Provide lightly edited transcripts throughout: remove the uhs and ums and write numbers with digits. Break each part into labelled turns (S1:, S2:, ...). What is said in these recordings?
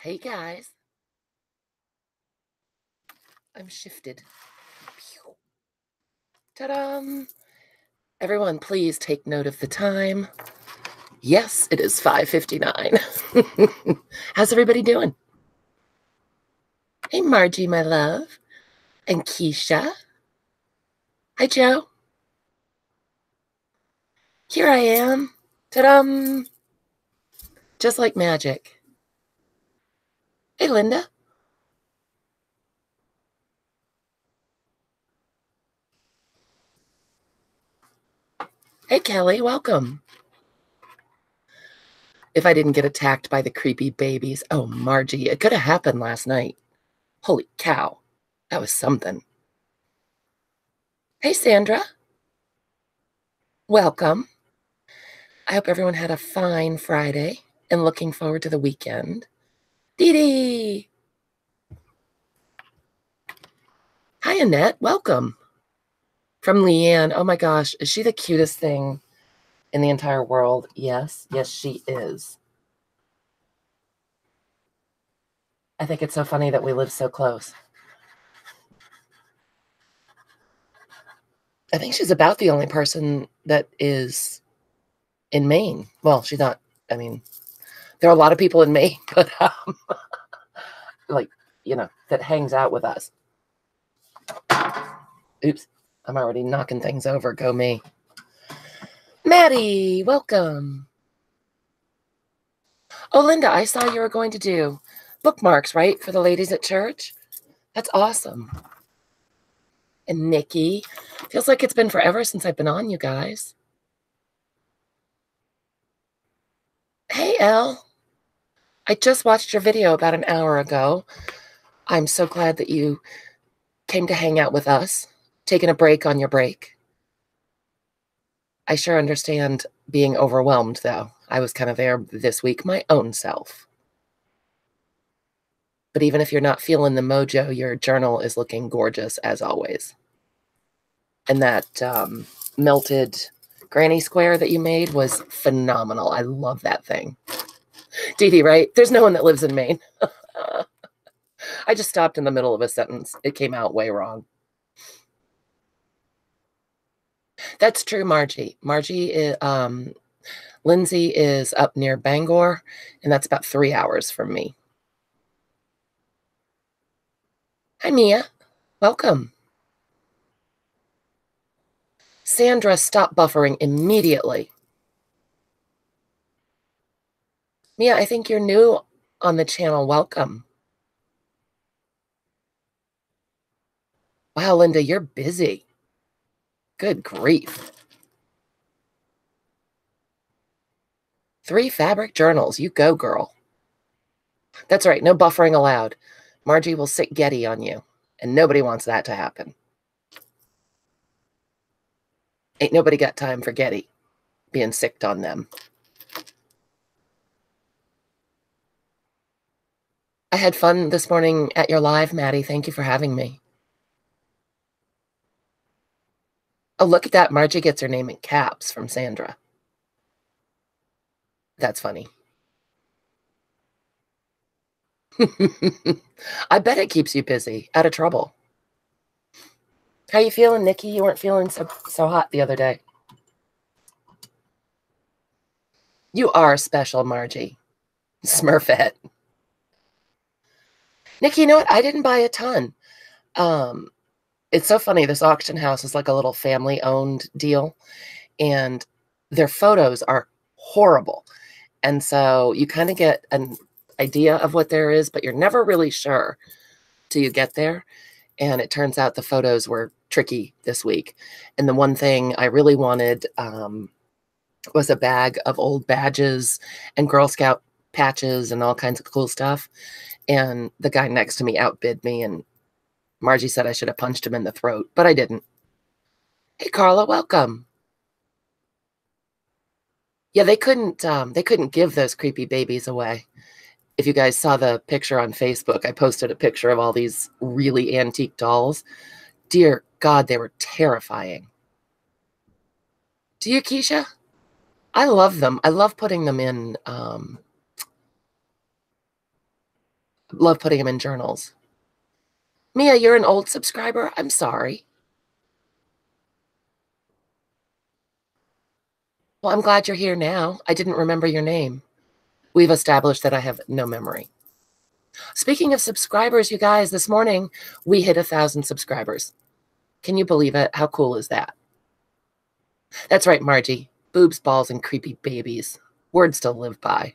S1: Hey guys, I'm shifted. Pew. Ta-da! Everyone, please take note of the time. Yes, it is 5:59. How's everybody doing? Hey, Margie, my love. And Keisha. Hi, Joe. Here I am. Ta-da! Just like magic. Hey, Linda. Hey, Kelly, welcome. If I didn't get attacked by the creepy babies. Oh, Margie, it could have happened last night. Holy cow. That was something. Hey, Sandra. Welcome. I hope everyone had a fine Friday and looking forward to the weekend. Dee Dee. Hi, Annette. Welcome. From Leanne. Oh my gosh. Is she the cutest thing in the entire world? Yes. Yes, she is. I think it's so funny that we live so close. I think she's about the only person that is in Maine. Well, she's not. I mean, there are a lot of people in Maine, but like, that hangs out with us. Oops. I'm already knocking things over. Go me. Maddie, welcome. Oh, Linda, I saw you were going to do bookmarks, right, for the ladies at church? That's awesome. And Nikki, feels like it's been forever since I've been on, you guys. Hey, Elle. I just watched your video about an hour ago. I'm so glad that you came to hang out with us, taking a break on your break. I sure understand being overwhelmed, though. I was kind of there this week, my own self. But even if you're not feeling the mojo, your journal is looking gorgeous, as always. And that melted granny square that you made was phenomenal. I love that thing. Dee Dee, right? There's no one that lives in Maine. I just stopped in the middle of a sentence. It came out way wrong. That's true, Margie. Lindsay is up near Bangor, and that's about 3 hours from me. Hi, Mia. Welcome. Sandra, stop buffering immediately. Mia, I think you're new on the channel. Welcome. Wow, Linda, you're busy. Good grief. 3 fabric journals. You go, girl. That's right. No buffering allowed. Margie will sick Getty on you, and nobody wants that to happen. Ain't nobody got time for Getty being sicked on them. I had fun this morning at your live, Maddie. Thank you for having me. Oh, look at that. Margie gets her name in caps from Sandra. That's funny. I bet it keeps you busy, out of trouble. How you feeling, Nikki? You weren't feeling so hot the other day. You are special, Margie. Smurfette. Nikki, you know what? I didn't buy a ton. It's so funny. This auction house is like a little family-owned deal, and their photos are horrible. And so you kind of get an idea of what there is, but you're never really sure till you get there. And it turns out the photos were tricky this week. And the one thing I really wanted was a bag of old badges and Girl Scout patches and all kinds of cool stuff. And the guy next to me outbid me, and Margie said I should have punched him in the throat, but I didn't. Hey, Carla, welcome. Yeah, they couldn't give those creepy babies away. If you guys saw the picture on Facebook, I posted a picture of all these really antique dolls. Dear God, they were terrifying. Do you, Keisha? I love them. I love putting them in Love putting them in journals. Mia, you're an old subscriber? I'm sorry. Well, I'm glad you're here now. I didn't remember your name. We've established that I have no memory. Speaking of subscribers, you guys, this morning we hit 1,000 subscribers. Can you believe it? How cool is that? That's right, Margie. Boobs, balls, and creepy babies. Words to live by.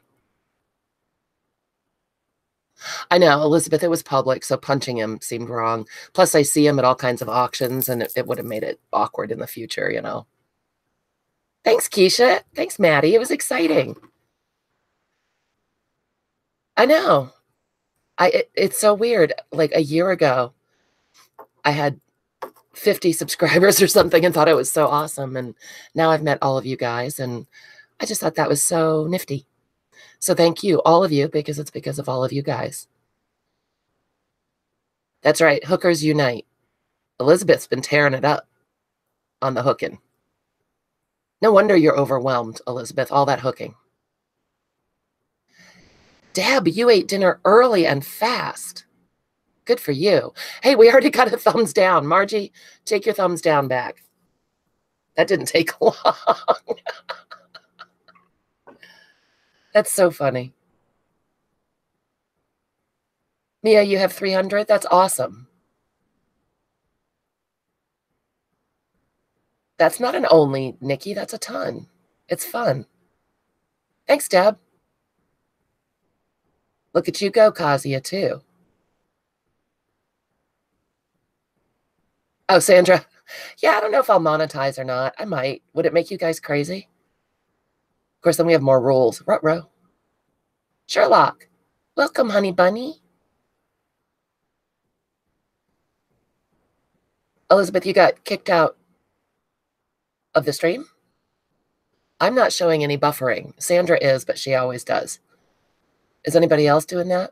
S1: I know, Elizabeth, it was public, so punching him seemed wrong. Plus, I see him at all kinds of auctions, and it would have made it awkward in the future, you know. Thanks, Keisha. Thanks, Maddie. It was exciting. I know. It's so weird. Like a year ago, I had 50 subscribers or something and thought it was so awesome. And now I've met all of you guys, and I just thought that was so nifty. So thank you, all of you, because it's because of all of you guys. That's right. Hookers unite. Elizabeth's been tearing it up on the hooking. No wonder you're overwhelmed, Elizabeth, all that hooking. Deb, you ate dinner early and fast. Good for you. Hey, we already got a thumbs down. Margie, take your thumbs down back. That didn't take long. That's so funny. Mia, you have 300? That's awesome. That's not an only, Nikki. That's a ton. It's fun. Thanks, Deb. Look at you go, Kazia, too. Oh, Sandra. Yeah, I don't know if I'll monetize or not. I might. Would it make you guys crazy? Of course, then we have more rules. Ruh-roh. Sherlock. Welcome, honey bunny. Elizabeth, you got kicked out of the stream? I'm not showing any buffering. Sandra is, but she always does. Is anybody else doing that?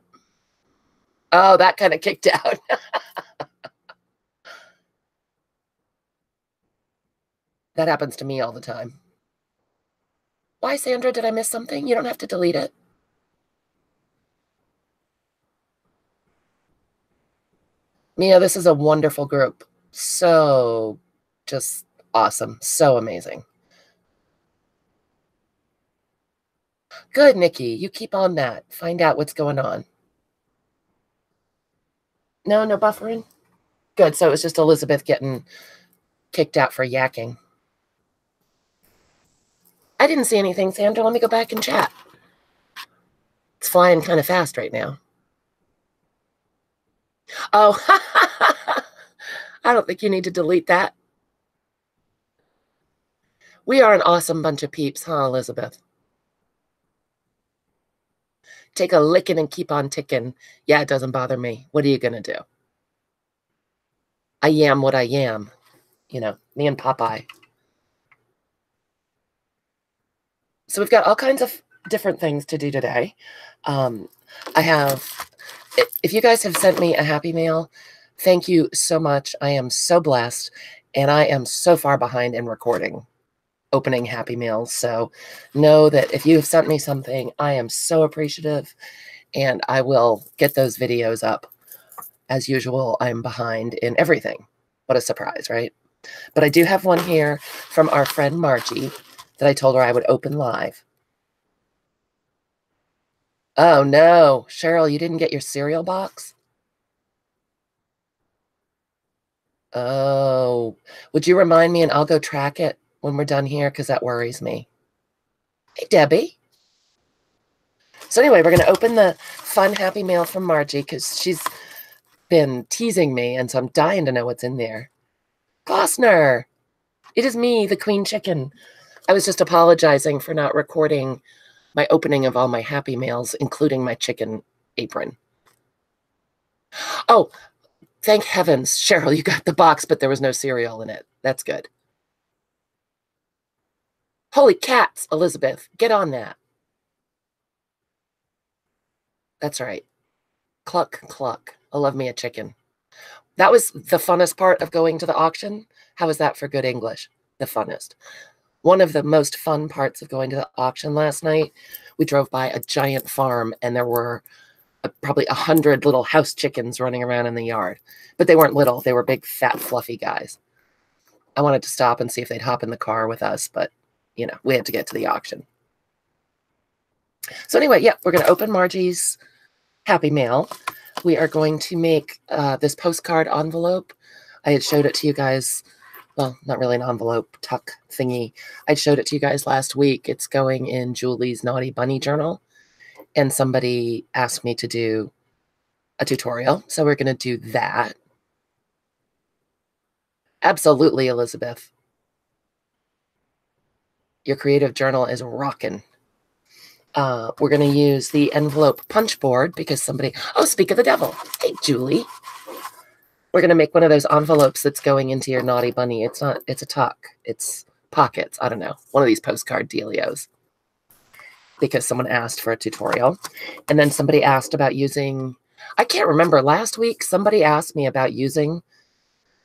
S1: Oh, that kind of kicked out. That happens to me all the time. Why, Sandra? Did I miss something? You don't have to delete it. Mia, this is a wonderful group. So just awesome. So amazing. Good, Nikki. You keep on that. Find out what's going on. No buffering? Good. So it was just Elizabeth getting kicked out for yakking. I didn't see anything, Sandra. Let me go back and chat. It's flying kind of fast right now. Oh, I don't think you need to delete that. We are an awesome bunch of peeps, huh, Elizabeth? Take a licking and keep on ticking. Yeah, it doesn't bother me. What are you going to do? I am what I am. You know, me and Popeye. So we've got all kinds of different things to do today. I have, if you guys have sent me a happy mail, thank you so much. I am so blessed, and I am so far behind in recording opening happy mails. So know that if you have sent me something, I am so appreciative, and I will get those videos up. As usual, I'm behind in everything. What a surprise, right? But I do have one here from our friend Margie that I told her I would open live. Oh no, Cheryl, you didn't get your cereal box? Oh, would you remind me and I'll go track it when we're done here, because that worries me. Hey, Debbie. So anyway, we're going to open the fun happy mail from Margie because she's been teasing me, and so I'm dying to know what's in there. Gosner, it is me, the Queen Chicken. I was just apologizing for not recording my opening of all my happy mails, including my chicken apron. Oh, thank heavens, Cheryl, you got the box, but there was no cereal in it. That's good. Holy cats, Elizabeth, get on that. That's right. Cluck, cluck. I love me a chicken. That was the funnest part of going to the auction. How is that for good English? The funnest. One of the most fun parts of going to the auction last night, we drove by a giant farm, and there were probably 100 little house chickens running around in the yard. But they weren't little. They were big, fat, fluffy guys. I wanted to stop and see if they'd hop in the car with us, but, we had to get to the auction. So anyway, yeah, we're going to open Margie's Happy Mail. We are going to make this postcard envelope. I had showed it to you guys. Well, not really an envelope, tuck thingy. I showed it to you guys last week. It's going in Julie's Naughty Bunny journal. And somebody asked me to do a tutorial. So we're going to do that. Absolutely, Elizabeth. Your creative journal is rocking. We're going to use the envelope punch board because somebody... Oh, speak of the devil. Hey, Julie. We're going to make one of those envelopes that's going into your Naughty Bunny. It's not... It's a tuck. It's pockets. I don't know. One of these postcard dealios. Because someone asked for a tutorial. And then somebody asked about using... I can't remember. Last week, somebody asked me about using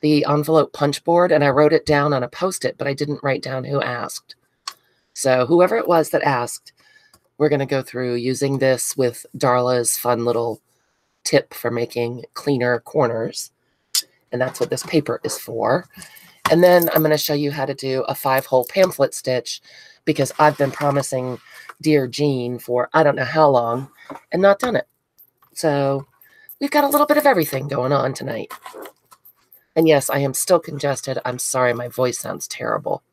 S1: the envelope punch board, and I wrote it down on a Post-it, but I didn't write down who asked. So whoever it was that asked, we're going to go through using this with Darla's fun little tip for making cleaner corners. And that's what this paper is for. And then I'm going to show you how to do a 5-hole pamphlet stitch because I've been promising Dear Jean for I don't know how long and not done it. So we've got a little bit of everything going on tonight. And yes, I am still congested. I'm sorry, my voice sounds terrible.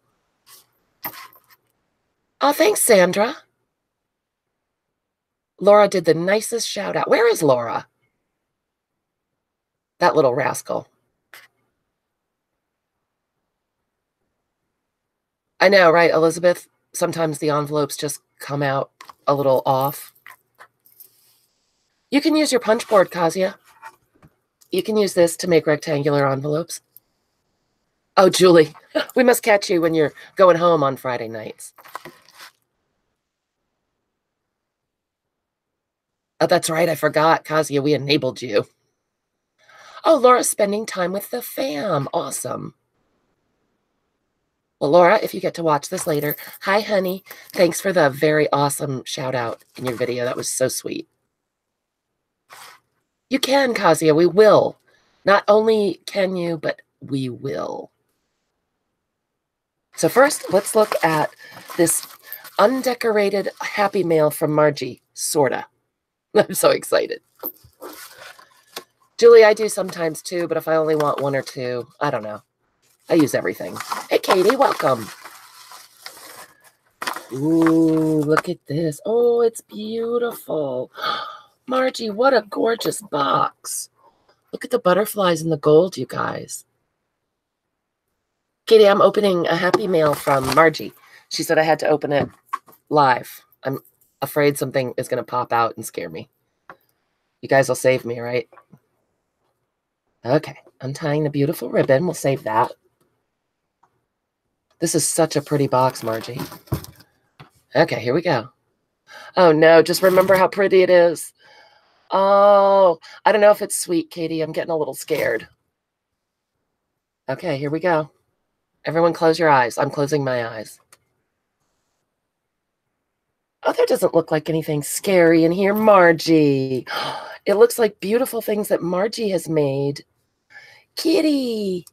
S1: Oh, thanks, Sandra. Laura did the nicest shout out. Where is Laura? That little rascal. I know, right, Elizabeth? Sometimes the envelopes just come out a little off. You can use your punch board, Kazia. You can use this to make rectangular envelopes. Oh, Julie, we must catch you when you're going home on Friday nights. Oh, that's right. I forgot. Kazia, we enabled you. Oh, Laura's spending time with the fam. Awesome. Well, Laura, if you get to watch this later, hi, honey. Thanks for the very awesome shout out in your video. That was so sweet. You can, Kazia. We will. Not only can you, but we will. So first, let's look at this undecorated Happy Mail from Margie. Sorta. I'm so excited. Julie, I do sometimes too, but if I only want one or two, I don't know. I use everything. Hey, Katie, welcome. Ooh, look at this. Oh, it's beautiful. Margie, what a gorgeous box. Look at the butterflies and the gold, you guys. Katie, I'm opening a Happy Mail from Margie. She said I had to open it live. I'm afraid something is going to pop out and scare me. You guys will save me, right? Okay, untying the beautiful ribbon. We'll save that. This is such a pretty box, Margie. Okay, here we go. Oh, no, just remember how pretty it is. Oh, I don't know if it's sweet, Katie. I'm getting a little scared. Okay, here we go. Everyone close your eyes. I'm closing my eyes. Oh, there doesn't look like anything scary in here, Margie. It looks like beautiful things that Margie has made. Kitty.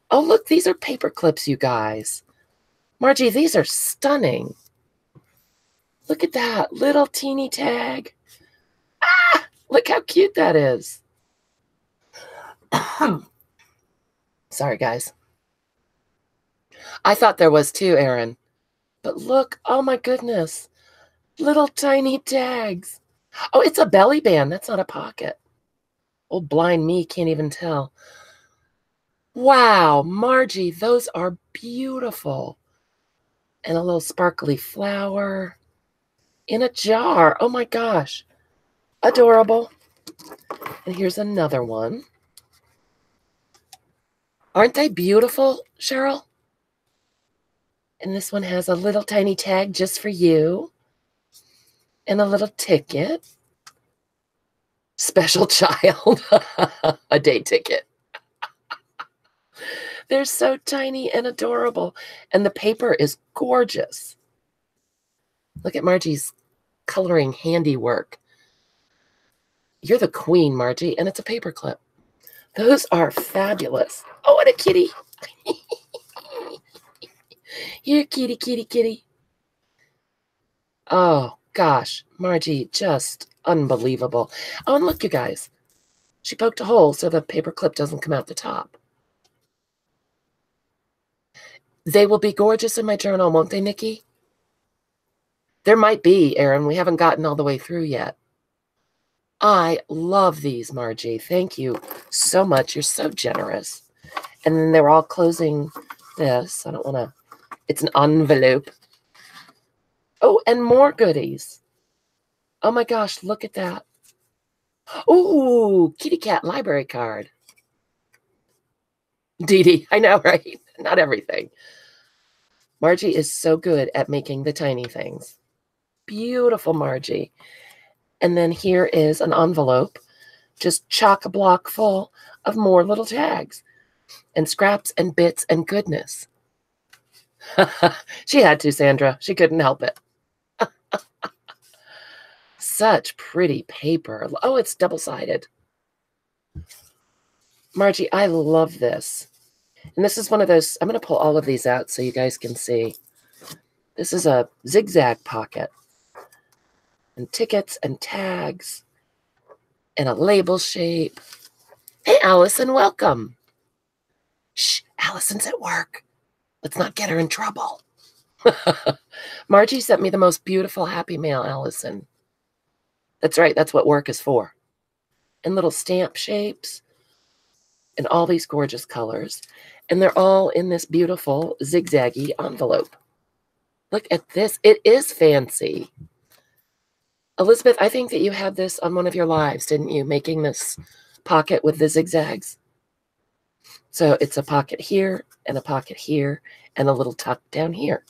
S1: Oh, look, these are paper clips, you guys. Margie, these are stunning. Look at that little teeny tag. Ah, look how cute that is. Sorry, guys. I thought there was too, Erin. But look, oh my goodness. Little tiny tags. Oh, it's a belly band. That's not a pocket. Old blind me can't even tell. Wow, Margie, those are beautiful. And a little sparkly flower in a jar. Oh my gosh. Adorable. And here's another one. Aren't they beautiful, Cheryl? And this one has a little tiny tag just for you. And a little ticket. Special child. A day ticket. They're so tiny and adorable. And the paper is gorgeous. Look at Margie's coloring handiwork. You're the queen, Margie, and it's a paper clip. Those are fabulous. Oh, and a kitty. Here, kitty, kitty, kitty. Oh, gosh, Margie, just unbelievable. Oh, and look, you guys. She poked a hole so the paper clip doesn't come out the top. They will be gorgeous in my journal, won't they, Nikki? There might be, Erin. We haven't gotten all the way through yet. I love these, Margie. Thank you so much. You're so generous. And then they're all closing this. I don't want to. It's an envelope. Oh, and more goodies. Oh my gosh, look at that. Ooh, kitty cat library card. Dee Dee, I know, right? Not everything. Margie is so good at making the tiny things. Beautiful, Margie. And then here is an envelope, just chock-a-block full of more little tags and scraps and bits and goodness. She had to, Sandra. She couldn't help it. Such pretty paper. Oh, it's double-sided. Margie, I love this. And this is one of those, I'm going to pull all of these out so you guys can see. This is a zigzag pocket. And tickets and tags. And a label shape. Hey, Allison, welcome. Shh, Allison's at work. Let's not get her in trouble. Margie sent me the most beautiful happy mail, Allison. That's right, that's what work is for. And little stamp shapes. And all these gorgeous colors. And they're all in this beautiful zigzaggy envelope. Look at this. It is fancy. Elizabeth, I think that you had this on one of your lives, didn't you? Making this pocket with the zigzags. So it's a pocket here and a pocket here and a little tuck down here.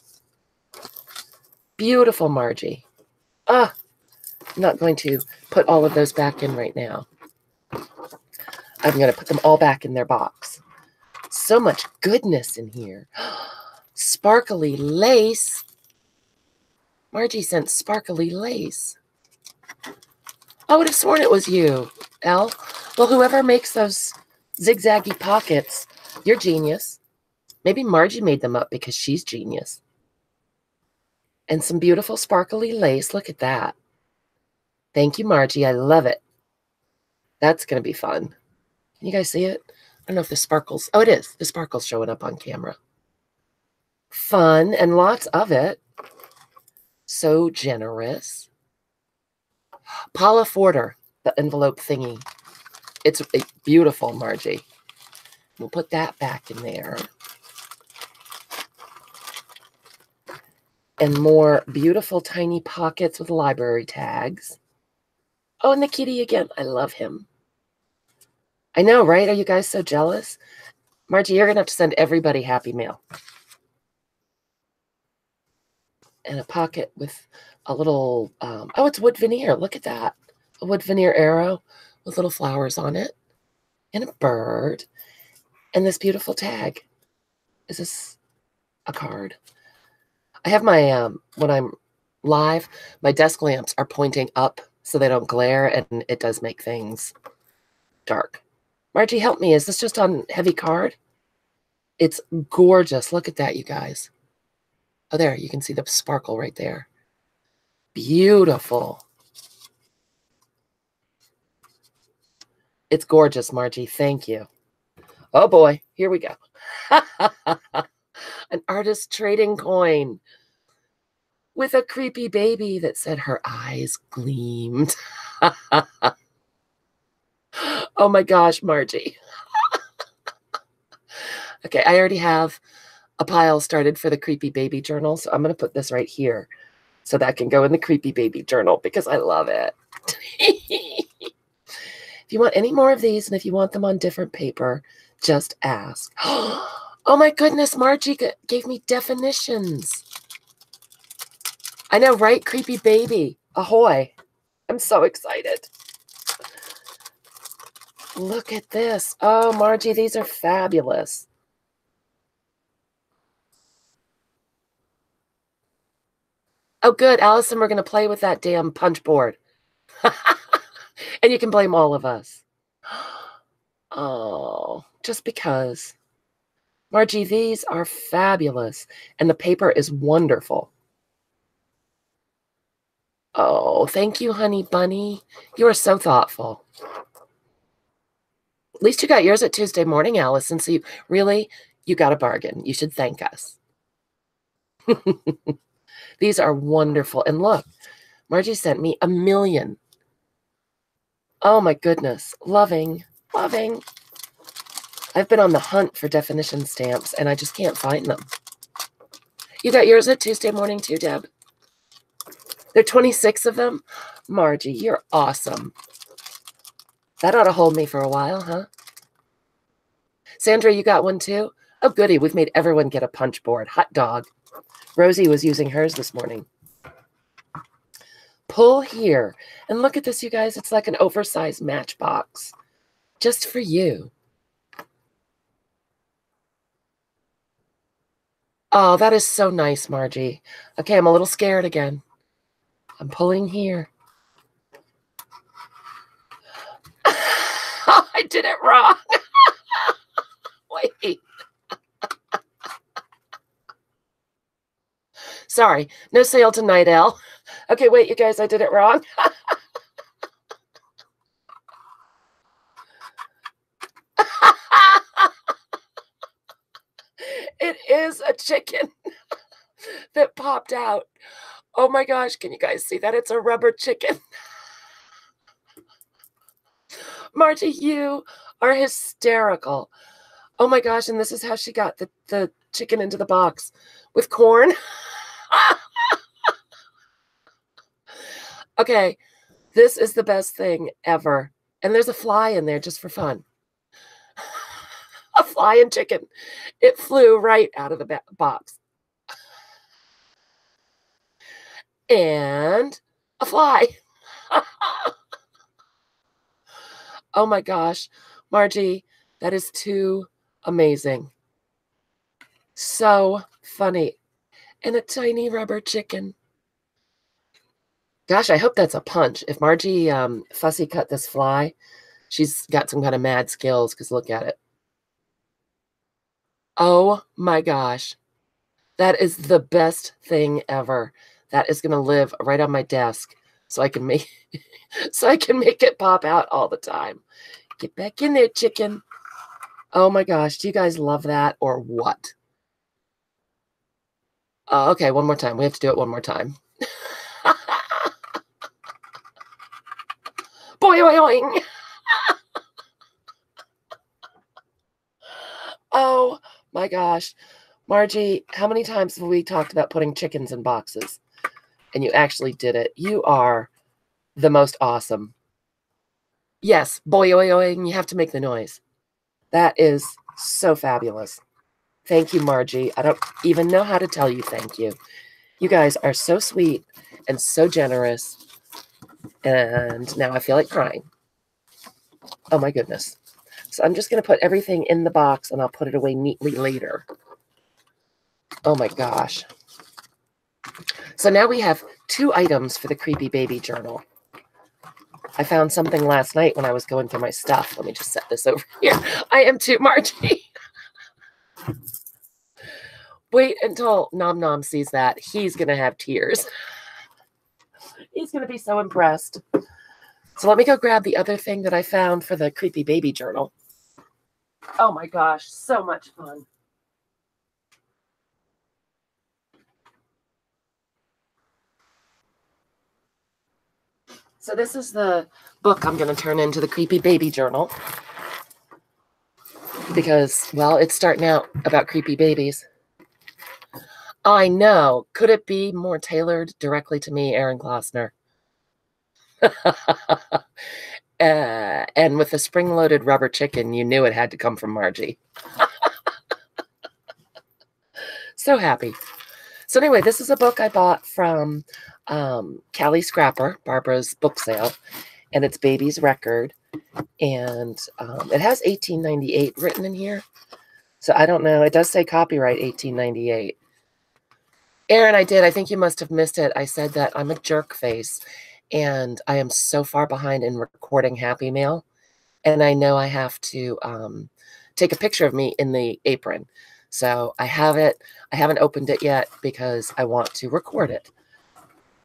S1: Beautiful, Margie. I'm not going to put all of those back in right now. I'm going to put them all back in their box. So much goodness in here. Sparkly lace. Margie sent sparkly lace. I would have sworn it was you, Elle. Well, whoever makes those zigzaggy pockets, you're genius. Maybe Margie made them up because she's genius. And some beautiful sparkly lace. Look at that. Thank you, Margie. I love it. That's going to be fun. Can you guys see it? I don't know if the sparkles. Oh, it is. The sparkle's showing up on camera. Fun and lots of it. So generous. Paula Forder, the envelope thingy. It's beautiful, Margie. We'll put that back in there. And more beautiful tiny pockets with library tags. Oh, and the kitty again. I love him. I know, right? Are you guys so jealous? Margie, you're going to have to send everybody happy mail. And a pocket with a little, oh, it's wood veneer. Look at that. A wood veneer arrow with little flowers on it. And a bird. And this beautiful tag. Is this a card? I have my, when I'm live, my desk lamps are pointing up so they don't glare, and it does make things dark. Margie, help me. Is this just on heavy card? It's gorgeous. Look at that, you guys. Oh, there. You can see the sparkle right there. Beautiful. It's gorgeous, Margie. Thank you. Oh, boy. Here we go. An artist trading coin with a creepy baby that said her eyes gleamed. Oh, my gosh, Margie. Okay, I already have a pile started for the creepy baby journal, so I'm going to put this right here so that can go in the creepy baby journal because I love it. If you want any more of these and if you want them on different paper, just ask. Oh my goodness, Margie gave me definitions. I know, right? Creepy baby. Ahoy. I'm so excited. Look at this. Oh, Margie, these are fabulous. Oh, good. Allison, we're going to play with that damn punch board. And you can blame all of us. Oh, just because. Margie, these are fabulous. And the paper is wonderful. Oh, thank you, honey bunny. You are so thoughtful. At least you got yours at Tuesday morning, Allison. So you got a bargain. You should thank us. These are wonderful. And look, Margie sent me 1 million. Oh my goodness. Loving. I've been on the hunt for definition stamps and I just can't find them. You got yours at Tuesday morning too, Deb? There are 26 of them? Margie, you're awesome. That ought to hold me for a while, huh? Sandra, you got one too? Oh, goody. We've made everyone get a punch board. Hot dog. Rosie was using hers this morning. Pull here. And look at this, you guys. It's like an oversized matchbox. Just for you. Oh, that is so nice, Margie. Okay, I'm a little scared again. I'm pulling here. I did it wrong. Wait. Sorry, no sale tonight, Elle. Okay, wait, you guys, I did it wrong. It is a chicken that popped out. Oh my gosh, can you guys see that? It's a rubber chicken. Margie, you are hysterical. Oh my gosh, and this is how she got the chicken into the box with corn. Okay, this is the best thing ever. And there's a fly in there just for fun. A flying chicken. It flew right out of the box. And a fly. Oh my gosh, Margie, that is too amazing. So funny. And a tiny rubber chicken. Gosh, I hope that's a punch. If Margie fussy cut this fly, she's got some kind of mad skills because look at it. Oh my gosh. That is the best thing ever. That is going to live right on my desk so I can make it pop out all the time. Get back in there, chicken. Oh my gosh, do you guys love that or what? Okay, one more time. We have to do it one more time. Boing. Oh my gosh. Margie, how many times have we talked about putting chickens in boxes? And you actually did it. You are the most awesome. Yes, boing. You have to make the noise. That is so fabulous. Thank you, Margie. I don't even know how to tell you thank you. You guys are so sweet and so generous. And now I feel like crying. Oh my goodness. So I'm just going to put everything in the box and I'll put it away neatly later. Oh my gosh. So now we have 2 items for the Creepy Baby Journal. I found something last night when I was going through my stuff. Let me just set this over here. I am too, Margie. Wait until Nom Nom sees that. He's going to have tears. He's going to be so impressed. So let me go grab the other thing that I found for the Creepy Baby Journal. Oh my gosh, so much fun. So this is the book I'm going to turn into the Creepy Baby Journal. Because, well, it's starting out about creepy babies. I know. Could it be more tailored directly to me, Aaron Klossner? And with the spring-loaded rubber chicken, you knew it had to come from Margie. So happy. So anyway, this is a book I bought from Callie Scrapper, Barbara's book sale, and it's Baby's Record. And it has 1898 written in here. So I don't know. It does say copyright 1898. Aaron, I think you must have missed it. I said that I'm a jerk face. and I am so far behind in recording Happy Mail, and I know I have to take a picture of me in the apron. So I have it. I haven't opened it yet because I want to record it.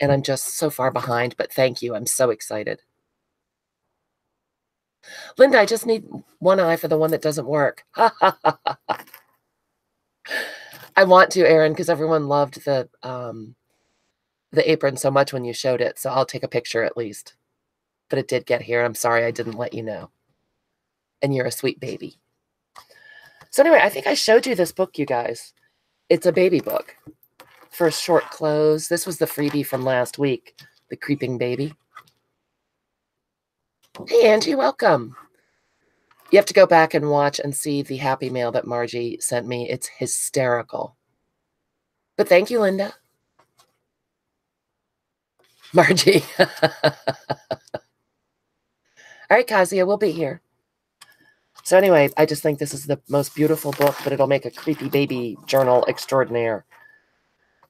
S1: And I'm just so far behind, but thank you. I'm so excited. Linda, I just need one eye for the one that doesn't work. I want to, Erin, because everyone loved the apron so much when you showed it, so I'll take a picture at least. But it did get here. I'm sorry I didn't let you know. And you're a sweet baby. So anyway, I think I showed you this book, you guys. It's a baby book for short clothes. This was the freebie from last week, The Creeping Baby. Hey, Angie, welcome. You have to go back and watch and see the Happy Mail that Margie sent me. It's hysterical. But thank you, Linda. Margie. All right, Kazia, we'll be here. So anyway, I just think this is the most beautiful book, but it'll make a creepy baby journal extraordinaire.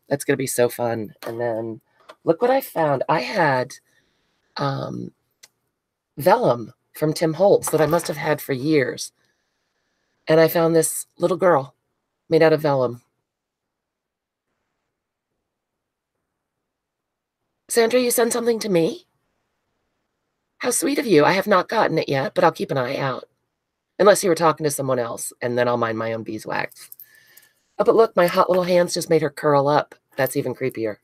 S1: That's going to be so fun. And then look what I found. I had vellum from Tim Holtz that I must have had for years. And I found this little girl made out of vellum. Sandra, you sent something to me? How sweet of you. I have not gotten it yet, but I'll keep an eye out. Unless you were talking to someone else, and then I'll mind my own beeswax. Oh, but look, my hot little hands just made her curl up. That's even creepier.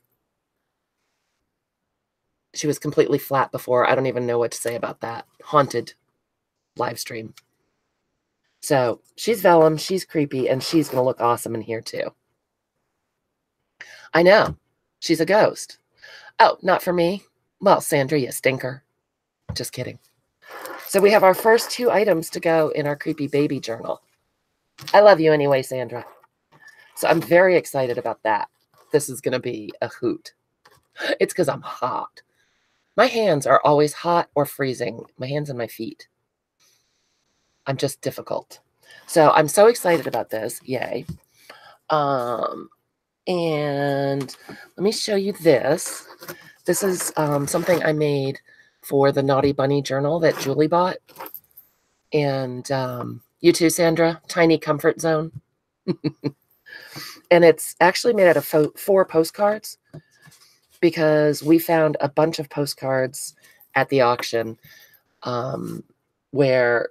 S1: She was completely flat before. I don't even know what to say about that. Haunted live stream. So she's vellum, she's creepy, and she's going to look awesome in here too. I know. She's a ghost. Oh, not for me? Well, Sandra, you stinker. Just kidding. So we have our first 2 items to go in our creepy baby journal. I love you anyway, Sandra. So I'm very excited about that. This is going to be a hoot. It's because I'm hot. My hands are always hot or freezing. My hands and my feet. I'm just difficult. So I'm so excited about this. Yay. And let me show you this. This is something I made for the Naughty Bunny journal that Julie bought. And you too, Sandra. Tiny comfort zone. And it's actually made out of 4 postcards because we found a bunch of postcards at the auction where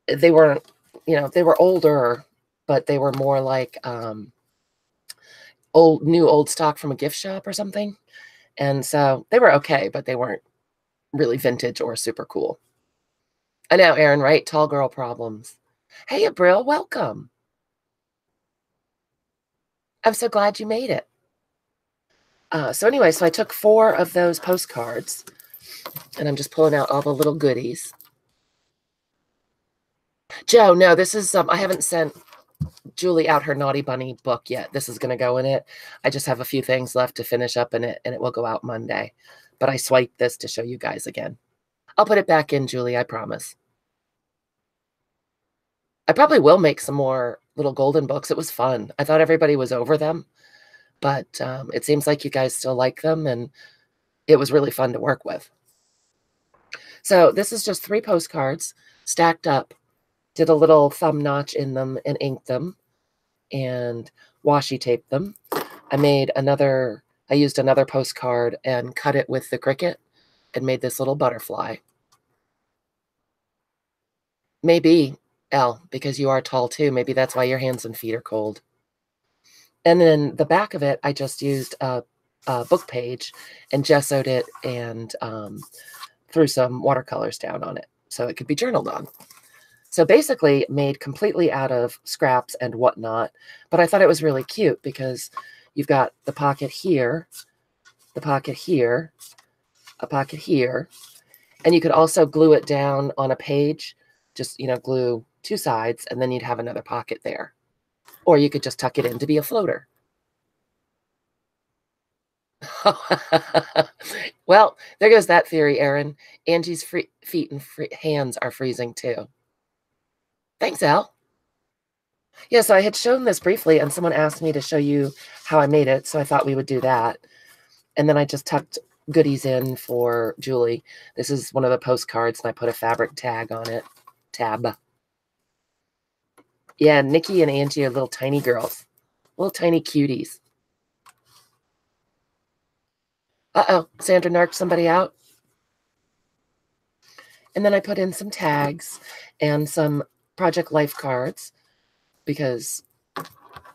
S1: they weren't, they were older, but they were more like old stock from a gift shop or something. And so they were okay, but they weren't really vintage or super cool. I know, Erin, right? Tall girl problems. Hey, Abril, welcome. I'm so glad you made it. So anyway, so I took 4 of those postcards, and I'm just pulling out all the little goodies. Joe, no, this is, I haven't sent Julie out her Naughty Bunny book yet. This is going to go in it. I just have a few things left to finish up in it, and it will go out Monday. But I swiped this to show you guys again. I'll put it back in, Julie, I promise. I probably will make some more little golden books. It was fun. I thought everybody was over them, but it seems like you guys still like them, and it was really fun to work with. So this is just 3 postcards stacked up. Did a little thumb notch in them and inked them and washi taped them. I used another postcard and cut it with the Cricut and made this little butterfly. Maybe, Elle, because you are tall too. Maybe that's why your hands and feet are cold. And then the back of it, I just used a book page and gessoed it and threw some watercolors down on it so it could be journaled on. So basically made completely out of scraps and whatnot, but I thought it was really cute because you've got the pocket here, the pocket here, a pocket here, and you could also glue it down on a page, just, glue 2 sides, and then you'd have another pocket there. Or you could just tuck it in to be a floater. Well, there goes that theory, Erin. Angie's feet and hands are freezing too. Thanks, Al. Yeah, so I had shown this briefly, and someone asked me to show you how I made it, so I thought we would do that. And then I just tucked goodies in for Julie. This is one of the postcards, and I put a fabric tag on it. Tab. Yeah, Nikki and Angie are little tiny girls. Little tiny cuties. Uh-oh, Sandra narked somebody out. And then I put in some tags and some Project Life cards because,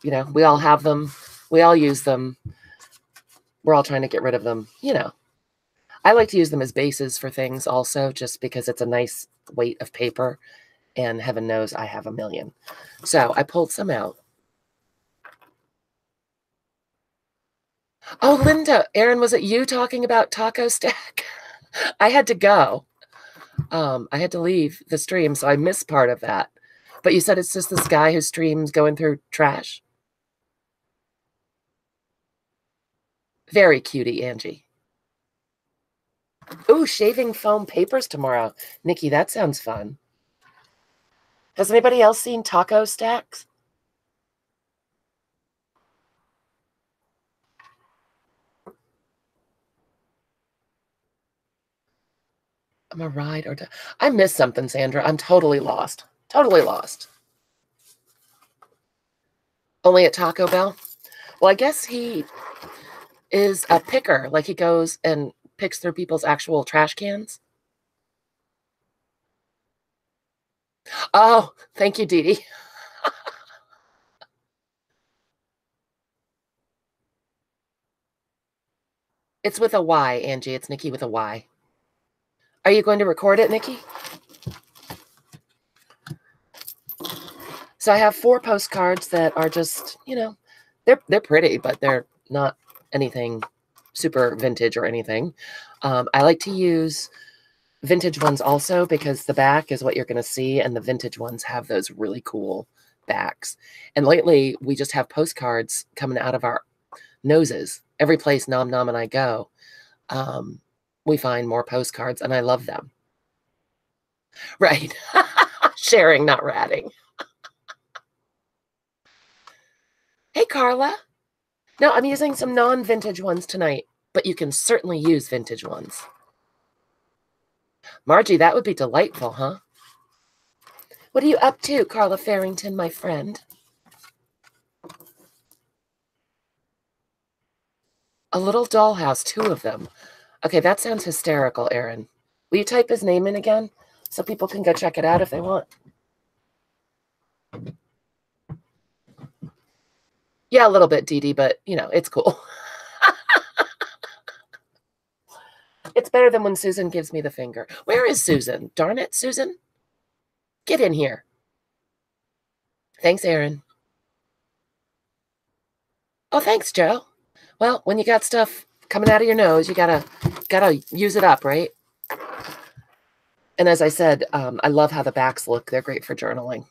S1: you know, we all have them. We all use them. We're all trying to get rid of them. You know, I like to use them as bases for things also, just because it's a nice weight of paper. And heaven knows I have a million. So I pulled some out. Oh, Linda, Erin, was it you talking about Taco Stack? I had to go. I had to leave the stream, so I missed part of that. But you said it's just this guy who streams going through trash? Very cutie, Angie. Ooh, shaving foam papers tomorrow. Nikki, that sounds fun. Has anybody else seen Taco Stacks? I'm a ride or I missed something, Sandra. I'm totally lost. Totally lost. Only at Taco Bell? Well, I guess he is a picker. Like he goes and picks through people's actual trash cans. Oh, thank you, Dee Dee. It's with a Y, Angie. It's Nikki with a Y. Are you going to record it, Nikki? So I have 4 postcards that are just, you know, they're pretty, but they're not anything super vintage or anything. I like to use vintage ones also because the back is what you're going to see, and the vintage ones have those really cool backs. And lately, we just have postcards coming out of our noses. Every place Nom Nom and I go, we find more postcards, and I love them. Right. Sharing, not ratting. Hey, Carla. No, I'm using some non-vintage ones tonight, but you can certainly use vintage ones. Margie, that would be delightful, huh? What are you up to, Carla Farrington, my friend? A little dollhouse, 2 of them. Okay, that sounds hysterical, Erin. Will you type his name in again so people can go check it out if they want? Yeah, a little bit, Dee Dee, but, you know, it's cool. It's better than when Susan gives me the finger. Where is Susan? Darn it, Susan. Get in here. Thanks, Erin. Oh, thanks, Joe. Well, when you got stuff coming out of your nose, you gotta use it up, right? And as I said, I love how the backs look. They're great for journaling.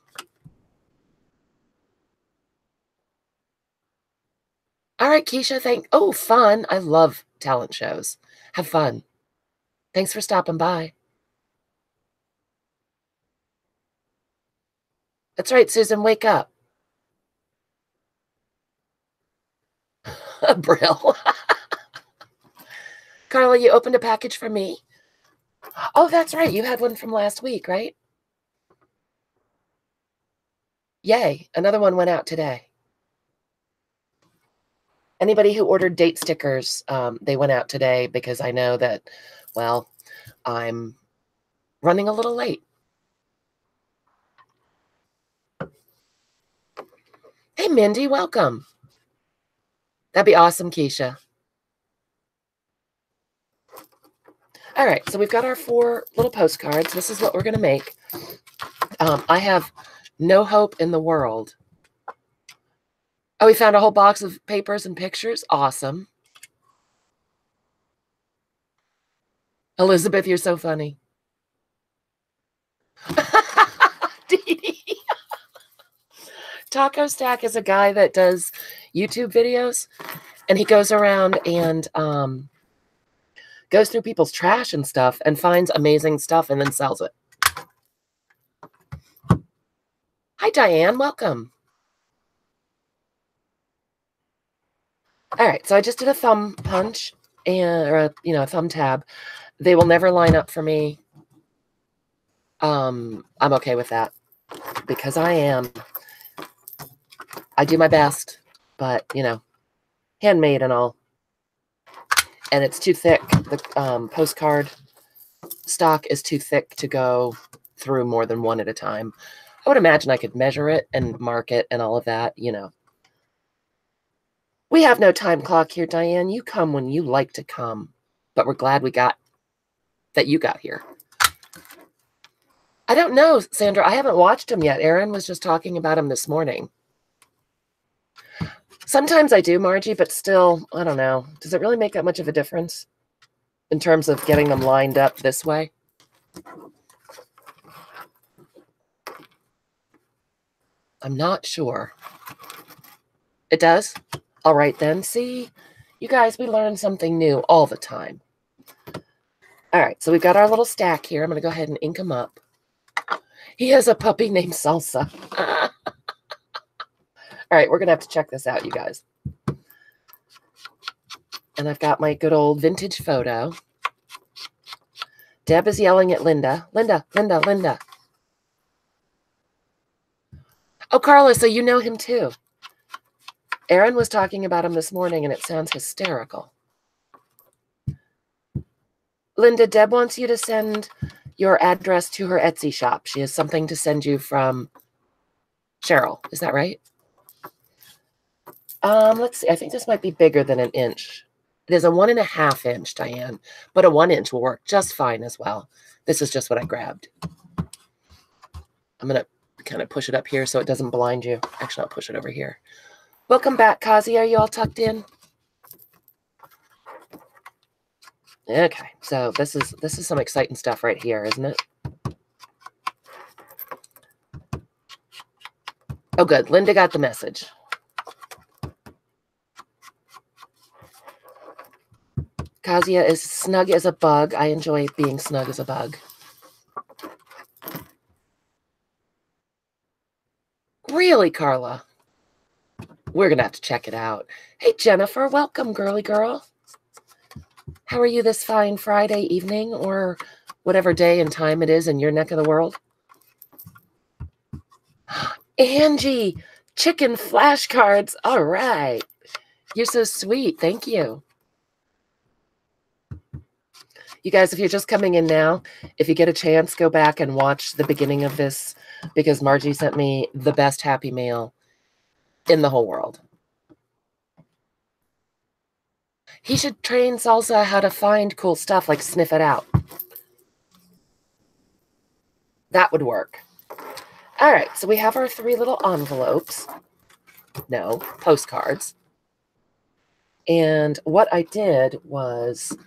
S1: All right, Keisha, oh, fun. I love talent shows. Have fun. Thanks for stopping by. That's right, Susan, wake up. Brill. Carla, you opened a package for me? Oh, that's right. You had one from last week, right? Yay. Another one went out today. Anybody who ordered date stickers, they went out today because I know that, well, I'm running a little late. Hey, Mindy, welcome. That'd be awesome, Keisha. All right, so we've got our 4 little postcards. This is what we're going to make. I have no hope in the world. Oh, we found a whole box of papers and pictures. Awesome. Elizabeth, you're so funny. Taco Stack is a guy that does YouTube videos, and he goes around and goes through people's trash and stuff and finds amazing stuff and then sells it. Hi, Diane. Welcome. All right, so I just did a thumb punch. and or a thumb tab. They will never line up for me. I'm okay with that because I do my best, but handmade and all. And it's too thick. The postcard stock is too thick to go through more than one at a time. I would imagine I could measure it and mark it and all of that. We have no time clock here, Diane. You come when you like to come. But we're glad that you got here. I don't know, Sandra. I haven't watched him yet. Aaron was just talking about him this morning. Sometimes I do, Margie, but still, I don't know. Does it really make that much of a difference in terms of getting them lined up this way? I'm not sure. It does? All right, then. See, you guys, we learn something new all the time. All right, so we've got our little stack here. I'm going to go ahead and ink them up. He has a puppy named Salsa. All right, we're going to have to check this out, you guys. And I've got my good old vintage photo. Deb is yelling at Linda. Linda, Linda, Linda. Oh, Carla, so you know him too. Aaron was talking about him this morning, and it sounds hysterical. Linda, Deb wants you to send your address to her Etsy shop. She has something to send you from Cheryl. Is that right? Let's see. I think this might be bigger than an inch. It is a 1.5 inch, Diane, but a 1 inch will work just fine as well. This is just what I grabbed. I'm going to kind of push it up here so it doesn't blind you. Actually, I'll push it over here. Welcome back, Kazi. Are you all tucked in? Okay, so this is some exciting stuff right here, isn't it? Oh, good. Linda got the message. Kazia is snug as a bug. I enjoy being snug as a bug. Really, Carla? We're going to have to check it out. Hey, Jennifer, welcome, girly girl. How are you this fine Friday evening or whatever day and time it is in your neck of the world? Angie, chicken flashcards. All right. You're so sweet. Thank you. You guys, if you're just coming in now, if you get a chance, go back and watch the beginning of this because Margie sent me the best Happy Mail in the whole world. He should train Salsa how to find cool stuff, like sniff it out. That would work. All right, so we have our 3 little envelopes. No, postcards. And what I did was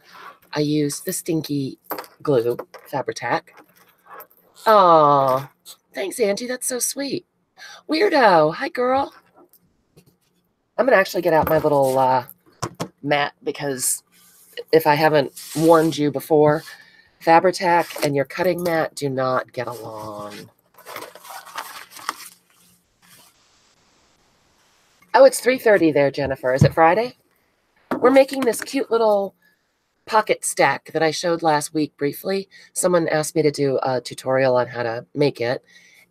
S1: I used the stinky glue, Fabri-Tac. Oh, thanks, Angie. That's so sweet. Weirdo. Hi, girl. I'm going to actually get out my little mat because if I haven't warned you before, Fabri-Tac and your cutting mat do not get along. Oh, it's 3:30 there, Jennifer. Is it Friday? We're making this cute little pocket stack that I showed last week briefly. Someone asked me to do a tutorial on how to make it.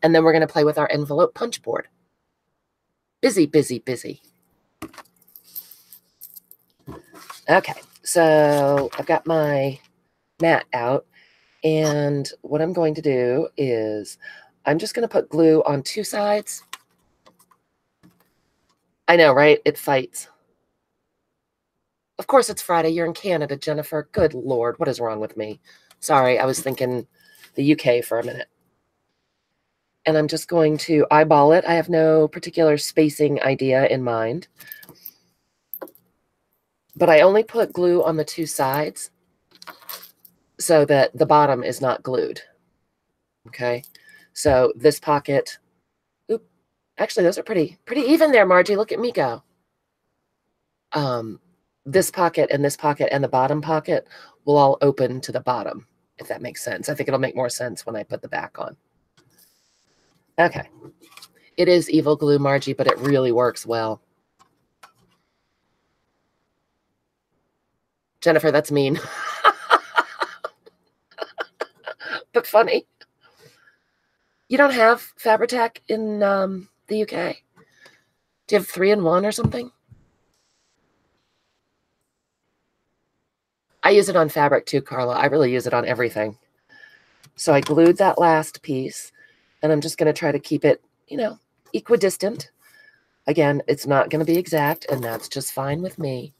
S1: And then we're going to play with our envelope punch board. Busy, busy, busy. Okay, so I've got my mat out. And what I'm going to do is I'm just going to put glue on 2 sides. I know, right? It fights. Of course it's Friday. You're in Canada, Jennifer. Good Lord, what is wrong with me? Sorry, I was thinking the UK for a minute. And I'm just going to eyeball it. I have no particular spacing idea in mind. But I only put glue on the 2 sides so that the bottom is not glued. Okay, so this pocket, actually those are pretty even there, Margie. Look at me go. This pocket and the bottom pocket will all open to the bottom, if that makes sense. I think it'll make more sense when I put the back on. Okay, it is evil glue, Margie, but it really works well. Jennifer, that's mean. But funny. You don't have Fabri-Tac in the UK? Do you have 3-in-1 or something? I use it on fabric too, Carla. I really use it on everything. So I glued that last piece, and I'm just going to try to keep it, equidistant. Again, it's not going to be exact, and that's just fine with me.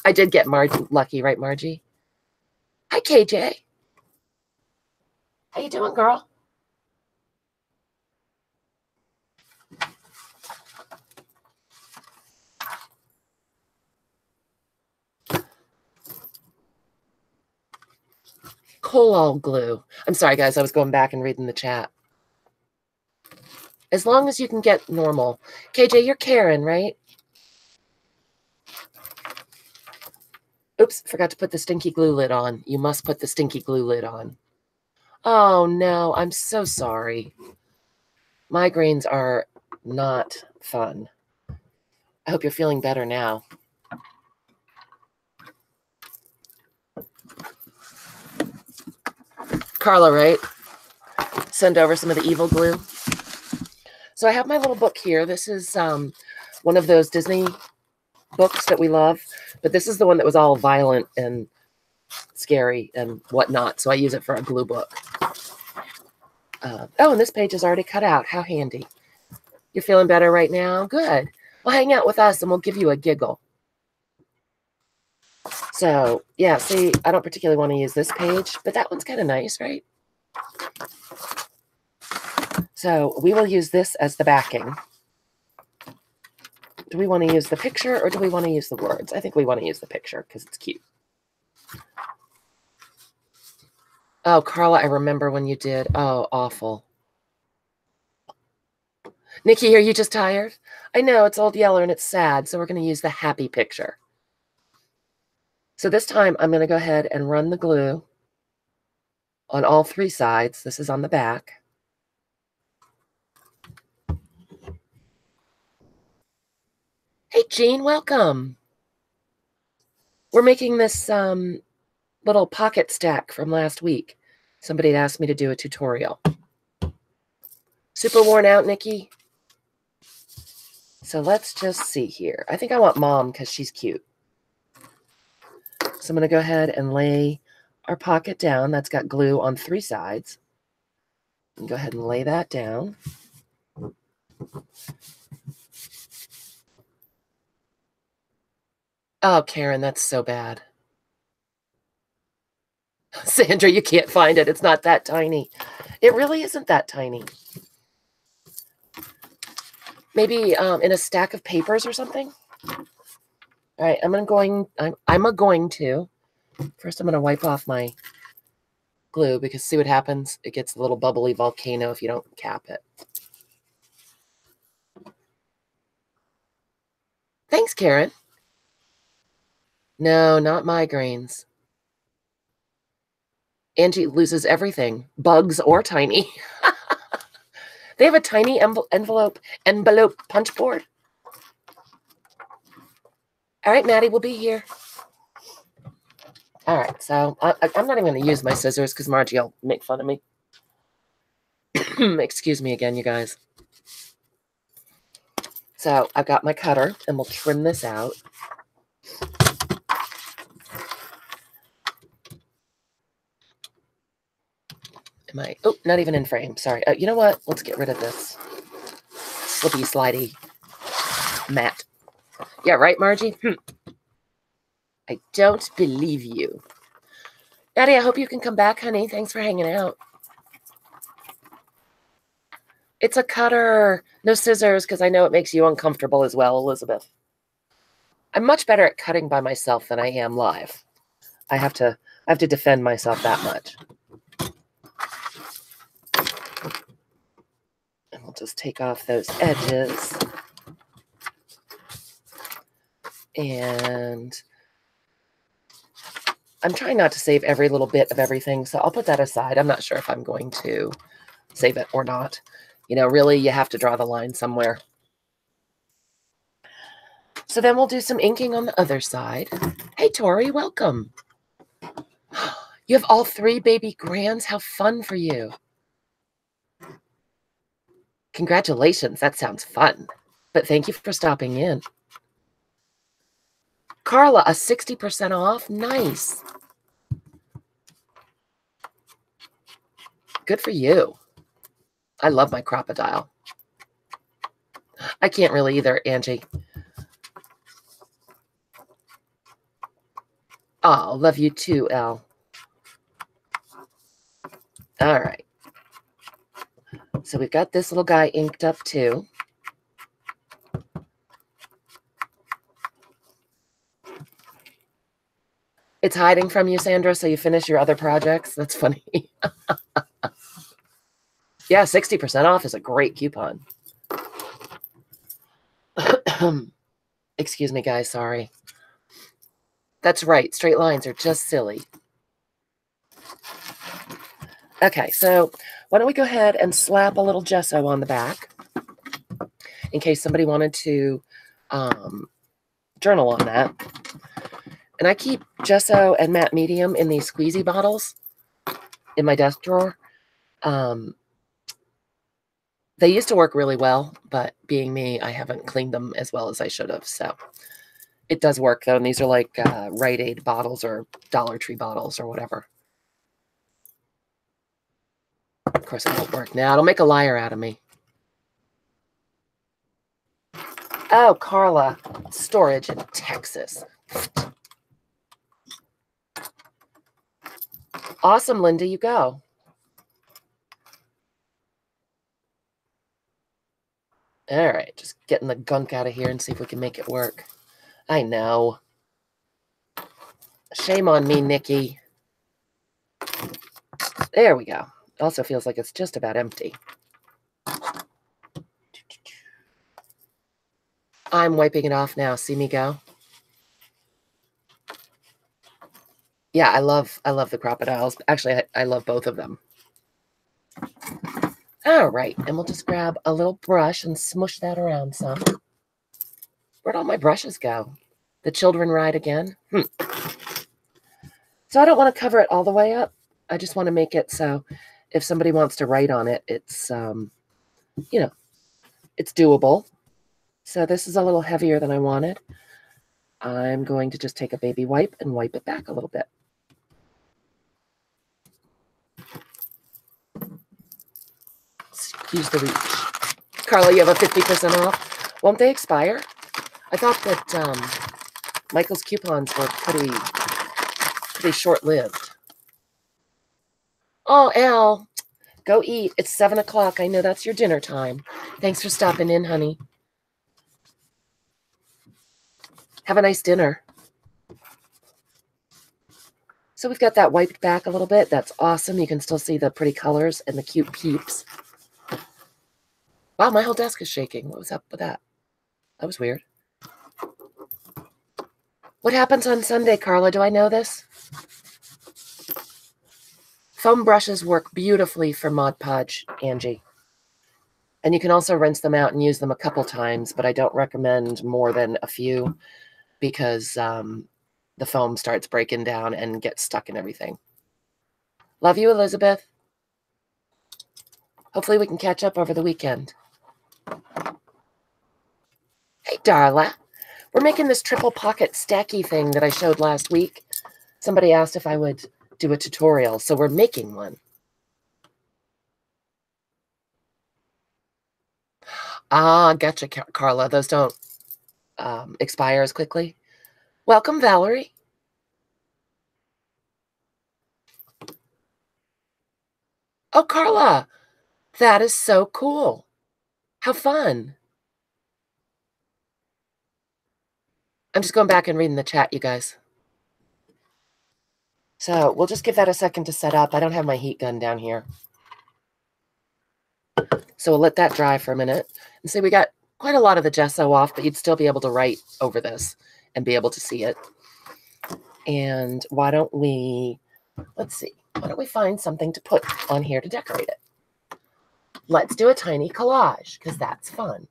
S1: I did get lucky, right, Margie? Hi, KJ. How you doing, girl? Collal glue. I'm sorry, guys. I was going back and reading the chat. As long as you can get normal. KJ, you're Karen, right? Oops, forgot to put the stinky glue lid on. You must put the stinky glue lid on. Oh, no. I'm so sorry. Migraines are not fun. I hope you're feeling better now. Carla, right? Send over some of the evil glue. So I have my little book here. This is one of those Disney books that we love, but this is the one that was all violent and scary and whatnot. So I use it for a glue book. Oh, and this page is already cut out. How handy. You're feeling better right now? Good. Well, hang out with us and we'll give you a giggle. So, yeah, see, I don't particularly want to use this page, but that one's kind of nice, right? So we will use this as the backing. Do we want to use the picture or do we want to use the words? I think we want to use the picture because it's cute. Oh, Carla, I remember when you did. Oh, awful. Nikki, are you just tired? I know, it's Old Yeller and it's sad, so we're going to use the happy picture. So this time I'm going to go ahead and run the glue on all 3 sides. This is on the back. Hey, Jean, welcome. We're making this little pocket stack from last week. Somebody had asked me to do a tutorial. Super worn out, Nikki? So let's just see here. I think I want Mom because she's cute. So I'm going to go ahead and lay our pocket down. That's got glue on 3 sides. And go ahead and lay that down. Oh, Karen, that's so bad. Sandra, you can't find it. It's not that tiny. It really isn't that tiny. Maybe in a stack of papers or something. All right, I'm going to. First, I'm going to wipe off my glue because see what happens? It gets a little bubbly volcano if you don't cap it. Thanks, Karen. No, not migraines. Angie loses everything, bugs or tiny. They have a tiny envelope punch board. All right, Maddie, we'll be here. All right, so I'm not even going to use my scissors because Margie will make fun of me. Excuse me again, you guys. So I've got my cutter, and we'll trim this out. Oh, not even in frame. Sorry. You know what? Let's get rid of this slippy, slidey mat. Yeah, right, Margie? I don't believe you. Maddie, I hope you can come back, honey. Thanks for hanging out. It's a cutter. No scissors, because I know it makes you uncomfortable as well, Elizabeth. I'm much better at cutting by myself than I am live. I have to defend myself that much. And we'll just take off those edges. And I'm trying not to save every little bit of everything, so I'll put that aside. I'm not sure if I'm going to save it or not. You know, really, you have to draw the line somewhere. So then we'll do some inking on the other side. Hey, Tori, welcome. You have all 3 baby grands? How fun for you. Congratulations. That sounds fun. But thank you for stopping in. Carla, a 60% off? Nice. Good for you. I love my crocodile. I can't really either, Angie. Oh, love you too, Elle. All right. So we've got this little guy inked up too. It's hiding from you, Sandra, so you finish your other projects? That's funny. Yeah, 60% off is a great coupon. Excuse me, guys. Sorry. That's right. Straight lines are just silly. Okay, so why don't we go ahead and slap a little gesso on the back in case somebody wanted to journal on that. And I keep gesso and matte medium in these squeezy bottles in my desk drawer. They used to work really well, but being me, I haven't cleaned them as well as I should have. So it does work, though. And these are like Rite Aid bottles or Dollar Tree bottles or whatever. Of course, it won't work now. It'll make a liar out of me. Oh, Carla, storage in Texas. Awesome, Linda, you go. All right, just getting the gunk out of here and see if we can make it work. I know. Shame on me, Nikki. There we go. Also feels like it's just about empty. I'm wiping it off now. See me go? Yeah, I love the crocodiles. Actually, I love both of them. All right, and we'll just grab a little brush and smush that around some. Where'd all my brushes go? The children ride again? So I don't want to cover it all the way up. I just want to make it so if somebody wants to write on it, it's, you know, it's doable. So this is a little heavier than I wanted. I'm going to just take a baby wipe and wipe it back a little bit. Excuse the reach. Carla, you have a 50% off. Won't they expire? I thought that Michael's coupons were pretty short-lived. Oh, Al, go eat. It's 7 o'clock. I know that's your dinner time. Thanks for stopping in, honey. Have a nice dinner. So we've got that wiped back a little bit. That's awesome. You can still see the pretty colors and the cute peeps. Wow, my whole desk is shaking. What was up with that? That was weird. What happens on Sunday, Carla? Do I know this? Foam brushes work beautifully for Mod Podge, Angie. And you can also rinse them out and use them a couple times, but I don't recommend more than a few because the foam starts breaking down and gets stuck in everything. Love you, Elizabeth. Hopefully we can catch up over the weekend. Hey, Darla. We're making this triple pocket stacky thing that I showed last week. Somebody asked if I would do a tutorial, so we're making one. Ah, gotcha, Carla. Those don't expire as quickly. Welcome, Valerie. Oh, Carla, that is so cool. How fun. I'm just going back and reading the chat, you guys. So we'll just give that a second to set up. I don't have my heat gun down here. So we'll let that dry for a minute. And see, we got quite a lot of the gesso off, but you'd still be able to write over this and be able to see it. And why don't we, let's see, why don't we find something to put on here to decorate it? Let's do a tiny collage, because that's fun.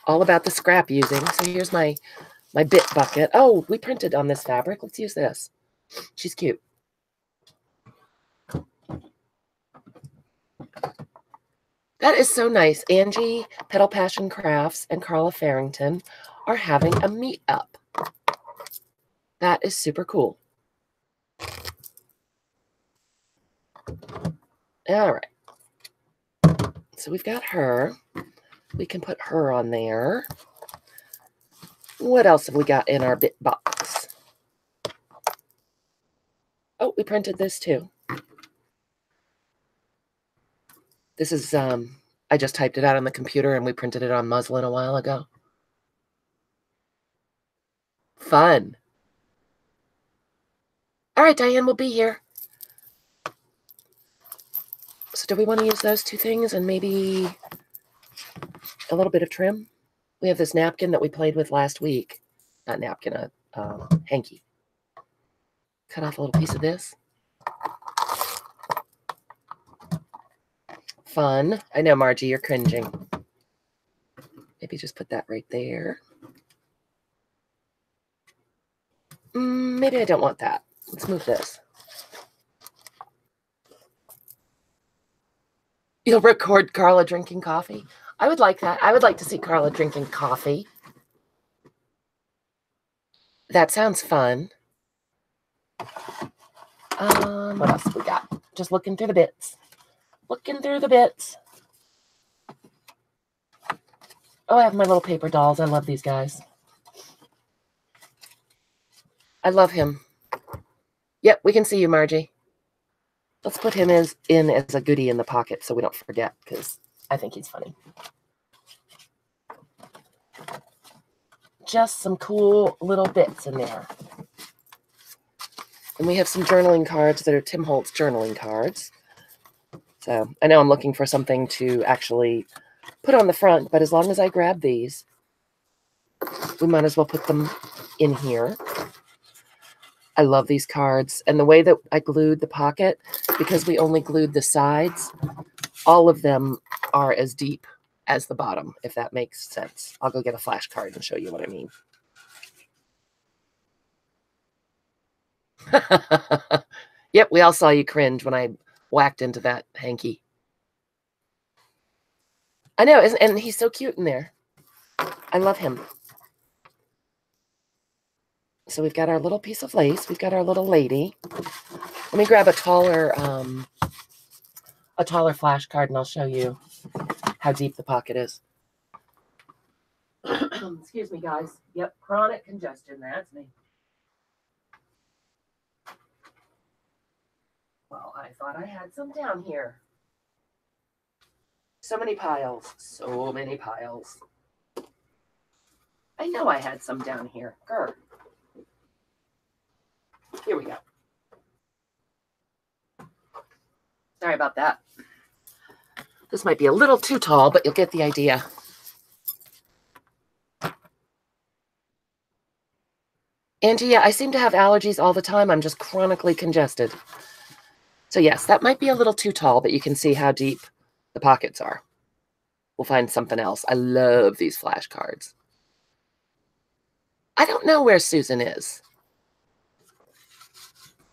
S1: All about the scrap using. So here's my My bit bucket. Oh, we printed on this fabric. Let's use this. She's cute. That is so nice. Angie, Petal Passion Crafts, and Carla Farrington are having a meetup. That is super cool. All right. So we've got her. We can put her on there. What else have we got in our bit box? Oh, we printed this too. This is, I just typed it out on the computer and we printed it on muslin a while ago. Fun. All right, Diane will be here. So do we want to use those two things and maybe a little bit of trim? We have this napkin that we played with last week. Not napkin, a hanky. Cut off a little piece of this. Fun. I know, Margie, you're cringing. Maybe just put that right there. Maybe I don't want that. Let's move this. You'll record Carla drinking coffee? I would like that. I would like to see Carla drinking coffee. That sounds fun. What else we got? Just looking through the bits. Looking through the bits. Oh, I have my little paper dolls. I love these guys. I love him. Yep, we can see you, Margie. Let's put him in as a goodie in the pocket so we don't forget, because I think he's funny. Just some cool little bits in there. And we have some journaling cards that are Tim Holtz journaling cards. So I know I'm looking for something to actually put on the front, but as long as I grab these, we might as well put them in here. I love these cards. And the way that I glued the pocket, because we only glued the sides, all of them are as deep as the bottom, if that makes sense. I'll go get a flashcard and show you what I mean. Yep, we all saw you cringe when I whacked into that hanky. I know, and he's so cute in there. I love him. So we've got our little piece of lace. We've got our little lady. Let me grab a taller flashcard and I'll show you how deep the pocket is. Excuse me, guys. Yep, chronic congestion. That's me. Well, I thought I had some down here. So many piles. So many piles. I know I had some down here. Grr. Here we go. Sorry about that. This might be a little too tall, but you'll get the idea. Angie, yeah, I seem to have allergies all the time. I'm just chronically congested. So yes, that might be a little too tall, but you can see how deep the pockets are. We'll find something else. I love these flashcards. I don't know where Susan is.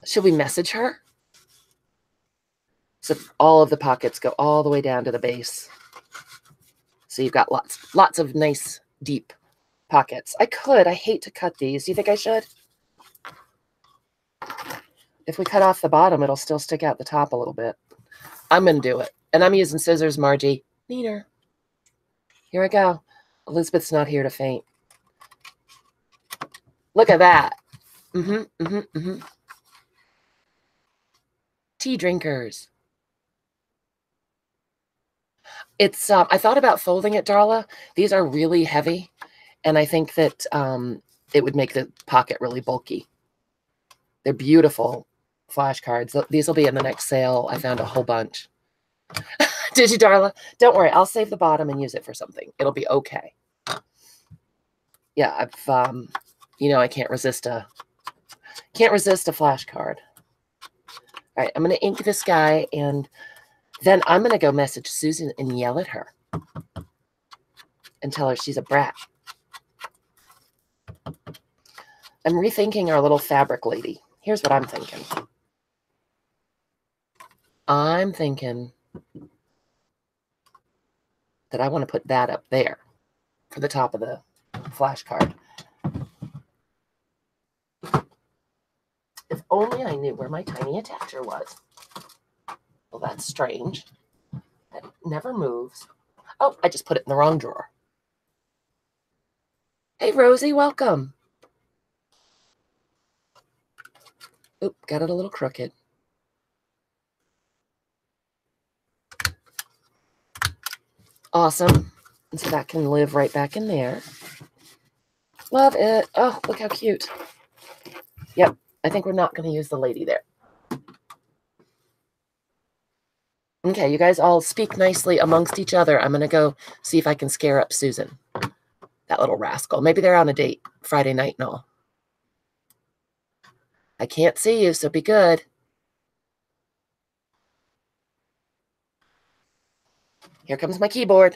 S1: Should we message her? So all of the pockets go all the way down to the base. So you've got lots of nice, deep pockets. I could. I hate to cut these. Do you think I should? If we cut off the bottom, it'll still stick out the top a little bit. I'm going to do it. And I'm using scissors, Margie. Neater. Here I go. Elizabeth's not here to faint. Look at that. Tea drinkers. It's, I thought about folding it, Darla. These are really heavy. And I think that it would make the pocket really bulky. They're beautiful flashcards. These will be in the next sale. I found a whole bunch. Did you, Darla? Don't worry. I'll save the bottom and use it for something. It'll be okay. Yeah, I've, you know, I can't resist a flashcard. All right, I'm going to ink this guy, and then I'm going to go message Susan and yell at her and tell her she's a brat. I'm rethinking our little fabric lady. Here's what I'm thinking. I'm thinking that I want to put that up there for the top of the flashcard. If only I knew where my tiny attacher was. Well, that's strange. That never moves. Oh, I just put it in the wrong drawer. Hey, Rosie, welcome. Oop, got it a little crooked. Awesome. And so that can live right back in there. Love it. Oh, look how cute. Yep, I think we're not going to use the lady there. Okay, you guys all speak nicely amongst each other. I'm going to go see if I can scare up Susan, that little rascal. Maybe they're on a date Friday night and all. I can't see you, so be good. Here comes my keyboard.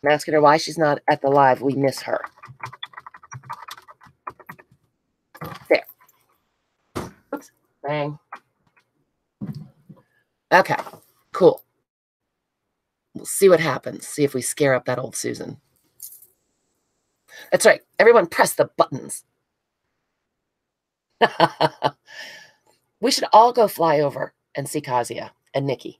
S1: I'm asking her why she's not at the live. We miss her. There. Oops. Bang. Okay. Cool. We'll see what happens. See if we scare up that old Susan. That's right. Everyone press the buttons. We should all go fly over and see Kazia and Nikki.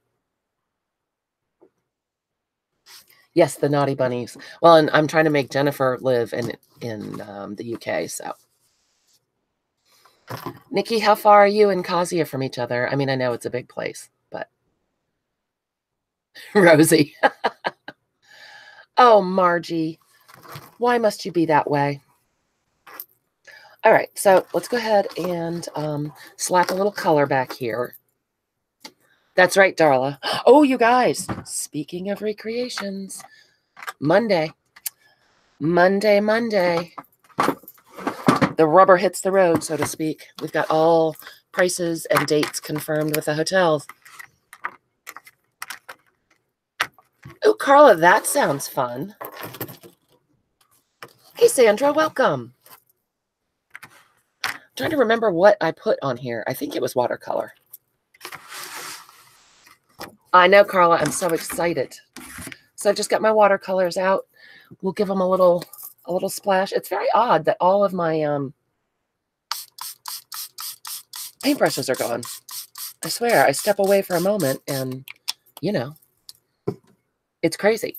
S1: Yes, the naughty bunnies. Well, and I'm trying to make Jennifer live in the UK, so. Nikki, how far are you and Kazia from each other? I mean, I know it's a big place, but. Rosie. Oh, Margie. Why must you be that way? All right, so let's go ahead and slap a little color back here. That's right, Darla. Oh, you guys, speaking of recreations, Monday. The rubber hits the road, so to speak. We've got all prices and dates confirmed with the hotels. Oh, Carla, that sounds fun. Hey, Sandra, welcome. I'm trying to remember what I put on here. I think it was watercolor. I know, Carla, I'm so excited. So I've just got my watercolors out. We'll give them a little splash. It's very odd that all of my paintbrushes are gone. I swear, I step away for a moment and, you know, it's crazy.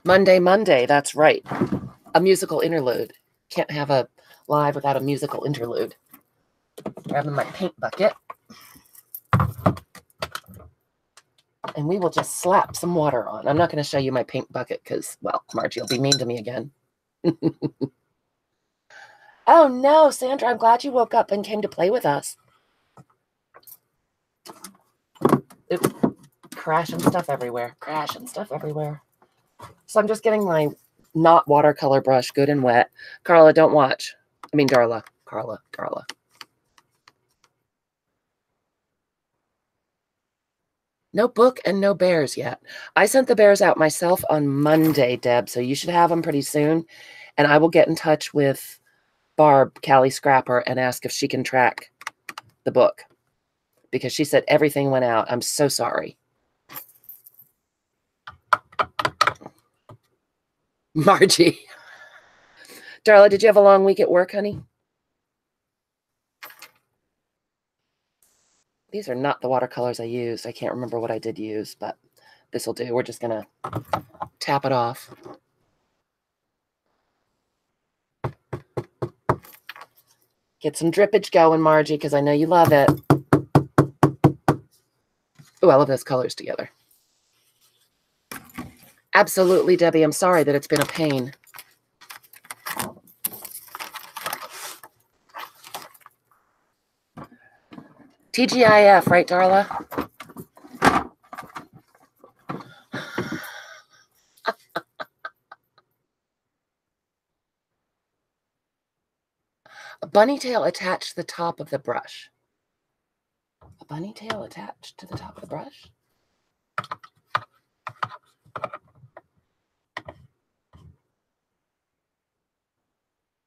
S1: Monday, that's right. A musical interlude. Can't have a live without a musical interlude. Grabbing my paint bucket. And we will just slap some water on. I'm not going to show you my paint bucket because, well, Margie will be mean to me again. Oh, no, Sandra, I'm glad you woke up and came to play with us. Oops. Crashing stuff everywhere. So I'm just getting my not watercolor brush good and wet. Carla, don't watch. I mean, Darla. Carla. No book and no bears yet. I sent the bears out myself on Monday, Deb, so you should have them pretty soon. And I will get in touch with Barb, Callie Scrapper, and ask if she can track the book. Because she said everything went out. I'm so sorry. Margie. Darla, did you have a long week at work, honey? These are not the watercolors I used. I can't remember what I did use, but this will do. We're just going to tap it off. Get some drippage going, Margie, because I know you love it. Oh, I love those colors together. Absolutely, Debbie. I'm sorry that it's been a pain. TGIF, right, Darla? bunny tail attached to the top of the brush. A bunny tail attached to the top of the brush?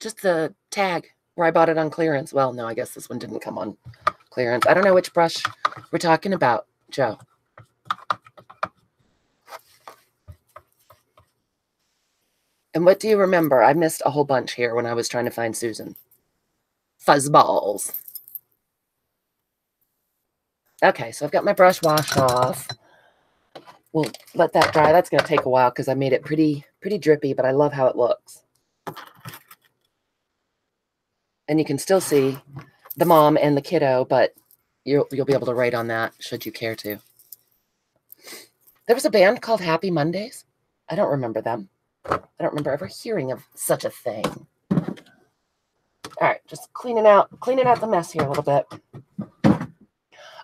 S1: Just the tag where I bought it on clearance. Well, no, I guess this one didn't come on clearance. I don't know which brush we're talking about, Joe. And what do you remember? I missed a whole bunch here when I was trying to find Susan. Fuzzballs. Okay, so I've got my brush washed off. We'll let that dry. That's going to take a while because I made it pretty drippy, but I love how it looks. And you can still see the mom and the kiddo, but you'll be able to write on that should you care to. There was a band called Happy Mondays. I don't remember them. I don't remember ever hearing of such a thing. All right, just cleaning out the mess here a little bit.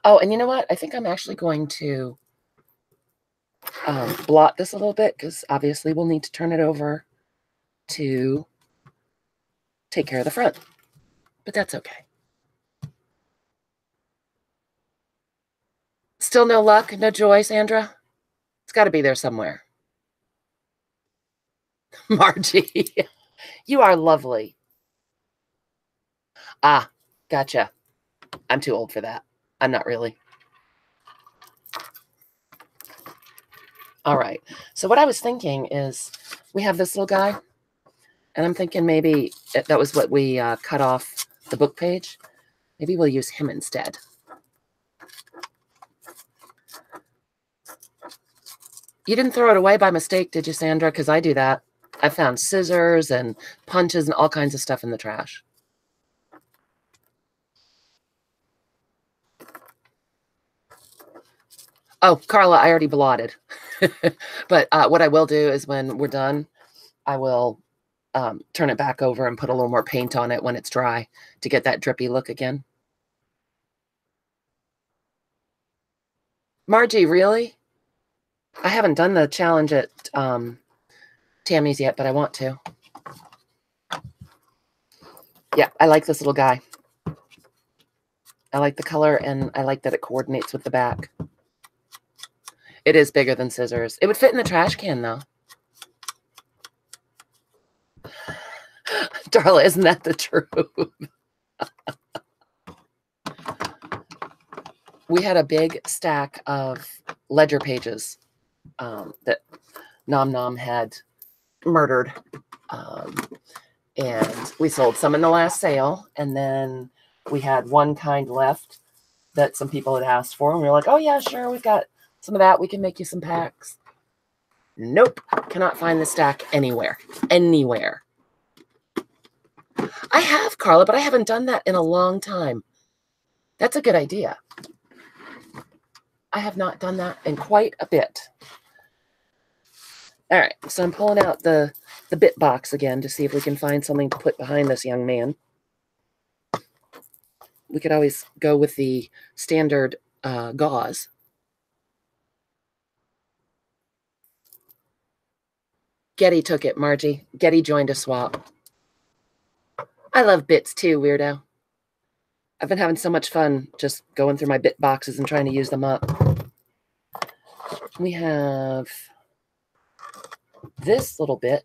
S1: Oh, and you know what? I think I'm actually going to blot this a little bit because obviously we'll need to turn it over to take care of the front. But that's okay. Still no luck, no joy, Sandra? It's got to be there somewhere. Margie, you are lovely. Ah, gotcha. I'm too old for that. I'm not really. All right. So what I was thinking is we have this little guy, and I'm thinking maybe that was what we cut off the book page. Maybe we'll use him instead. You didn't throw it away by mistake, did you, Sandra? Because I do that. I found scissors and punches and all kinds of stuff in the trash. Oh, Carla, I already blotted. But what I will do is when we're done, I will turn it back over and put a little more paint on it when it's dry to get that drippy look again. Margie, really? I haven't done the challenge at Tammy's yet, but I want to. Yeah, I like this little guy. I like the color, and I like that it coordinates with the back. It is bigger than scissors. It would fit in the trash can, though. Darla, isn't that the truth? We had a big stack of ledger pages that Nom Nom had murdered. And we sold some in the last sale. And then we had one kind left that some people had asked for. And we were like, oh, yeah, sure. We've got some of that. We can make you some packs. Nope. Cannot find the stack anywhere. Anywhere. I have, Carla, but I haven't done that in a long time. That's a good idea. I have not done that in quite a bit. All right, so I'm pulling out the bit box again to see if we can find something to put behind this young man. We could always go with the standard gauze. Getty took it, Margie. Getty joined a swap. I love bits too, weirdo. I've been having so much fun just going through my bit boxes and trying to use them up. We have this little bit.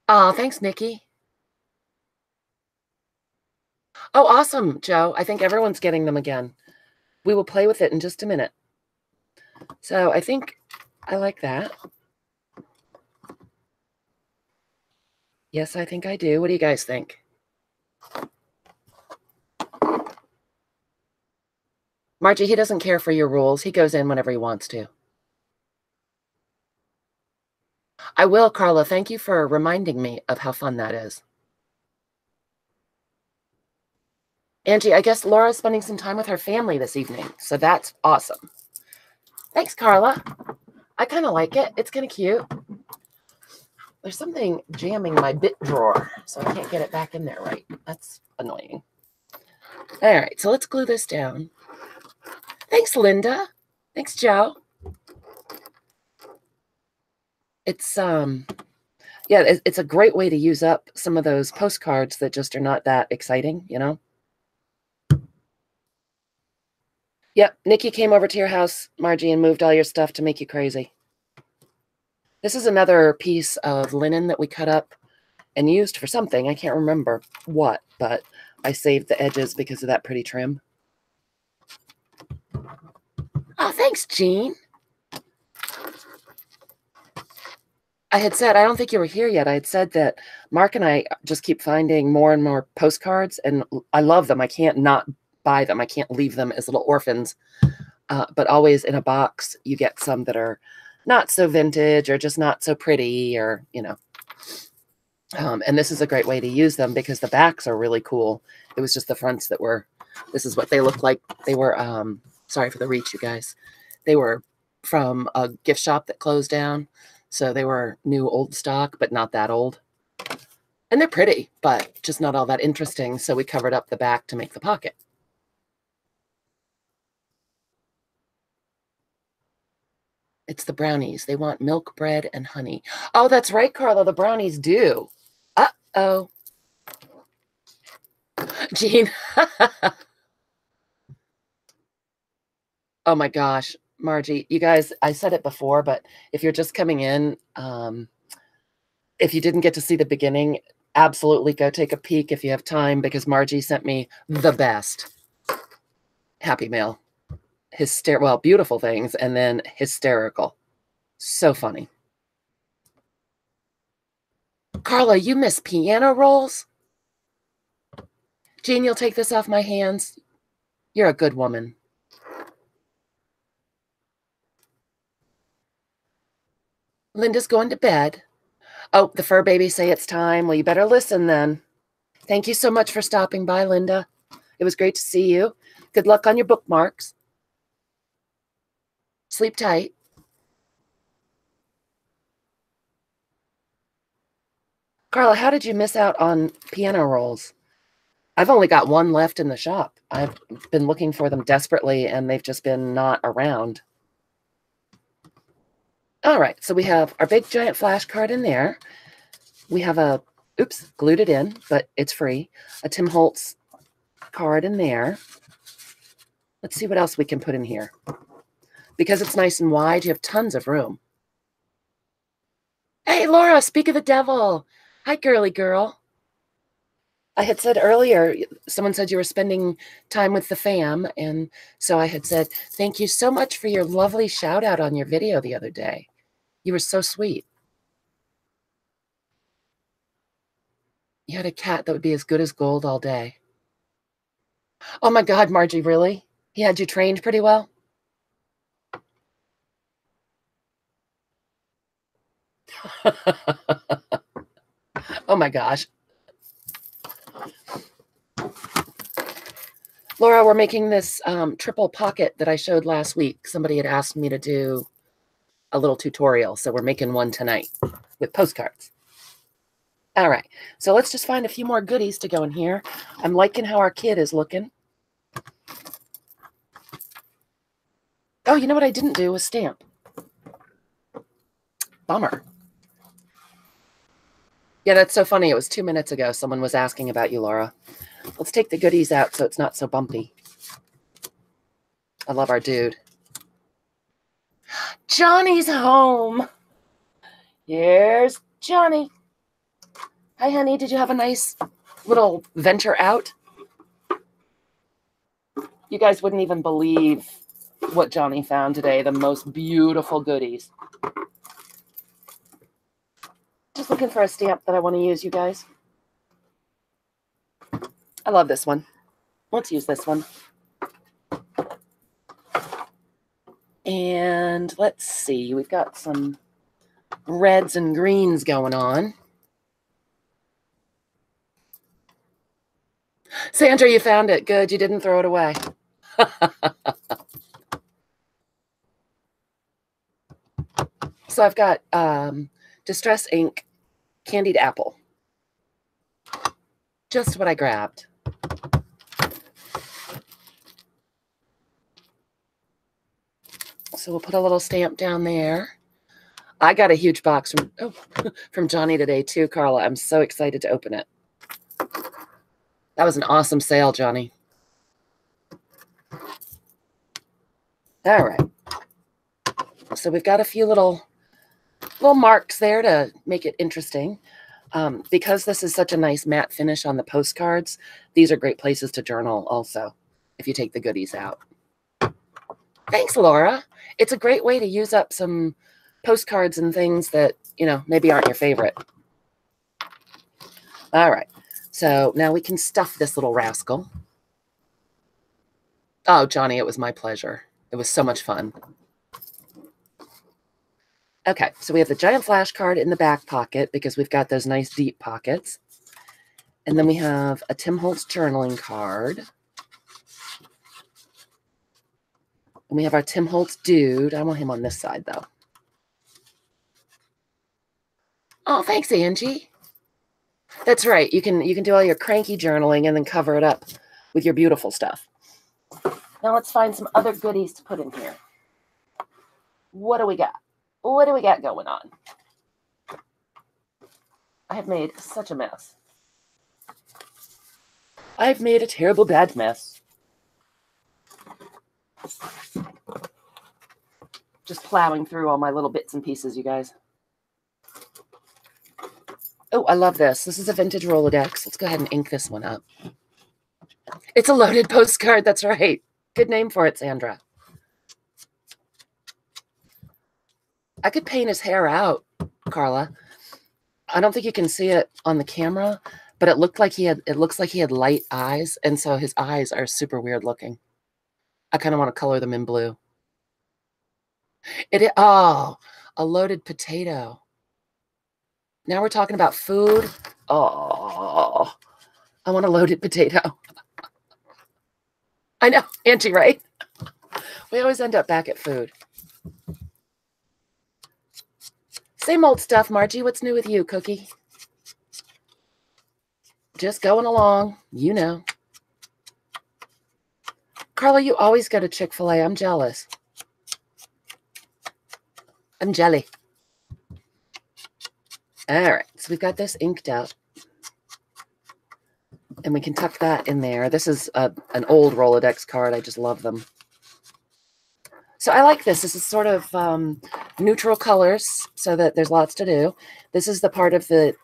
S1: Oh, thanks, Nikki. Oh, awesome, Joe. I think everyone's getting them again. We will play with it in just a minute. So I think I like that. Yes, I think I do. What do you guys think? Margie, he doesn't care for your rules. He goes in whenever he wants to. I will, Carla. Thank you for reminding me of how fun that is. Angie, I guess Laura's spending some time with her family this evening, so that's awesome. Thanks, Carla. I kind of like it. It's kind of cute. There's something jamming my bit drawer, so I can't get it back in there right. That's annoying. All right, so let's glue this down. Thanks, Linda. Thanks, Joe. It's yeah, it's a great way to use up some of those postcards that just are not that exciting, you know? Yep, Nikki came over to your house, Margie, and moved all your stuff to make you crazy. This is another piece of linen that we cut up and used for something. I can't remember what, but I saved the edges because of that pretty trim. Oh, thanks, Jean. I had said, I don't think you were here yet. I had said that Mark and I just keep finding more and more postcards, and I love them. I can't not buy them. I can't leave them as little orphans. But always in a box, you get some that are not so vintage or just not so pretty, or, you know. And this is a great way to use them because the backs are really cool. It was just the fronts that were, this is what they look like. They were, sorry for the reach, you guys. They were from a gift shop that closed down. So they were new old stock, but not that old. And they're pretty, but just not all that interesting. So we covered up the back to make the pocket. It's the brownies. They want milk, bread, and honey. Oh, that's right, Carla. The brownies do. Uh-oh. Jean. Oh my gosh, Margie, you guys, I said it before, but if you're just coming in, if you didn't get to see the beginning, absolutely go take a peek if you have time, because Margie sent me the best Happy Mail. Well, beautiful things, and then hysterical. So funny. Carla, you miss piano rolls? Jean, you'll take this off my hands. You're a good woman. Linda's going to bed. Oh, the fur babies say it's time. Well, you better listen then. Thank you so much for stopping by, Linda. It was great to see you. Good luck on your bookmarks. Sleep tight. Carla, how did you miss out on piano rolls? I've only got one left in the shop. I've been looking for them desperately, and they've just been not around. All right, so we have our big giant flashcard in there. We have a, oops, glued it in, but it's free, a Tim Holtz card in there. Let's see what else we can put in here. Because it's nice and wide, you have tons of room. Hey, Laura, speak of the devil. Hi, girly girl. I had said earlier, someone said you were spending time with the fam, and so I had said, thank you so much for your lovely shout out on your video the other day. You were so sweet. You had a cat that would be as good as gold all day. Oh my God, Margie, really? He had you trained pretty well? Oh my gosh. Laura, we're making this triple pocket that I showed last week. Somebody had asked me to do a little tutorial, so we're making one tonight with postcards. All right, so let's just find a few more goodies to go in here. I'm liking how our kid is looking. Oh, you know what I didn't do was stamp. Bummer. Yeah, that's so funny. It was 2 minutes ago. Someone was asking about you, Laura. Let's take the goodies out so it's not so bumpy. I love our dude. Johnny's home. Here's Johnny. Hi, honey. Did you have a nice little venture out? You guys wouldn't even believe what Johnny found today. The most beautiful goodies. Just looking for a stamp that I want to use, you guys. I love this one. Let's use this one. And let's see. We've got some reds and greens going on. Sandra, you found it. Good. You didn't throw it away. So I've got Distress Ink Candied Apple. Just what I grabbed. So we'll put a little stamp down there. I got a huge box from Johnny today too, Carla. I'm so excited to open it. That was an awesome sale, Johnny. All right. So we've got a few little marks there to make it interesting. Because this is such a nice matte finish on the postcards, these are great places to journal also, if you take the goodies out. Thanks, Laura. It's a great way to use up some postcards and things that, maybe aren't your favorite. All right. So now we can stuff this little rascal. Oh, Johnny, it was my pleasure. It was so much fun. Okay, so we have the giant flashcard in the back pocket because we've got those nice deep pockets. And then we have a Tim Holtz journaling card. And we have our Tim Holtz dude. I want him on this side, though. Oh, thanks, Angie. That's right. You can do all your cranky journaling and then cover it up with your beautiful stuff. Now let's find some other goodies to put in here. What do we got? What do we got going on? I have made such a mess. I've made a terrible bad mess. Just plowing through all my little bits and pieces, you guys. Oh, I love this. This is a vintage Rolodex. Let's go ahead and ink this one up. It's a loaded postcard. That's right. Good name for it, Sandra. I could paint his hair out, Carla. I don't think you can see it on the camera, but it looks like he had light eyes, and so his eyes are super weird looking. I kind of want to color them in blue. Oh, a loaded potato. Now we're talking about food. Oh, I want a loaded potato. I know, Angie, right? We always end up back at food. Same old stuff, Margie. What's new with you, Cookie? Just going along, you know. Carla, you always go to Chick-fil-A. I'm jealous. I'm jelly. All right, so we've got this inked out. And we can tuck that in there. This is an old Rolodex card. I just love them. So I like this. This is sort of neutral colors so that there's lots to do. This is the part of the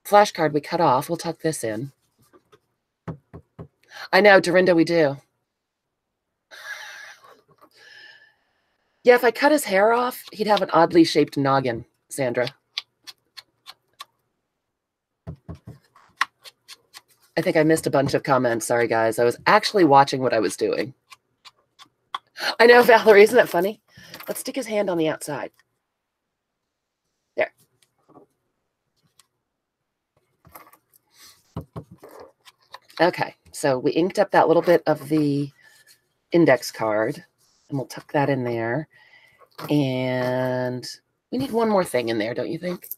S1: flashcard we cut off. We'll tuck this in. I know, Dorinda, we do. Yeah, if I cut his hair off, he'd have an oddly shaped noggin, Sandra. I think I missed a bunch of comments. Sorry, guys. I was actually watching what I was doing. I know, Valerie. Isn't that funny? Let's stick his hand on the outside. There. Okay, so we inked up that little bit of the index card, and we'll tuck that in there. And we need one more thing in there, don't you think?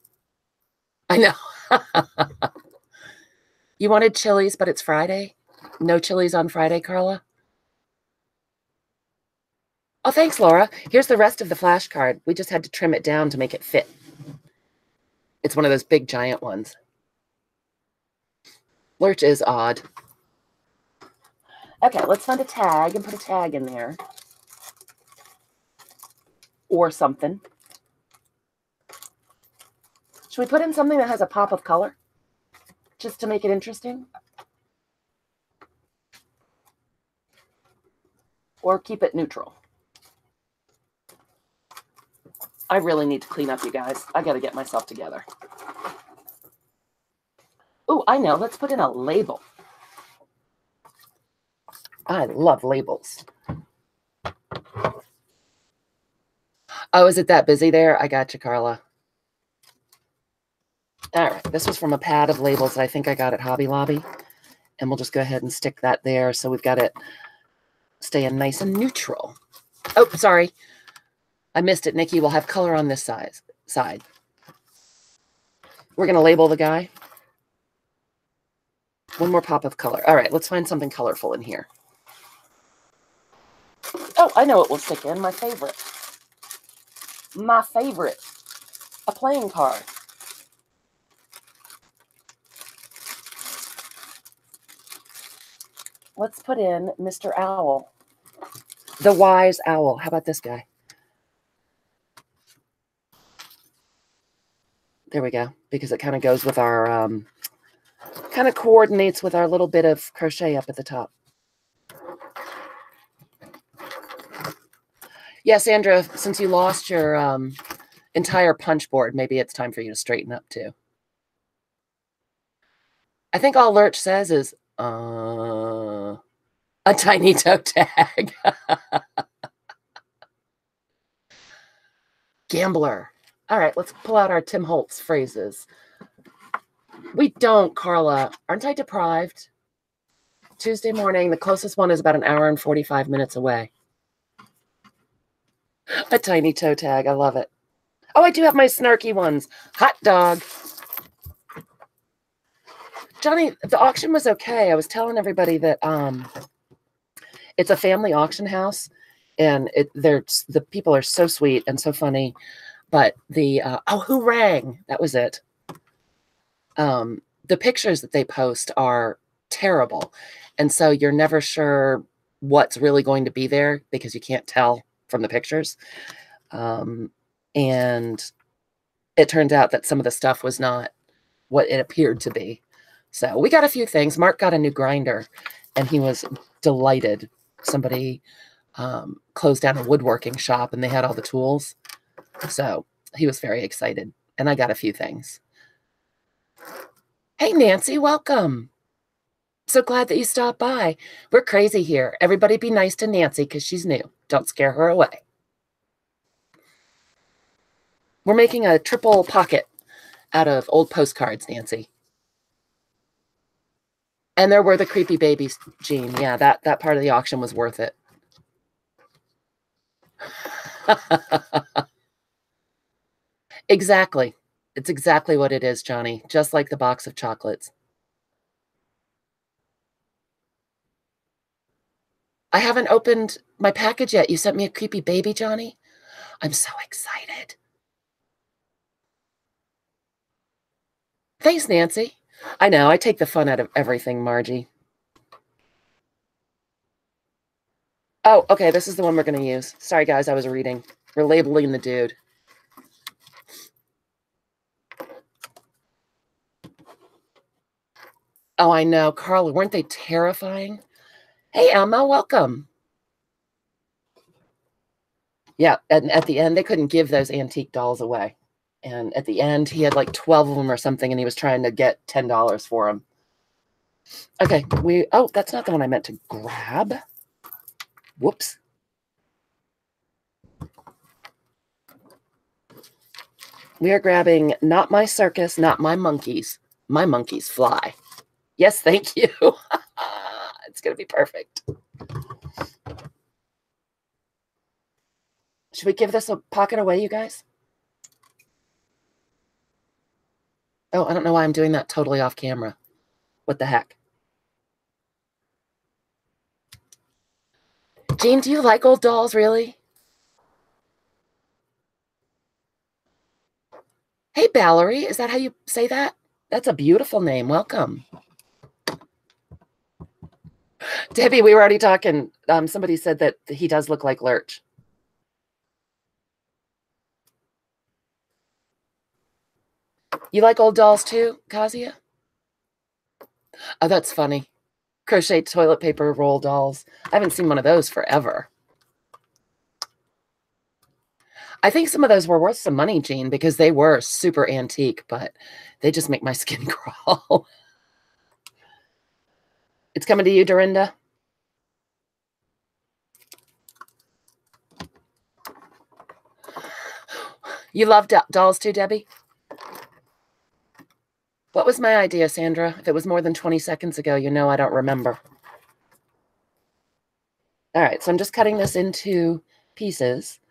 S1: I know. You wanted chilies, but it's Friday? No chilies on Friday, Carla? Oh, thanks, Laura. Here's the rest of the flashcard. We just had to trim it down to make it fit. It's one of those big, giant ones. Lurch is odd. Okay, let's find a tag and put a tag in there. Or something. Should we put in something that has a pop of color? Just to make it interesting? Or keep it neutral? I really need to clean up, you guys. I got to get myself together. Oh, I know. Let's put in a label. I love labels. Oh, is it that busy there? I got you, Carla. All right. This was from a pad of labels that I think I got at Hobby Lobby. And we'll just go ahead and stick that there so we've got it staying nice and neutral. Oh, sorry. I missed it, Nikki. We'll have color on this side. We're going to label the guy. One more pop of color. All right, let's find something colorful in here. Oh, I know what we'll stick in. My favorite. My favorite, a playing card. Let's put in Mr. Owl. The wise owl. How about this guy? There we go. Because it kind of goes with our, kind of coordinates with our little bit of crochet up at the top. Yeah, Sandra, since you lost your entire punch board, maybe it's time for you to straighten up too. I think all Lurch says is, a tiny toe tag. Gambler. All right, let's pull out our Tim Holtz phrases. We don't, Carla. Aren't I deprived? Tuesday morning, the closest one is about an hour and 45 minutes away. A tiny toe tag. I love it. Oh, I do have my snarky ones. Hot dog. Johnny, the auction was okay. I was telling everybody that it's a family auction house, and the people are so sweet and so funny. But the who rang? That was it. The pictures that they post are terrible, and so you're never sure what's really going to be there because you can't tell from the pictures. And it turned out that some of the stuff was not what it appeared to be. So we got a few things. Mark got a new grinder, and he was delighted. Somebody closed down a woodworking shop, and they had all the tools. So he was very excited, and I got a few things. Hey, Nancy, welcome. So glad that you stopped by. We're crazy here. Everybody be nice to Nancy because she's new. Don't scare her away. We're making a triple pocket out of old postcards, Nancy. And there were the creepy babies, Jean. Yeah, that part of the auction was worth it. Exactly. It's exactly what it is, Johnny. Just like the box of chocolates. I haven't opened my package yet. You sent me a creepy baby, Johnny? I'm so excited. Thanks, Nancy. I know, I take the fun out of everything, Margie. Oh, okay, this is the one we're going to use. Sorry, guys, I was reading. We're labeling the dude. Oh, I know. Carla, weren't they terrifying? Hey, Emma, welcome. Yeah, and at the end, they couldn't give those antique dolls away. And at the end, he had like 12 of them or something, and he was trying to get $10 for them. Okay, oh, that's not the one I meant to grab. Whoops. We are grabbing Not My Circus, Not My Monkeys. My monkeys fly. Yes, thank you. It's going to be perfect. Should we give this a pocket away, you guys? Oh, I don't know why I'm doing that totally off camera. What the heck? Jean, do you like old dolls, really? Hey, Valerie, is that how you say that? That's a beautiful name. Welcome. Debbie, we were already talking. Somebody said that he does look like Lurch. You like old dolls too, Kazia? Oh, that's funny. Crochet toilet paper roll dolls. I haven't seen one of those forever. I think some of those were worth some money, Jean, because they were super antique, but they just make my skin crawl. It's coming to you, Dorinda. You love dolls too, Debbie? What was my idea, Sandra? If it was more than 20 seconds ago, you know I don't remember. All right, so I'm just cutting this into pieces.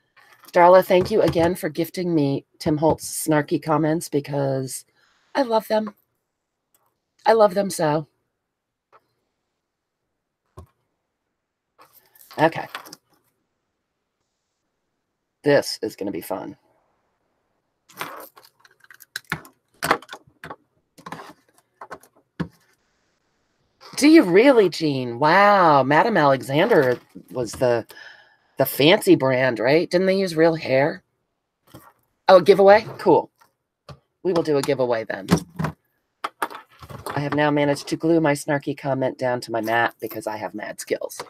S1: Darla, thank you again for gifting me Tim Holtz snarky comments because I love them. I love them so. Okay. This is going to be fun. Do you really, Jean? Wow, Madame Alexander was the fancy brand, right? Didn't they use real hair? Oh, a giveaway? Cool. We will do a giveaway then. I have now managed to glue my snarky comment down to my mat because I have mad skills.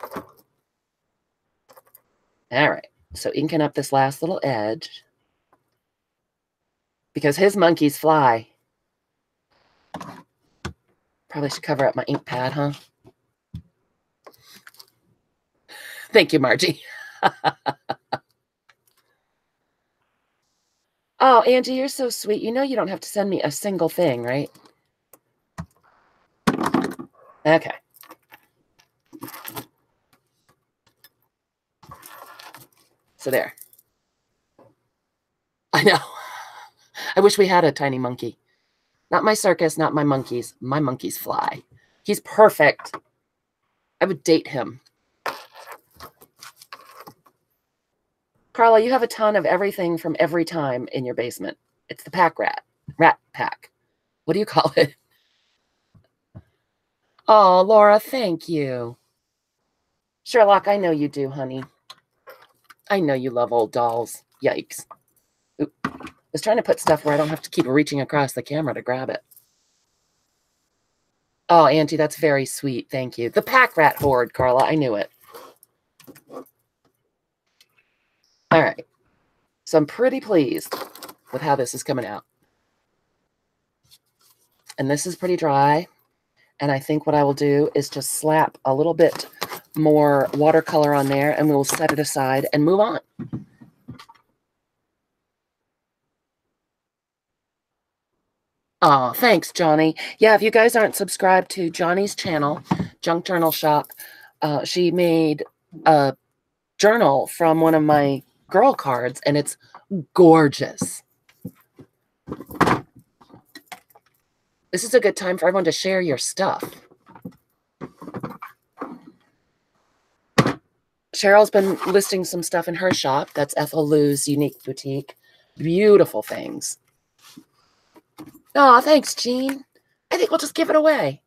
S1: All right, so inking up this last little edge because his monkeys fly. Probably should cover up my ink pad, huh? Thank you, Margie. Oh, Angie, you're so sweet. You know you don't have to send me a single thing, right? Okay. So there. I know. I wish we had a tiny monkey. Not my circus, not my monkeys. My monkeys fly. He's perfect. I would date him. Carla, you have a ton of everything from every time in your basement. It's the pack rat pack. What do you call it? Oh, Laura, thank you. Sherlock, I know you do, honey. I know you love old dolls. Yikes. Oop. I was trying to put stuff where I don't have to keep reaching across the camera to grab it. Oh, Auntie, that's very sweet. Thank you. The pack rat horde, Carla. I knew it. All right. So I'm pretty pleased with how this is coming out. And this is pretty dry. And I think what I will do is just slap a little bit more watercolor on there and we'll set it aside and move on. Oh, thanks, Johnny. Yeah, if you guys aren't subscribed to Johnny's channel, Junk Journal Shop, she made a journal from one of my girl cards, and it's gorgeous. This is a good time for everyone to share your stuff. Cheryl's been listing some stuff in her shop. That's Ethel Lou's Unique Boutique. Beautiful things. Oh, thanks, Jean. I think we'll just give it away.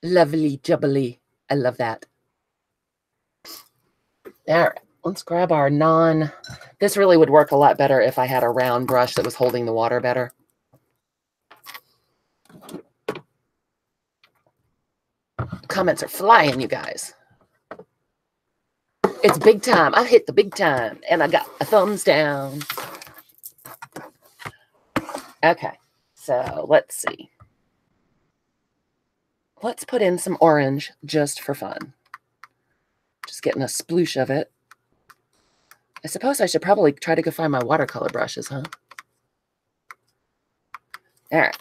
S1: Lovely jubbly. I love that. All right, let's grab our This really would work a lot better if I had a round brush that was holding the water better. Comments are flying, you guys. It's big time. I hit the big time, and I got a thumbs down. Okay, so let's see. Let's put in some orange just for fun. Just getting a sploosh of it. I suppose I should probably try to go find my watercolor brushes, huh? All right.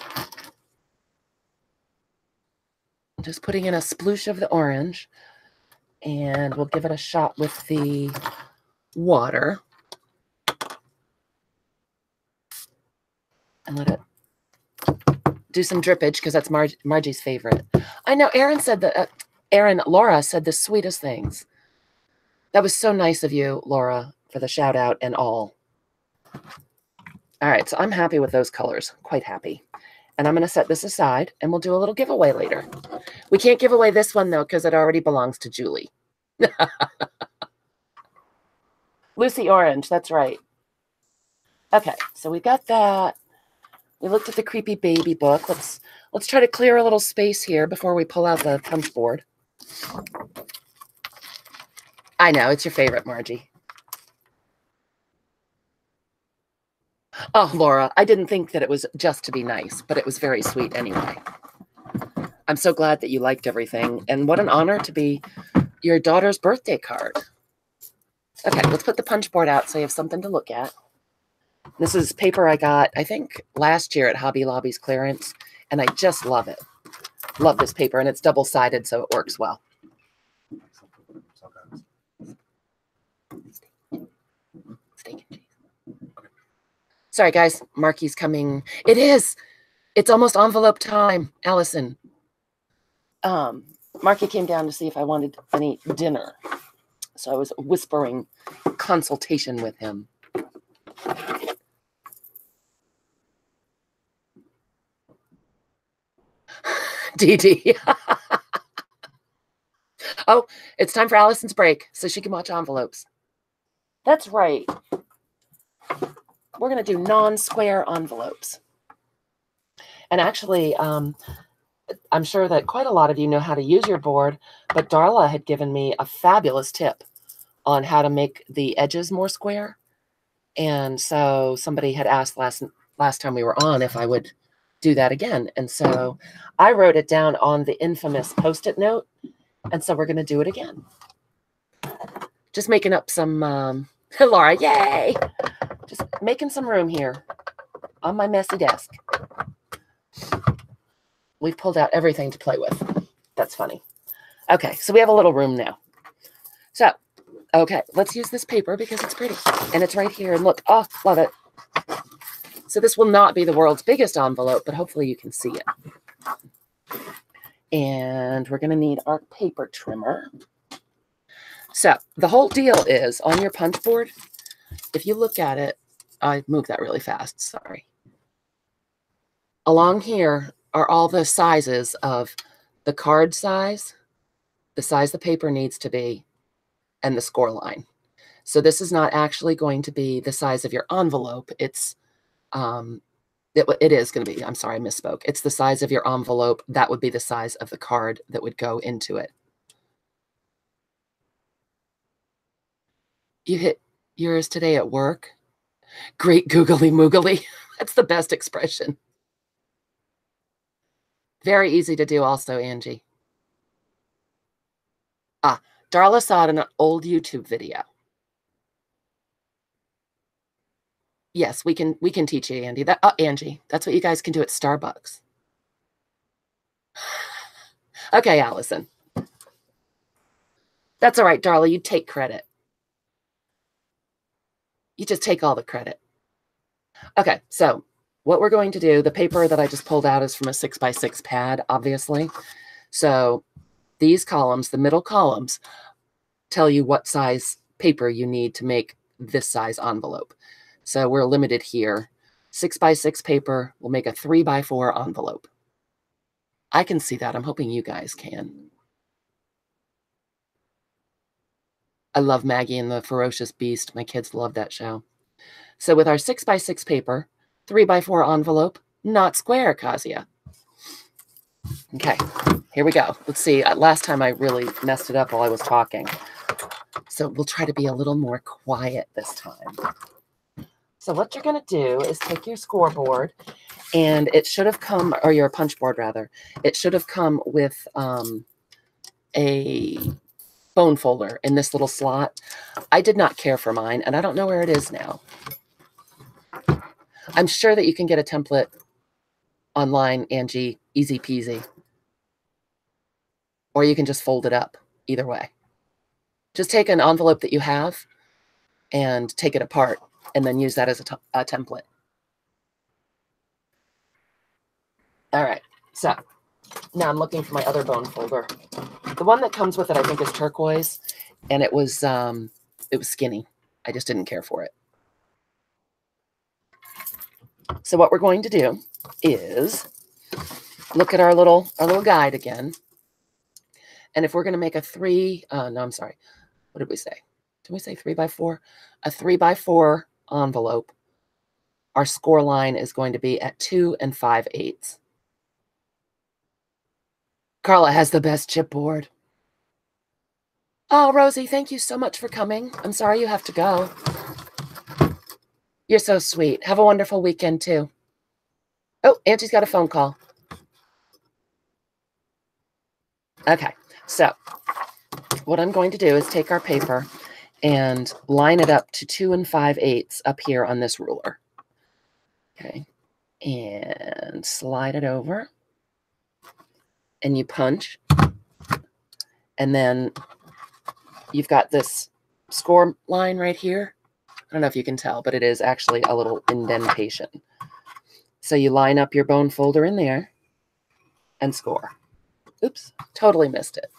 S1: Just putting in a sploosh of the orange, and we'll give it a shot with the water. And let it do some drippage because that's Margie's favorite. I know Erin said that, Laura said the sweetest things. That was so nice of you, Laura, for the shout out and all. All right, so I'm happy with those colors, quite happy. And I'm going to set this aside and we'll do a little giveaway later. We can't give away this one though because it already belongs to Julie. Lucy Orange, that's right. Okay, so we got that. We looked at the creepy baby book. Let's try to clear a little space here before we pull out the punch board. I know, it's your favorite, Margie. Oh, Laura, I didn't think that it was just to be nice, but it was very sweet anyway. I'm so glad that you liked everything, and what an honor to be your daughter's birthday card. Okay, let's put the punch board out so you have something to look at. This is paper I got, I think, last year at Hobby Lobby's clearance, and I just love it. Love this paper, and it's double-sided, so it works well. Steak and cheese. Sorry, guys. Marky's coming. It is. It's almost envelope time, Allison. Marky came down to see if I wanted any dinner. So I was whispering consultation with him. Dee Dee. Oh, it's time for Allison's break so she can watch envelopes. That's right. We're going to do non-square envelopes. And actually, I'm sure that quite a lot of you know how to use your board, but Darla had given me a fabulous tip on how to make the edges more square. And so somebody had asked last time we were on if I would do that again. And so I wrote it down on the infamous Post-it note. And so we're going to do it again. Just making up some, Laura, yay! Just making some room here on my messy desk. We've pulled out everything to play with. That's funny. Okay, so we have a little room now. So, okay, let's use this paper because it's pretty. And it's right here. And look, oh, love it. So this will not be the world's biggest envelope, but hopefully you can see it. And we're going to need our paper trimmer. So the whole deal is on your punch board, if you look at it, I moved that really fast, sorry. Along here are all the sizes of the card size, the size the paper needs to be, and the score line. So this is not actually going to be the size of your envelope. It's, it is going to be, I'm sorry, I misspoke. It's the size of your envelope. That would be the size of the card that would go into it. You hit yours today at work? Great googly moogly. That's the best expression. Very easy to do also, Angie. Darla saw it in an old YouTube video. Yes, we can teach you, Andy. Angie, that's what you guys can do at Starbucks. Okay, Allison. That's all right, Darla. You take credit. You just take all the credit. Okay, so what we're going to do, the paper that I just pulled out is from a 6x6 pad, obviously. So these columns, the middle columns, tell you what size paper you need to make this size envelope. So we're limited here. 6x6 paper will make a 3x4 envelope. I can see that. I'm hoping you guys can. I love Maggie and the Ferocious Beast. My kids love that show. So with our 6x6 paper, 3x4 envelope, not square, Kasia. Okay, here we go. Let's see. Last time I really messed it up while I was talking. So we'll try to be a little more quiet this time. So what you're going to do is take your scoreboard, and it should have come, or your punch board rather, it should have come with a bone folder in this little slot. I did not care for mine, and I don't know where it is now. I'm sure that you can get a template online, Angie, easy peasy. Or you can just fold it up, either way. Just take an envelope that you have and take it apart and then use that as a template. All right, so now I'm looking for my other bone folder. The one that comes with it, I think, is turquoise, and it was skinny. I just didn't care for it. So what we're going to do is look at our little guide again. And if we're going to make a no, I'm sorry. What did we say? Did we say 3x4? A 3x4 envelope. Our score line is going to be at 2 5/8. Carla has the best chipboard. Oh, Rosie, thank you so much for coming. I'm sorry you have to go. You're so sweet. Have a wonderful weekend, too. Oh, Angie's got a phone call. Okay, so what I'm going to do is take our paper and line it up to 2 5/8 up here on this ruler. Okay, and slide it over. And you punch. And then you've got this score line right here. I don't know if you can tell, but it is actually a little indentation. So you line up your bone folder in there and score. Oops, totally missed it.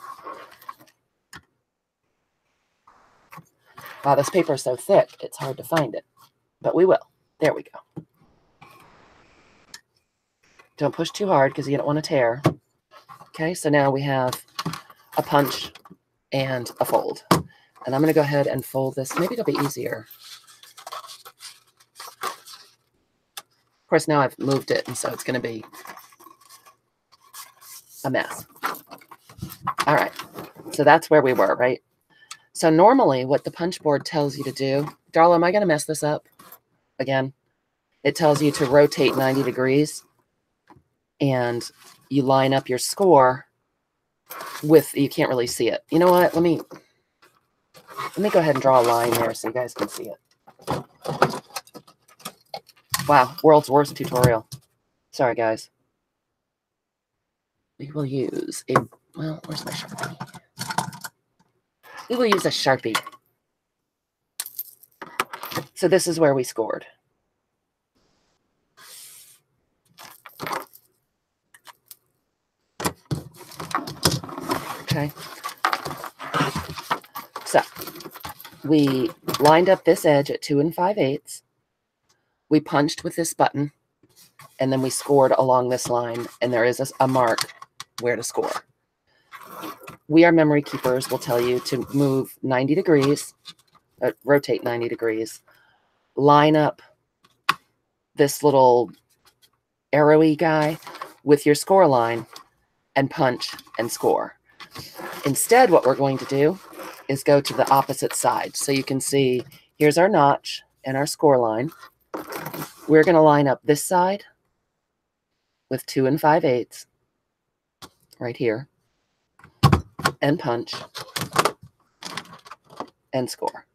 S1: Wow, this paper is so thick, it's hard to find it. But we will. There we go. Don't push too hard because you don't want to tear. Okay, so now we have a punch and a fold. And I'm going to go ahead and fold this. Maybe it'll be easier. Of course, now I've moved it, and so it's going to be a mess. All right, so that's where we were, right? So normally what the punch board tells you to do, Darla, am I going to mess this up again? It tells you to rotate 90 degrees, and you line up your score with, you can't really see it. You know what? Let me go ahead and draw a line there so you guys can see it. Wow, world's worst tutorial. Sorry, guys. We will use a, well, where's my Sharpie? We will use a Sharpie. So this is where we scored. Okay. So we lined up this edge at 2 5/8. We punched with this button, and then we scored along this line, and there is a mark where to score. We, our memory keepers, will tell you to move 90 degrees, rotate 90 degrees, line up this little arrowy guy with your score line, and punch and score. Instead, what we're going to do is go to the opposite side. So you can see, here's our notch and our score line. We're going to line up this side with 2 5/8 right here, and punch and score.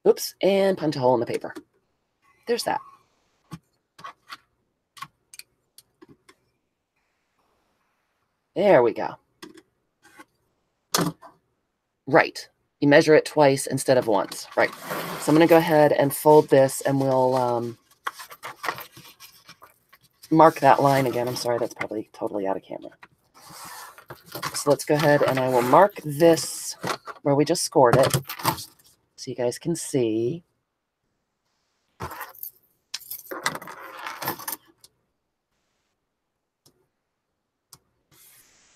S1: Oops, and punch a hole in the paper. There's that. There we go. Right. You measure it twice instead of once. Right. So I'm going to go ahead and fold this, and we'll mark that line again. I'm sorry, that's probably totally out of camera. So let's go ahead, and I will mark this where we just scored it so you guys can see.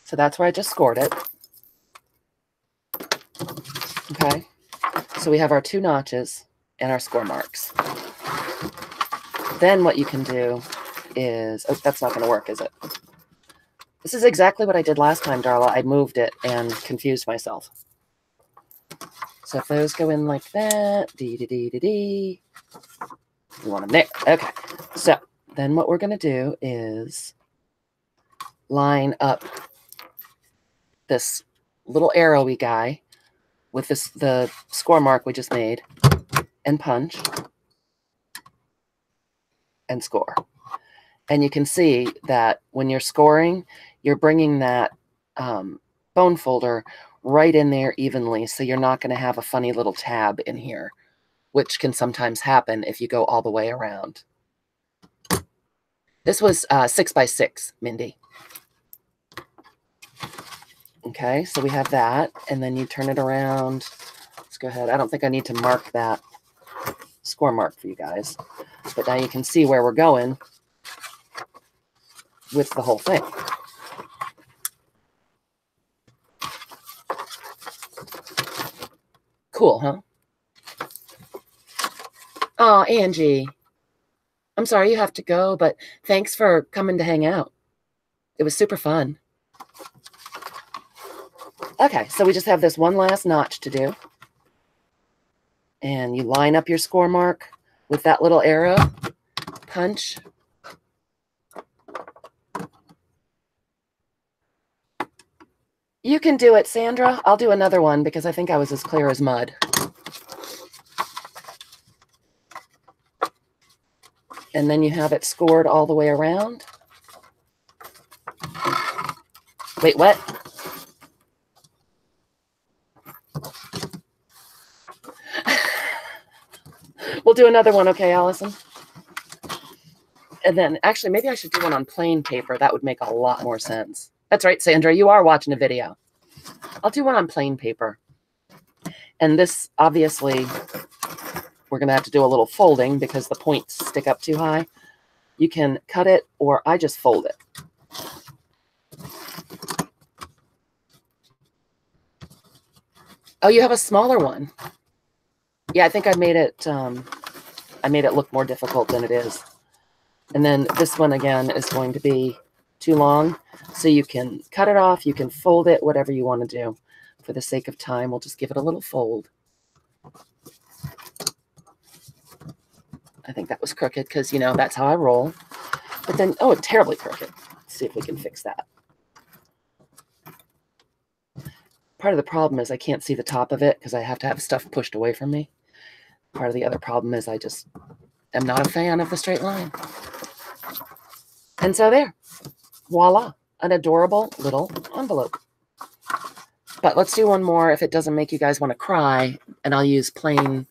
S1: So that's where I just scored it. Okay. So we have our 2 notches and our score marks. Then what you can do is, oh, that's not going to work, is it? This is exactly what I did last time, Darla. I moved it and confused myself. So if those go in like that, dee-dee-dee-dee-dee. You want them there. Okay. So then what we're going to do is line up this little arrowy guy with the score mark we just made, and punch and score. And you can see that when you're scoring, you're bringing that bone folder right in there evenly, so you're not going to have a funny little tab in here, which can sometimes happen if you go all the way around. This was 6 by 6, Mindy. Okay, so we have that, and then you turn it around. Let's go ahead. I don't think I need to mark that score mark for you guys, but now you can see where we're going with the whole thing. Cool, huh? Oh, Angie. I'm sorry you have to go, but thanks for coming to hang out. It was super fun. Okay, so we just have this one last notch to do. And you line up your score mark with that little arrow, punch. You can do it, Sandra. I'll do another one because I think I was as clear as mud. And then you have it scored all the way around. Wait, what? We'll do another one, okay, Allison? And then, actually, maybe I should do one on plain paper. That would make a lot more sense. That's right, Sandra, you are watching a video. I'll do one on plain paper. And this, obviously, we're going to have to do a little folding because the points stick up too high. You can cut it, or I just fold it. Oh, you have a smaller one. Yeah, I think I made it look more difficult than it is. And then this one again is going to be too long, so you can cut it off, you can fold it, whatever you want to do. For the sake of time, we'll just give it a little fold. I think that was crooked because, you know, that's how I roll. But then, oh, it's terribly crooked. Let's see if we can fix that. Part of the problem is I can't see the top of it because I have to have stuff pushed away from me. Part of the other problem is I just am not a fan of the straight line. And so there, voila, an adorable little envelope. But let's do one more if it doesn't make you guys want to cry, and I'll use plain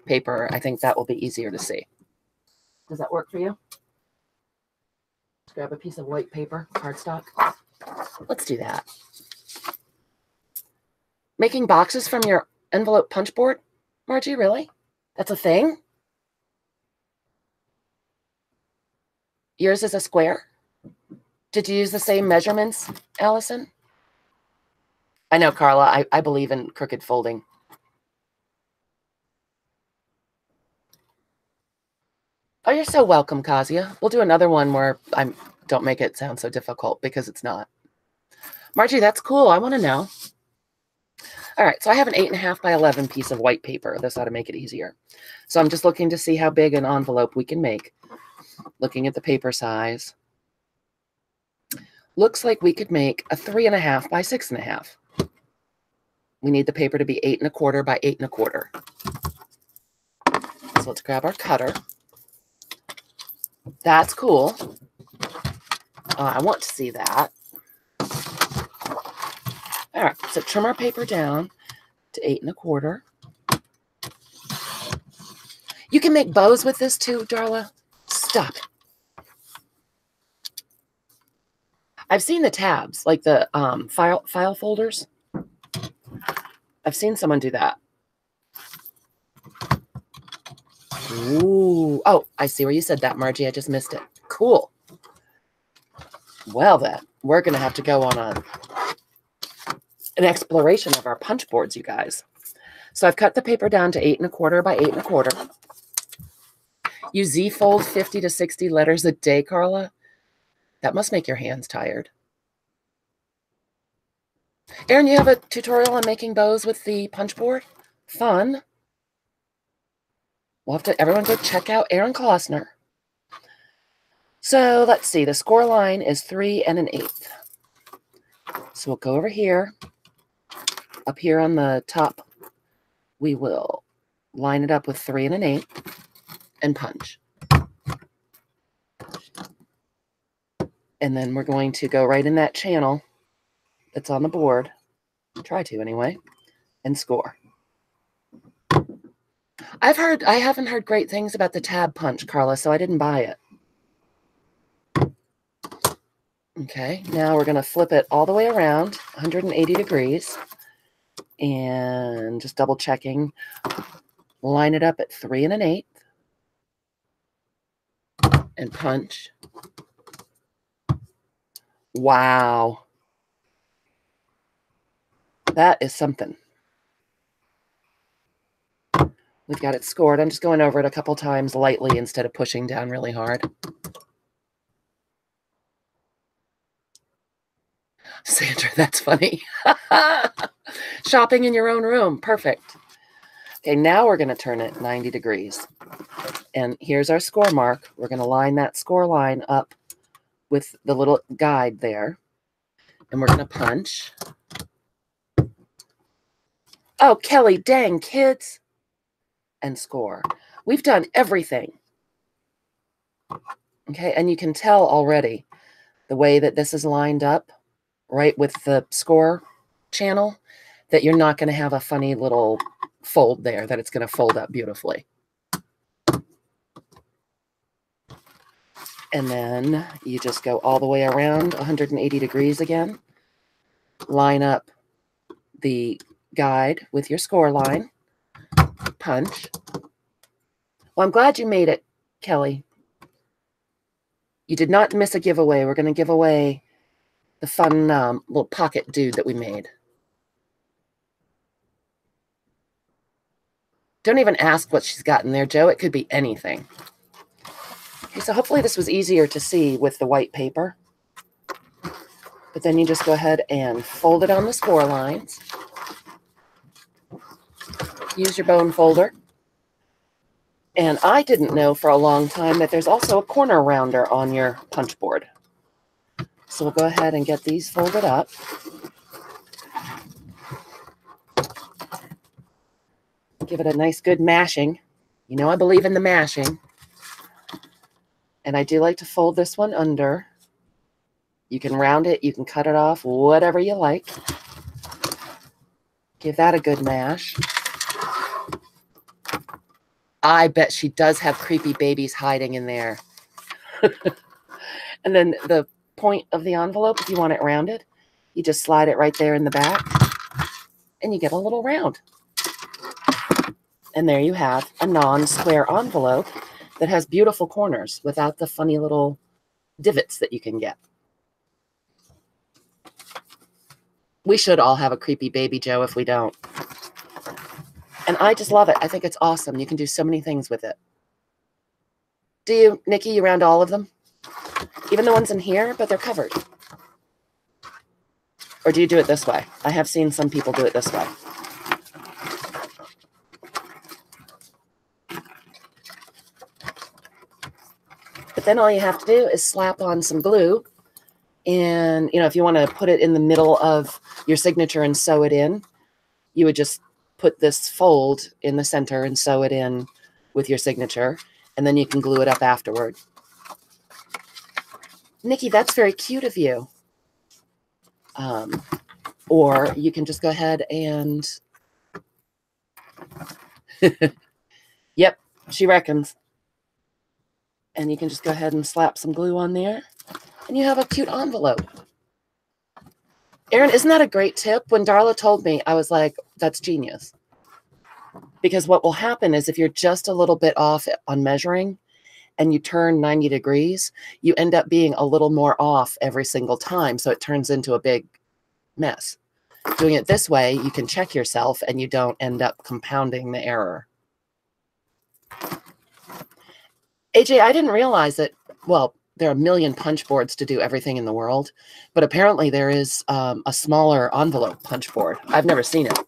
S1: paper. I think that will be easier to see. Does that work for you? Let's grab a piece of white paper, cardstock. Let's do that. Making boxes from your envelope punch board? Margie, really? That's a thing? Yours is a square? Did you use the same measurements, Allison? I know, Carla. I believe in crooked folding. Oh, you're so welcome, Kazia. We'll do another one where I don't make it sound so difficult because it's not. Margie, that's cool. I want to know. All right, so I have an 8.5 by 11 piece of white paper. This ought to make it easier. So I'm just looking to see how big an envelope we can make. Looking at the paper size. Looks like we could make a 3.5 by 6.5. We need the paper to be 8.25 by 8.25. So let's grab our cutter. That's cool. I want to see that. All right, so trim our paper down to 8.25. You can make bows with this too, Darla. Stop it. I've seen the tabs, like the file folders. I've seen someone do that. Ooh. Oh, I see where you said that, Margie. I just missed it. Cool. Well, then, we're going to have to go on an exploration of our punch boards, you guys. So I've cut the paper down to 8.25 by 8.25. You Z-fold 50 to 60 letters a day, Carla? That must make your hands tired. Erin, you have a tutorial on making bows with the punch board? Fun. We'll have to, everyone go check out Erin Klossner. So let's see, the score line is 3 1/8. So we'll go over here. Up here on the top, we will line it up with 3 1/8 and punch. And then we're going to go right in that channel that's on the board, try to anyway, and score. I haven't heard great things about the tab punch, Carla, so I didn't buy it. Okay, now we're going to flip it all the way around, 180 degrees, and just double checking. Line it up at 3 1/8 and punch. Wow. That is something. We've got it scored. I'm just going over it a couple times lightly instead of pushing down really hard. Sandra, that's funny. Shopping in your own room. Perfect. Okay, now we're going to turn it 90 degrees. And here's our score mark. We're going to line that score line up with the little guide there. And we're going to punch. Oh, Kelly, dang, kids. And score. We've done everything. Okay, and you can tell already the way that this is lined up, right, with the score channel, that you're not going to have a funny little fold there, that it's going to fold up beautifully. And then you just go all the way around 180 degrees again. Line up the guide with your score line. Punch. Well, I'm glad you made it, Kelly. You did not miss a giveaway. We're going to give away the fun little pocket dude that we made. Don't even ask what she's got in there, Joe. It could be anything. Okay, so hopefully this was easier to see with the white paper. But then you just go ahead and fold it on the score lines. Use your bone folder. And I didn't know for a long time that there's also a corner rounder on your punch board. So we'll go ahead and get these folded up. Give it a nice good mashing. You know I believe in the mashing. And I do like to fold this one under. You can round it, you can cut it off, whatever you like. Give that a good mash. I bet she does have creepy babies hiding in there. And then the point of the envelope, if you want it rounded, you just slide it right there in the back, and you get a little round. And there you have a non-square envelope that has beautiful corners without the funny little divots that you can get. We should all have a creepy baby, Joe, if we don't. And I just love it. I think it's awesome. You can do so many things with it. Do you, Nikki, you round all of them? Even the ones in here, but they're covered. Or do you do it this way? I have seen some people do it this way. But then all you have to do is slap on some glue. And, you know, if you want to put it in the middle of your signature and sew it in, you would just put this fold in the center and sew it in with your signature, and then you can glue it up afterward. Nikki, that's very cute of you. Or you can just go ahead and... Yep, she reckons. And you can just go ahead and slap some glue on there, and you have a cute envelope. Erin, isn't that a great tip? When Darla told me, I was like, that's genius. Because what will happen is if you're just a little bit off on measuring and you turn 90 degrees, you end up being a little more off every single time. So it turns into a big mess. Doing it this way, you can check yourself and you don't end up compounding the error. AJ, I didn't realize that, well, there are a million punch boards to do everything in the world, but apparently there is a smaller envelope punch board. I've never seen it,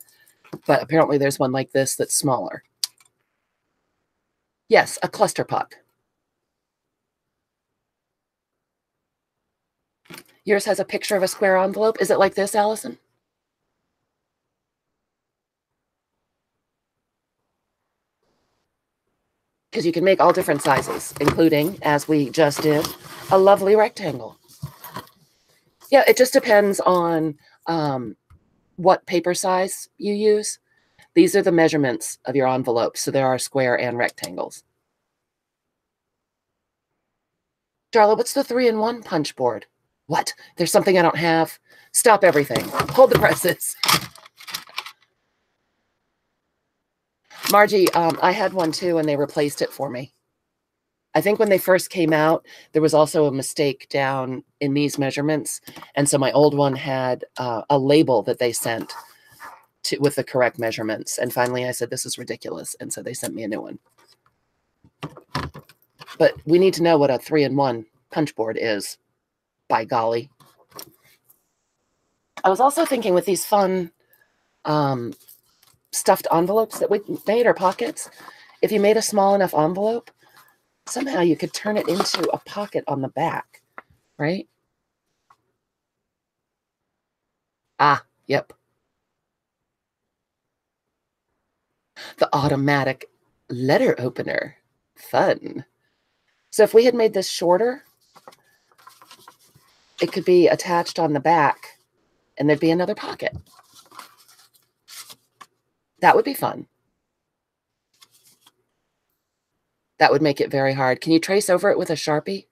S1: but apparently there's one like this that's smaller. Yes, a cluster puck. Yours has a picture of a square envelope. Is it like this, Allison? Because you can make all different sizes, including, as we just did, a lovely rectangle. Yeah, it just depends on what paper size you use. These are the measurements of your envelopes, so there are square and rectangles. Darla, what's the 3-in-1 punch board? What? There's something I don't have? Stop everything. Hold the presses. Margie, I had one too, and they replaced it for me. I think when they first came out, there was also a mistake down in these measurements. And so my old one had a label that they sent with the correct measurements. And finally I said, this is ridiculous. And so they sent me a new one. But we need to know what a 3-in-1 punch board is, by golly. I was also thinking with these fun stuffed envelopes that we made, or pockets, if you made a small enough envelope, somehow you could turn it into a pocket on the back, right? Ah, yep. The automatic letter opener. Fun. So if we had made this shorter, it could be attached on the back and there'd be another pocket. That would be fun. That would make it very hard. Can you trace over it with a Sharpie?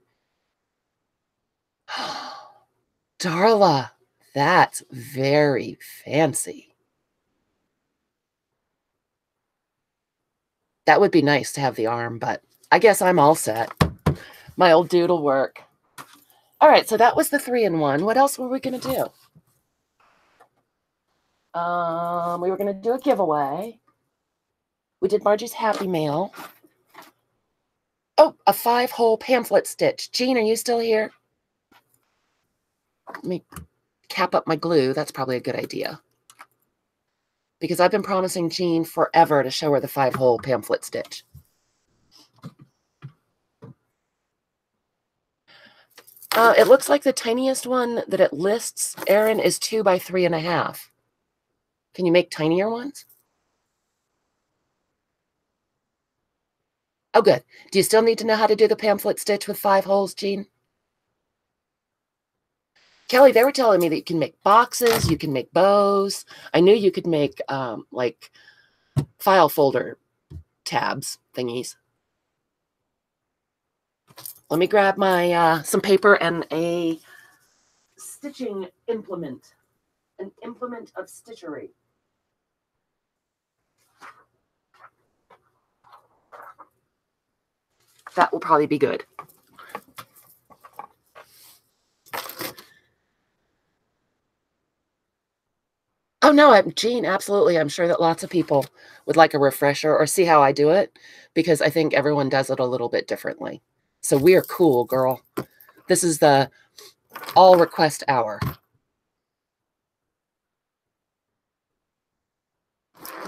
S1: Darla, that's very fancy. That would be nice to have the arm, but I guess I'm all set. My old dude will work. All right, so that was the 3-in-1. What else were we going to do? We were going to do a giveaway. We did Margie's Happy Mail. Oh, a 5-hole pamphlet stitch. Jean, are you still here? Let me cap up my glue. That's probably a good idea. Because I've been promising Jean forever to show her the 5-hole pamphlet stitch. It looks like the tiniest one that it lists, Erin, is 2 by 3.5. Can you make tinier ones? Oh, good. Do you still need to know how to do the pamphlet stitch with 5 holes, Jean? Kelly, they were telling me that you can make boxes, you can make bows. I knew you could make like file folder tabs thingies. Let me grab my some paper and a stitching implement, an implement of stitchery. That will probably be good. Oh, no, Jean, absolutely. I'm sure that lots of people would like a refresher or see how I do it, because I think everyone does it a little bit differently. So we're cool, girl. This is the all request hour.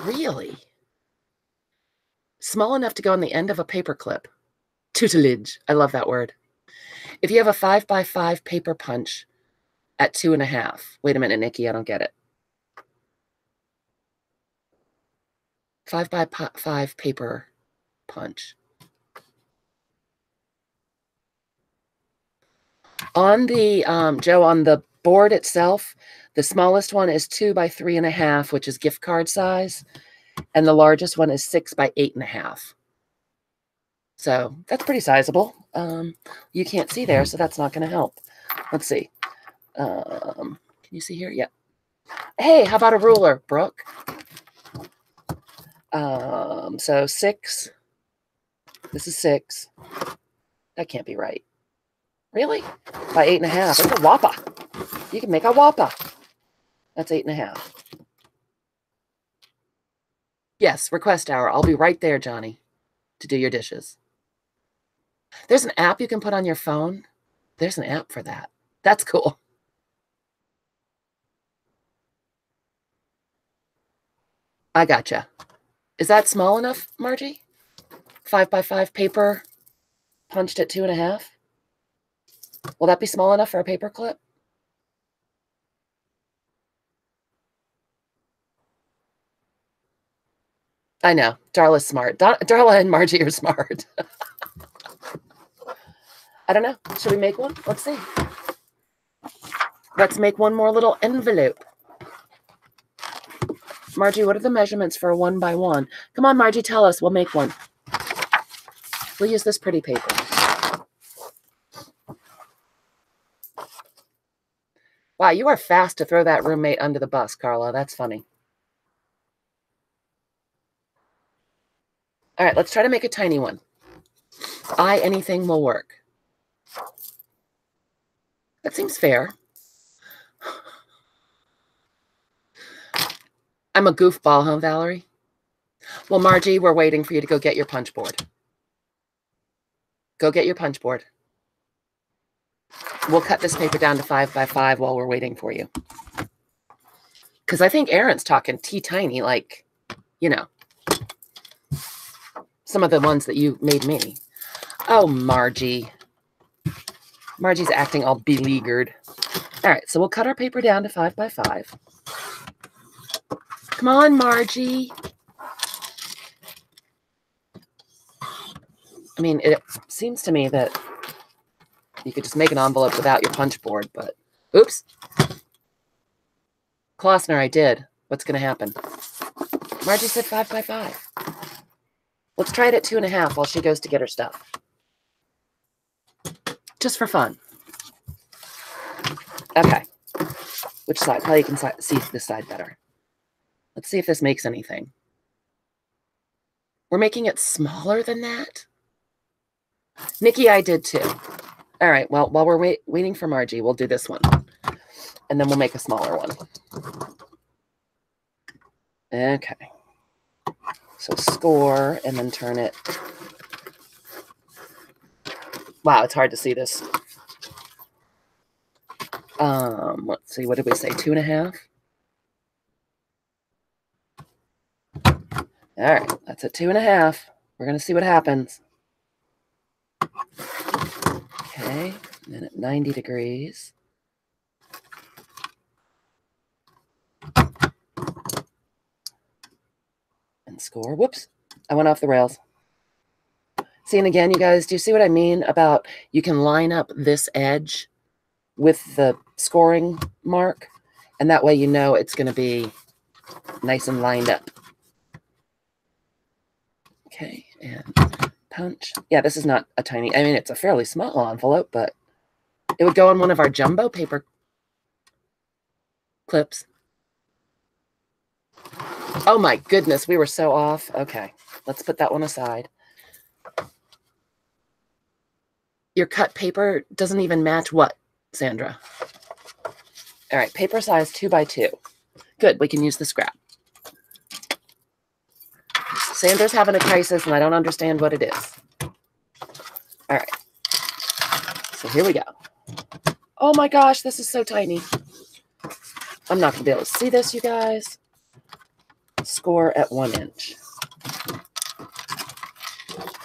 S1: Really? Small enough to go on the end of a paper clip. Tutelage. I love that word. If you have a 5 by 5 paper punch at 2.5. Wait a minute, Nikki, I don't get it. 5 by 5 paper punch. On the, Joe, on the board itself, the smallest one is 2 by 3.5, which is gift card size. And the largest one is 6 by 8.5. So that's pretty sizable. You can't see there, so that's not going to help. Let's see. Can you see here? Yeah. Hey, how about a ruler, Brooke? So 6. This is 6. That can't be right. Really? By 8.5. It's a whopper. You can make a whopper. That's 8.5. Yes, request hour. I'll be right there, Johnny, to do your dishes. There's an app you can put on your phone. There's an app for that. That's cool. I gotcha. Is that small enough, Margie? 5 by 5 paper punched at 2.5? Will that be small enough for a paper clip? I know. Darla's smart. Darla and Margie are smart. I don't know. Should we make one? Let's see. Let's make one more little envelope. Margie, what are the measurements for a 1 by 1? Come on, Margie, tell us. We'll make one. We'll use this pretty paper. Wow, you are fast to throw that roommate under the bus, Carla. That's funny. All right, let's try to make a tiny one. Anything will work. That seems fair. I'm a goofball, huh, Valerie? Well, Margie, we're waiting for you to go get your punch board. Go get your punch board. We'll cut this paper down to 5 by 5 while we're waiting for you. Because I think Erin's talking teeny, like, you know, some of the ones that you made me. Oh, Margie. Margie's acting all beleaguered. All right, so we'll cut our paper down to 5 by 5. Come on, Margie. I mean, it seems to me that you could just make an envelope without your punch board, but oops. Klossner, I did. What's going to happen? Margie said 5 by 5. Let's try it at 2.5 while she goes to get her stuff. Just for fun. Okay. Which side? Probably you can see this side better. Let's see if this makes anything. We're making it smaller than that? Nikki, I did too. All right, well, while we're waiting for Margie, we'll do this one. And then we'll make a smaller one. Okay. So score and then turn it. Wow, it's hard to see this. Let's see, what did we say? 2.5? All right, that's at 2.5. We're going to see what happens. Okay, and then at 90 degrees. And score. Whoops, I went off the rails. See, and again, you guys, do you see what I mean about you can line up this edge with the scoring mark, and that way you know it's going to be nice and lined up. Okay, and punch. Yeah, this is not a tiny, I mean, it's a fairly small envelope, but it would go on one of our jumbo paper clips. Oh my goodness, we were so off. Okay, let's put that one aside. Your cut paper doesn't even match what, Sandra? All right, paper size 2x2. Good, we can use the scrap. Sandra's having a crisis and I don't understand what it is. All right, so here we go. Oh my gosh, this is so tiny. I'm not gonna be able to see this, you guys. Score at 1 inch.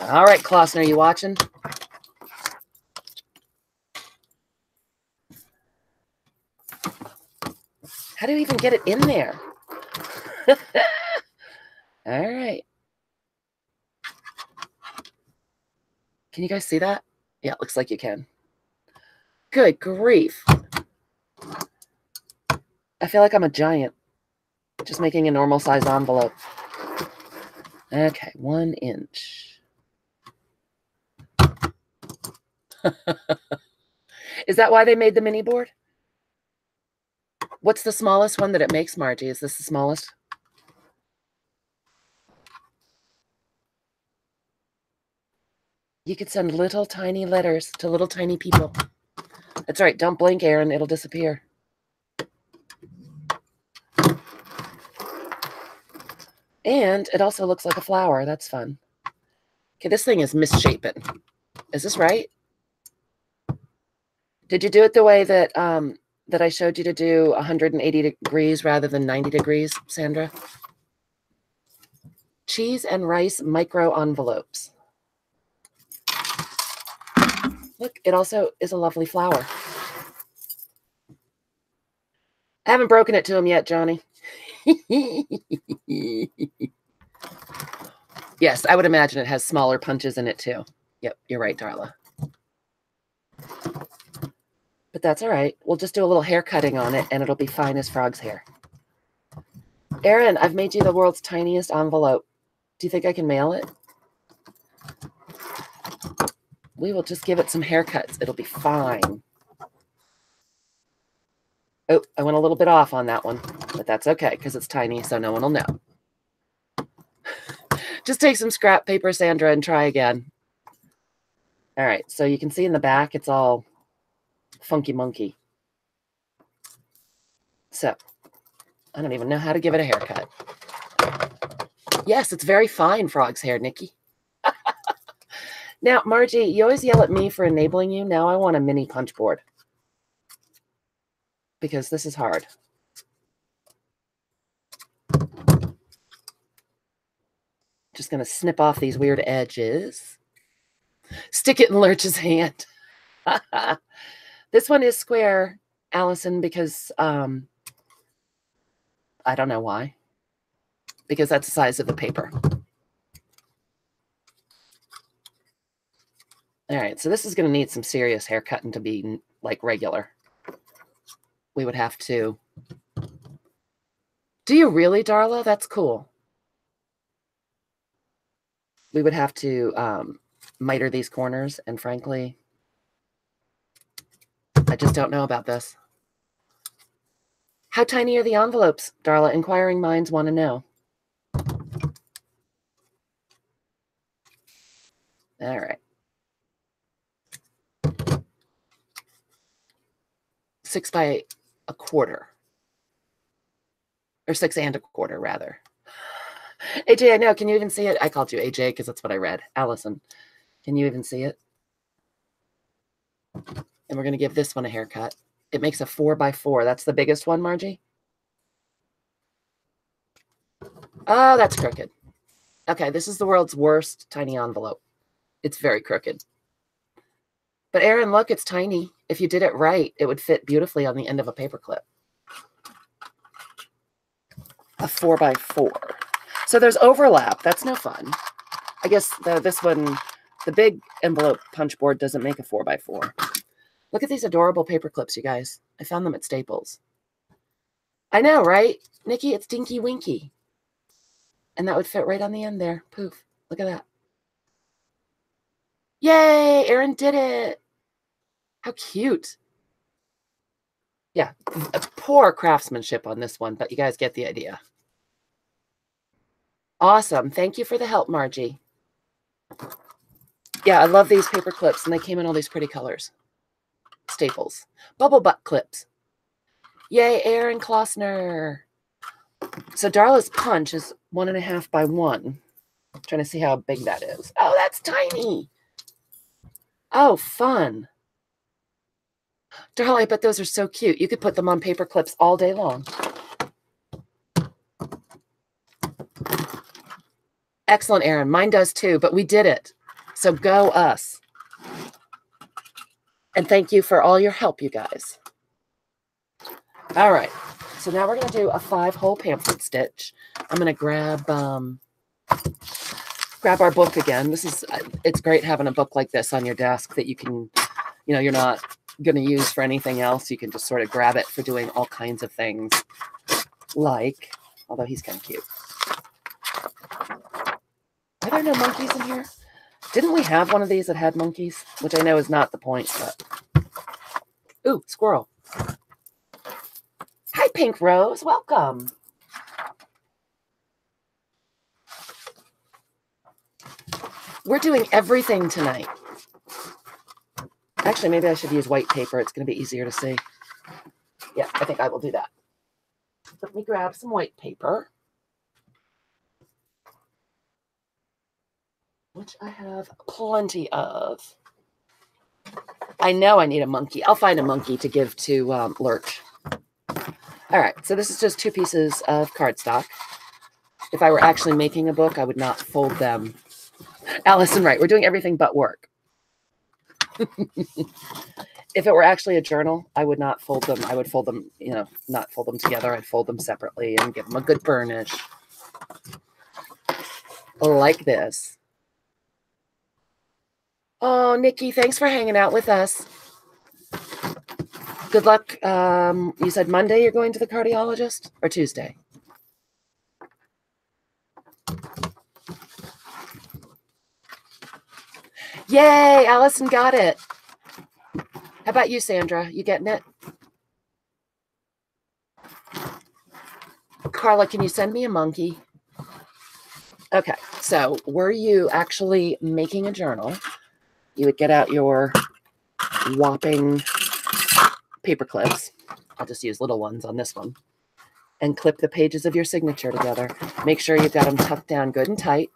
S1: All right, Klossner, you watching? How do you even get it in there? All right. Can you guys see that? Yeah, it looks like you can. Good grief. I feel like I'm a giant, just making a normal size envelope. Okay, 1 inch. Is that why they made the mini board? What's the smallest one that it makes, Margie? Is this the smallest? You could send little tiny letters to little tiny people. That's right. Don't blink, Aaron. It'll disappear. And it also looks like a flower. That's fun. Okay, this thing is misshapen. Is this right? Did you do it the way that that I showed you to do 180 degrees rather than 90 degrees, Sandra? Cheese and rice micro envelopes. Look, it also is a lovely flower. I haven't broken it to him yet, Johnny. Yes, I would imagine it has smaller punches in it too. Yep, you're right, Darla. But that's all right. We'll just do a little hair cutting on it and it'll be fine as frog's hair. Aaron, I've made you the world's tiniest envelope. Do you think I can mail it? We will just give it some haircuts. It'll be fine. Oh, I went a little bit off on that one, but that's okay because it's tiny, so no one will know. Just take some scrap paper, Sandra, and try again. All right, so you can see in the back, it's all funky monkey. So I don't even know how to give it a haircut. Yes, it's very fine frog's hair, Nikki. Now, Margie, you always yell at me for enabling you. Now I want a mini punch board because this is hard. Just going to snip off these weird edges. Stick it in Lurch's hand. This one is square, Allison, because I don't know why. Because that's the size of the paper. All right, so this is going to need some serious haircutting to be like regular. We would have to. Do you really, Darla? That's cool. We would have to miter these corners, and frankly, I just don't know about this. How tiny are the envelopes, Darla? Inquiring minds want to know. All right. 6 by a quarter. Or 6 and a quarter, rather. AJ, I know. Can you even see it? I called you AJ because that's what I read. Allison, can you even see it? And we're going to give this one a haircut. It makes a 4 by 4. That's the biggest one, Margie? Oh, that's crooked. Okay, this is the world's worst tiny envelope. It's very crooked. But Erin, look, it's tiny. If you did it right, it would fit beautifully on the end of a paper clip. A 4 by 4. So there's overlap. That's no fun. I guess this one, the big envelope punch board doesn't make a 4 by 4. Look at these adorable paper clips, you guys. I found them at Staples. I know, right? Nikki, it's Dinky Winky. And that would fit right on the end there. Poof. Look at that. Yay! Erin did it. How cute. Yeah, poor craftsmanship on this one, but you guys get the idea. Awesome. Thank you for the help, Margie. Yeah, I love these paper clips, and they came in all these pretty colors. Staples. Bubble butt clips. Yay, Erin Klossner. So Darla's punch is 1.5 by 1. I'm trying to see how big that is. Oh, that's tiny. Oh, fun. Darla, I bet those are so cute. You could put them on paper clips all day long. Excellent, Erin. Mine does too, but we did it. So go us. And thank you for all your help, you guys. All right. So now we're going to do a 5-hole pamphlet stitch. I'm going to grab our book again. It's great having a book like this on your desk that you can, you're not going to use for anything else. You can just sort of grab it for doing all kinds of things. Like, although he's kind of cute. Are there no monkeys in here? Didn't we have one of these that had monkeys? Which I know is not the point, but... Ooh, squirrel. Hi, Pink Rose. Welcome. We're doing everything tonight. Actually, maybe I should use white paper. It's going to be easier to see. Yeah, I think I will do that. Let me grab some white paper, which I have plenty of. I know I need a monkey. I'll find a monkey to give to Lurch. All right, so this is just 2 pieces of cardstock. If I were actually making a book, I would not fold them. Allison, right, we're doing everything but work. If it were actually a journal, I would not fold them. I would fold them, not fold them together. I'd fold them separately and give them a good burnish. Like this. Oh, Nikki, thanks for hanging out with us. Good luck. You said Monday you're going to the cardiologist or Tuesday? Yay, Allison got it. How about you, Sandra? You getting it? Carla, can you send me a monkey? Okay, so were you actually making a journal? You would get out your whopping paper clips. I'll just use little ones on this one. And clip the pages of your signature together. Make sure you've got them tucked down good and tight.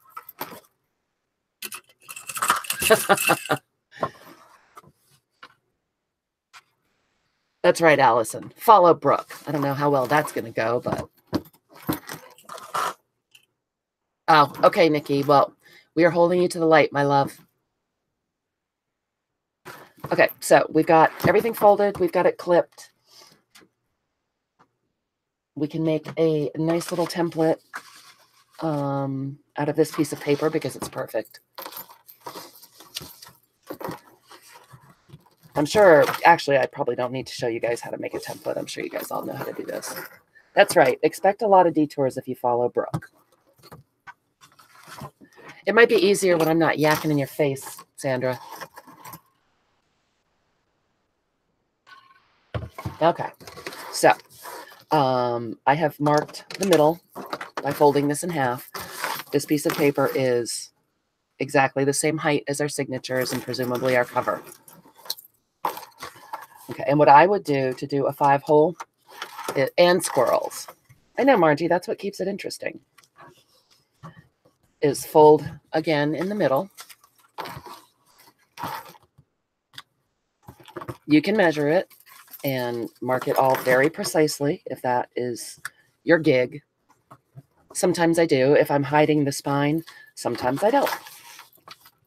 S1: That's right, Allison. Follow Brooke. I don't know how well that's going to go, but... Oh, okay, Nikki. Well, we are holding you to the light, my love. Okay, so we've got everything folded. We've got it clipped. We can make a nice little template out of this piece of paper because it's perfect. I'm sure, actually, I probably don't need to show you guys how to make a template. I'm sure you guys all know how to do this. That's right. Expect a lot of detours if you follow Brooke. It might be easier when I'm not yakking in your face, Sandra. Okay. So, I have marked the middle by folding this in half. This piece of paper is exactly the same height as our signatures and presumably our cover. Okay, and what I would do to do a 5-hole and squirrels. I know, Margie, that's what keeps it interesting. Is fold again in the middle. You can measure it and mark it all very precisely if that is your gig. Sometimes I do. If I'm hiding the spine, sometimes I don't.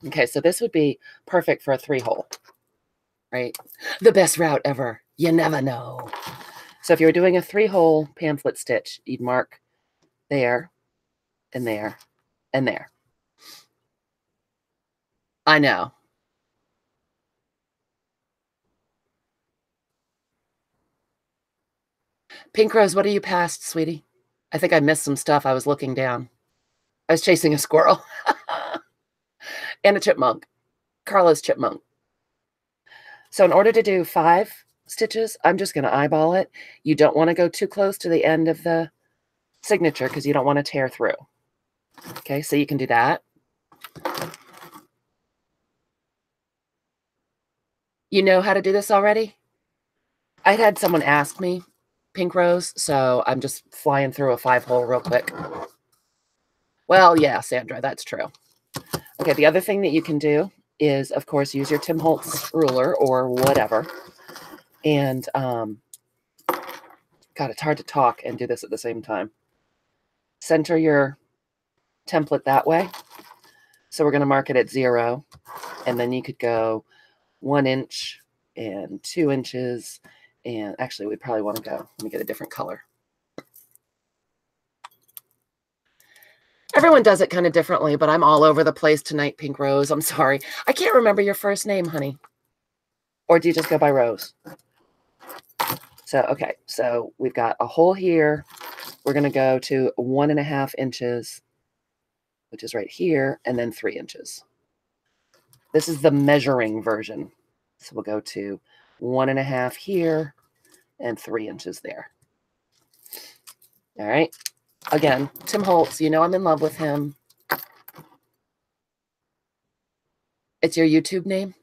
S1: Okay, so this would be perfect for a 3-hole, right? The best route ever. You never know. So if you were doing a 3-hole pamphlet stitch, you'd mark there and there and there. I know. Pink Rose, what are you past, sweetie? I think I missed some stuff. I was looking down. I was chasing a squirrel and a chipmunk. Carla's chipmunk. So in order to do 5 stitches, I'm just going to eyeball it. You don't want to go too close to the end of the signature because you don't want to tear through. Okay, so you can do that. You know how to do this already? I'd had someone ask me, Pink Rose, so I'm just flying through a 5-hole real quick. Well, yeah, Sandra, that's true. Okay, the other thing that you can do is, of course, use your Tim Holtz ruler or whatever. And, God, it's hard to talk and do this at the same time. Center your template that way. So we're going to mark it at 0. And then you could go 1 inch and 2 inches. And actually, we probably want to go, let me get a different color. Everyone does it kind of differently, but I'm all over the place tonight, Pink Rose. I'm sorry. I can't remember your first name, honey. Or do you just go by Rose? So, okay. So we've got a hole here. We're going to go to 1.5 inches, which is right here, and then 3 inches. This is the measuring version. So we'll go to 1.5 here and 3 inches there. All right. Again, Tim Holtz, you know I'm in love with him. It's your YouTube name?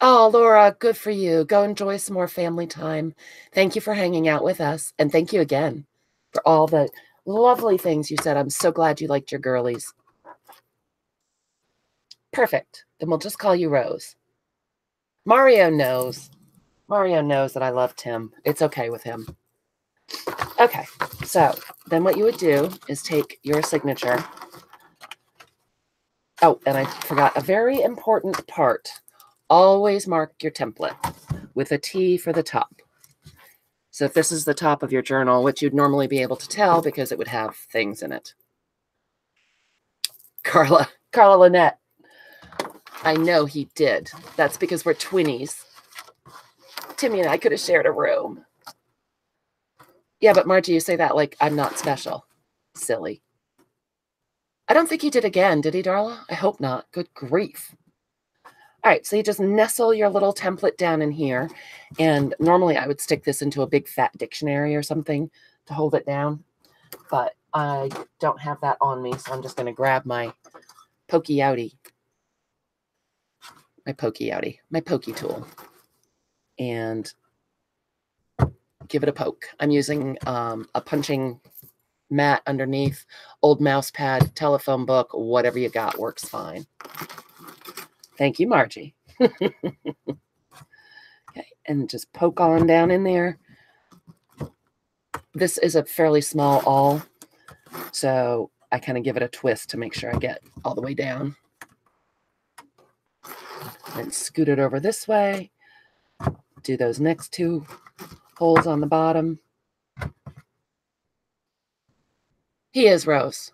S1: Oh, Laura, good for you. Go enjoy some more family time. Thank you for hanging out with us. And thank you again for all the lovely things you said. I'm so glad you liked your girlies. Perfect. Then we'll just call you Rose. Mario knows. Mario knows that I love Tim. It's okay with him. Okay, so then what you would do is take your signature. Oh, and I forgot a very important part. Always mark your template with a T for the top. So if this is the top of your journal, which you'd normally be able to tell because it would have things in it. Carla Lynette. I know he did. That's because we're twinnies. Timmy and I could have shared a room. Yeah, but Margie, you say that like I'm not special. Silly. I don't think he did again, did he, Darla? I hope not. Good grief. All right, so you just nestle your little template down in here. And normally I would stick this into a big fat dictionary or something to hold it down. But I don't have that on me, so I'm just going to grab my pokey outie. My pokey tool. And give it a poke. I'm using a punching mat underneath, old mouse pad, telephone book, whatever you got works fine. Thank you, Margie. Okay, and just poke on down in there. This is a fairly small awl, so I kind of give it a twist to make sure I get all the way down. And scoot it over this way. Do those next 2 holes on the bottom. He is Rose.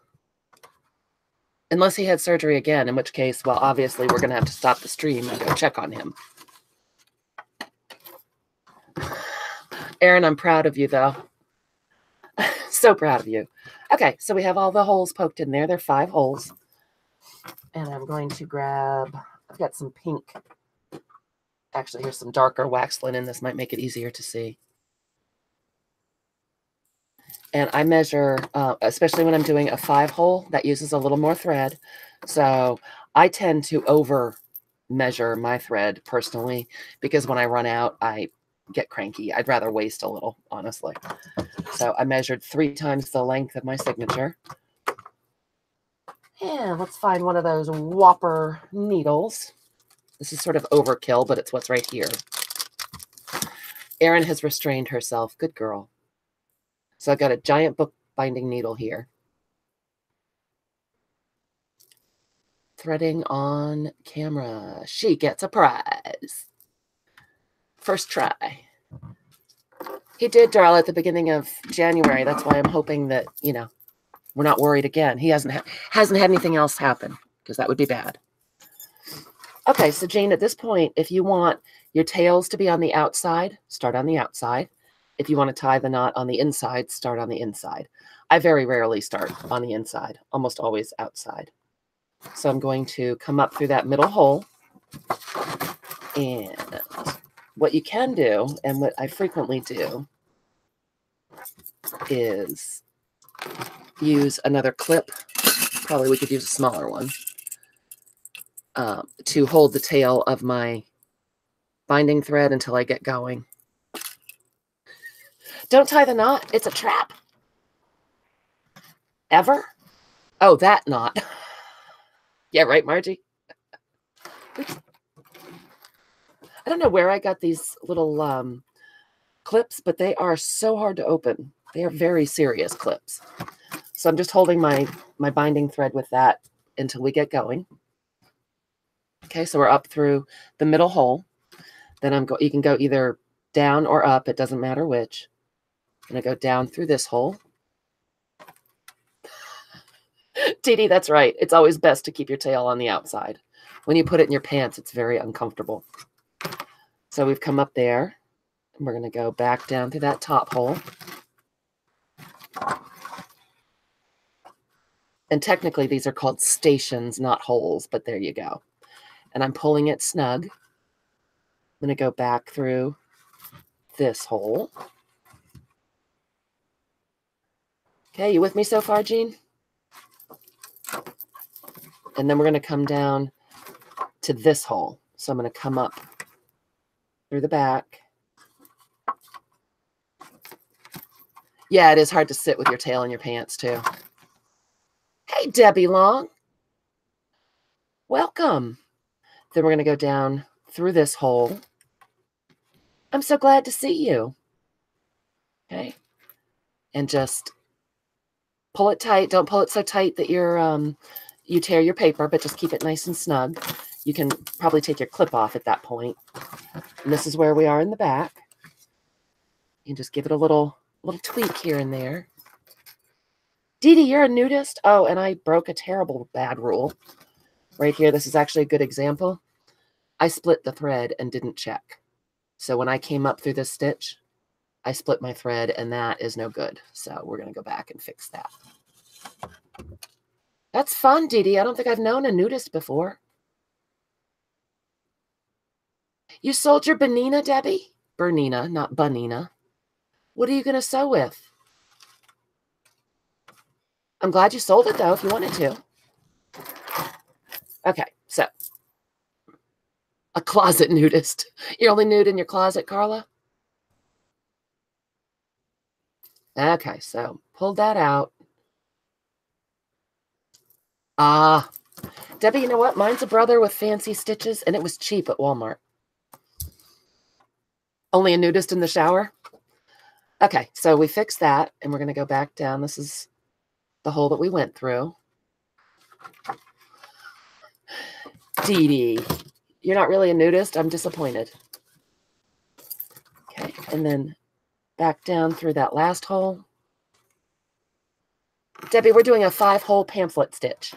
S1: Unless he had surgery again, in which case, well, obviously we're going to have to stop the stream and go check on him. Erin, I'm proud of you, though. So proud of you. Okay, so we have all the holes poked in there. They're 5 holes. And I'm going to grab, I've got some pink. Actually, here's some darker wax linen. This might make it easier to see. And I measure, especially when I'm doing a 5-hole, that uses a little more thread. So I tend to over measure my thread personally, because when I run out, I get cranky. I'd rather waste a little, honestly. So I measured 3 times the length of my signature. And let's find one of those Whopper needles. This is sort of overkill, but it's what's right here. Erin has restrained herself. Good girl. So I've got a giant bookbinding needle here. Threading on camera. She gets a prize. First try. He did draw at the beginning of January. That's why I'm hoping that, you know, we're not worried again. He hasn't had anything else happen, because that would be bad. Okay, so Jane, at this point, if you want your tails to be on the outside, start on the outside. If you want to tie the knot on the inside, start on the inside. I very rarely start on the inside, almost always outside. So I'm going to come up through that middle hole. And what you can do, and what I frequently do, is use another clip. Probably we could use a smaller one. To hold the tail of my binding thread until I get going. Don't tie the knot. It's a trap. Ever? Oh, that knot. Yeah, right, Margie? Oops. I don't know where I got these little clips, but they are so hard to open. They are very serious clips. So I'm just holding my binding thread with that until we get going. Okay, so we're up through the middle hole. Then you can go either down or up. It doesn't matter which. I'm going to go down through this hole. Dee Dee, that's right. It's always best to keep your tail on the outside. When you put it in your pants, it's very uncomfortable. So we've come up there, and we're going to go back down through that top hole. And technically, these are called stations, not holes, but there you go. And I'm pulling it snug. I'm going to go back through this hole. Okay, you with me so far, Jean? And then we're going to come down to this hole. So I'm going to come up through the back. Yeah, it is hard to sit with your tail in your pants, too. Hey, Debbie Long. Welcome. Then we're going to go down through this hole. I'm so glad to see you. Okay. And just pull it tight. Don't pull it so tight that you tear your paper, but just keep it nice and snug. You can probably take your clip off at that point. And this is where we are in the back. You can just give it a little tweak here and there. Dee Dee, you're a nudist? Oh, and I broke a terrible bad rule. Right here, this is actually a good example. I split the thread and didn't check. So when I came up through this stitch, I split my thread, and that is no good. So we're going to go back and fix that. That's fun, Dee Dee. I don't think I've known a nudist before. You sold your Benina, Debbie? Bernina, not Bunina. What are you going to sew with? I'm glad you sold it, though, if you wanted to. Okay, so a closet nudist. You're only nude in your closet, Carla? Okay, so pull that out. Ah, Debbie, you know what? Mine's a brother with fancy stitches, and it was cheap at Walmart. Only a nudist in the shower? Okay, so we fixed that, and we're going to go back down. This is the hole that we went through. Dee Dee, you're not really a nudist. I'm disappointed. Okay, and then back down through that last hole. Debbie, we're doing a 5-hole pamphlet stitch.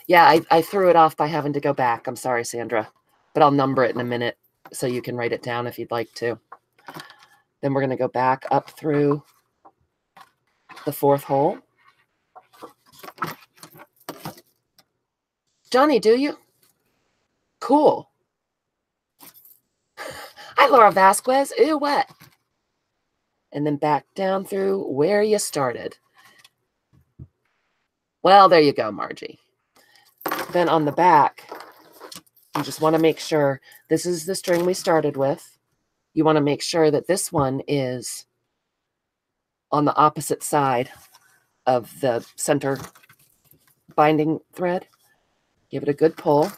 S1: Yeah, I threw it off by having to go back. I'm sorry, Sandra, but I'll number it in a minute so you can write it down if you'd like to. Then we're going to go back up through the 4th hole. Johnny, do you? Cool. Hi, Laura Vasquez. Ew, what? And then back down through where you started. Well, there you go, Margie. Then on the back, you just want to make sure this is the string we started with. You want to make sure that this one is on the opposite side of the center binding thread. Give it a good pull.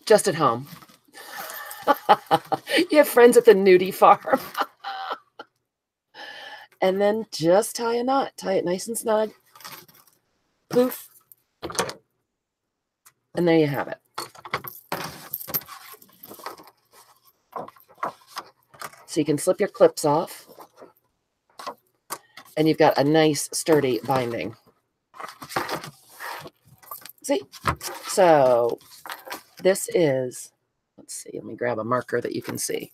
S1: Just at home. You have friends at the nudie farm. And then just tie a knot. Tie it nice and snug. Poof. And there you have it. So you can slip your clips off. And you've got a nice, sturdy binding. See? So this is, let's see, let me grab a marker that you can see.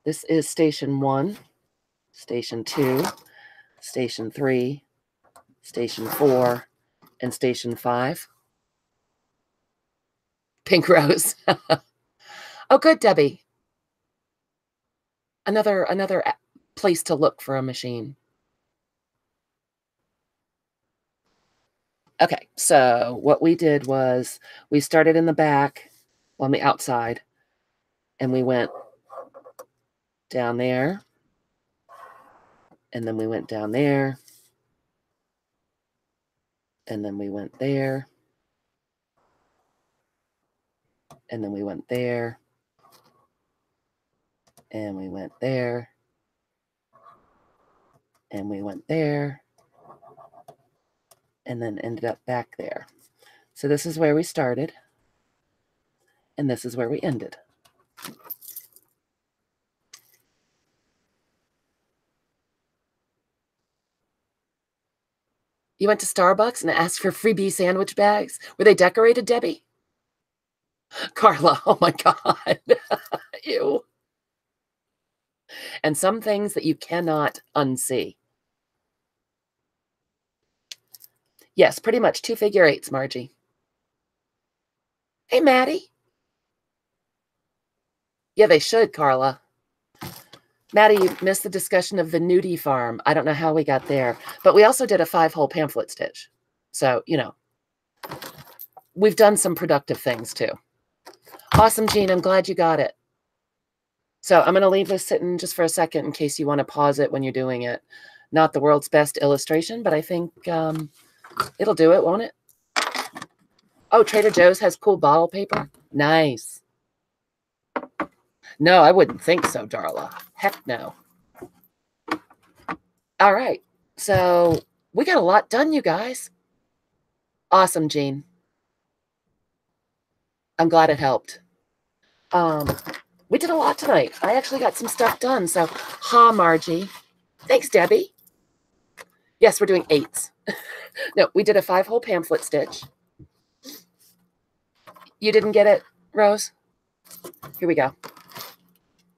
S1: This is station 1, station 2, station 3, station 4, and station 5. Pink rose. Oh, good, Debbie. Another place to look for a machine. Okay, so what we did was we started in the back on the outside, and we went down there, and then we went down there, and then we went there, and then we went there, and we went there, and we went there, and then ended up back there. So this is where we started, and this is where we ended. You went to Starbucks and asked for freebie sandwich bags? Were they decorated, Debbie? Carla, oh my God. Ew. And some things that you cannot unsee. Yes, pretty much 2 figure 8s, Margie. Hey, Maddie. Yeah, they should, Carla. Maddie, you missed the discussion of the nudie farm. I don't know how we got there, but we also did a 5-hole pamphlet stitch. So, you know, we've done some productive things too. Awesome, Jean. I'm glad you got it. So I'm going to leave this sitting just for a second in case you want to pause it when you're doing it. Not the world's best illustration, but I think it'll do it, won't it? Oh, Trader Joe's has cool bottle paper. Nice. No, I wouldn't think so, Darla. Heck no. All right. So we got a lot done, you guys. Awesome, Jean. I'm glad it helped. We did a lot tonight. I actually got some stuff done. So, ha, Margie. Thanks, Debbie. Yes, we're doing 8s. No, we did a 5-hole pamphlet stitch. You didn't get it, Rose? Here we go.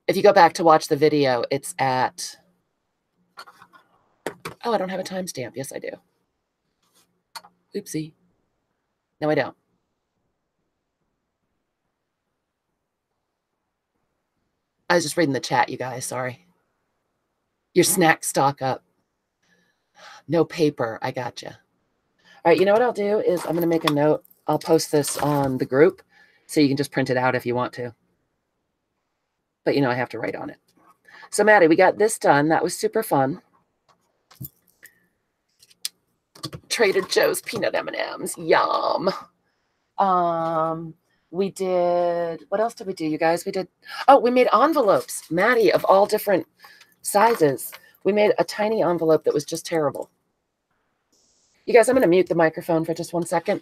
S1: If you go back to watch the video, it's at... Oh, I don't have a timestamp. Yes, I do. Oopsie. No, I don't. I was just reading the chat, you guys. Sorry. Your snack stock up. No paper. I gotcha. All right, you know what I'll do is I'm going to make a note. I'll post this on the group so you can just print it out if you want to. But, you know, I have to write on it. So, Maddie, we got this done. That was super fun. Trader Joe's peanut M&Ms. Yum. We did, what else did we do, you guys? We did, oh, we made envelopes, Maddie, of all different sizes. We made a tiny envelope that was just terrible. You guys, I'm going to mute the microphone for just 1 second.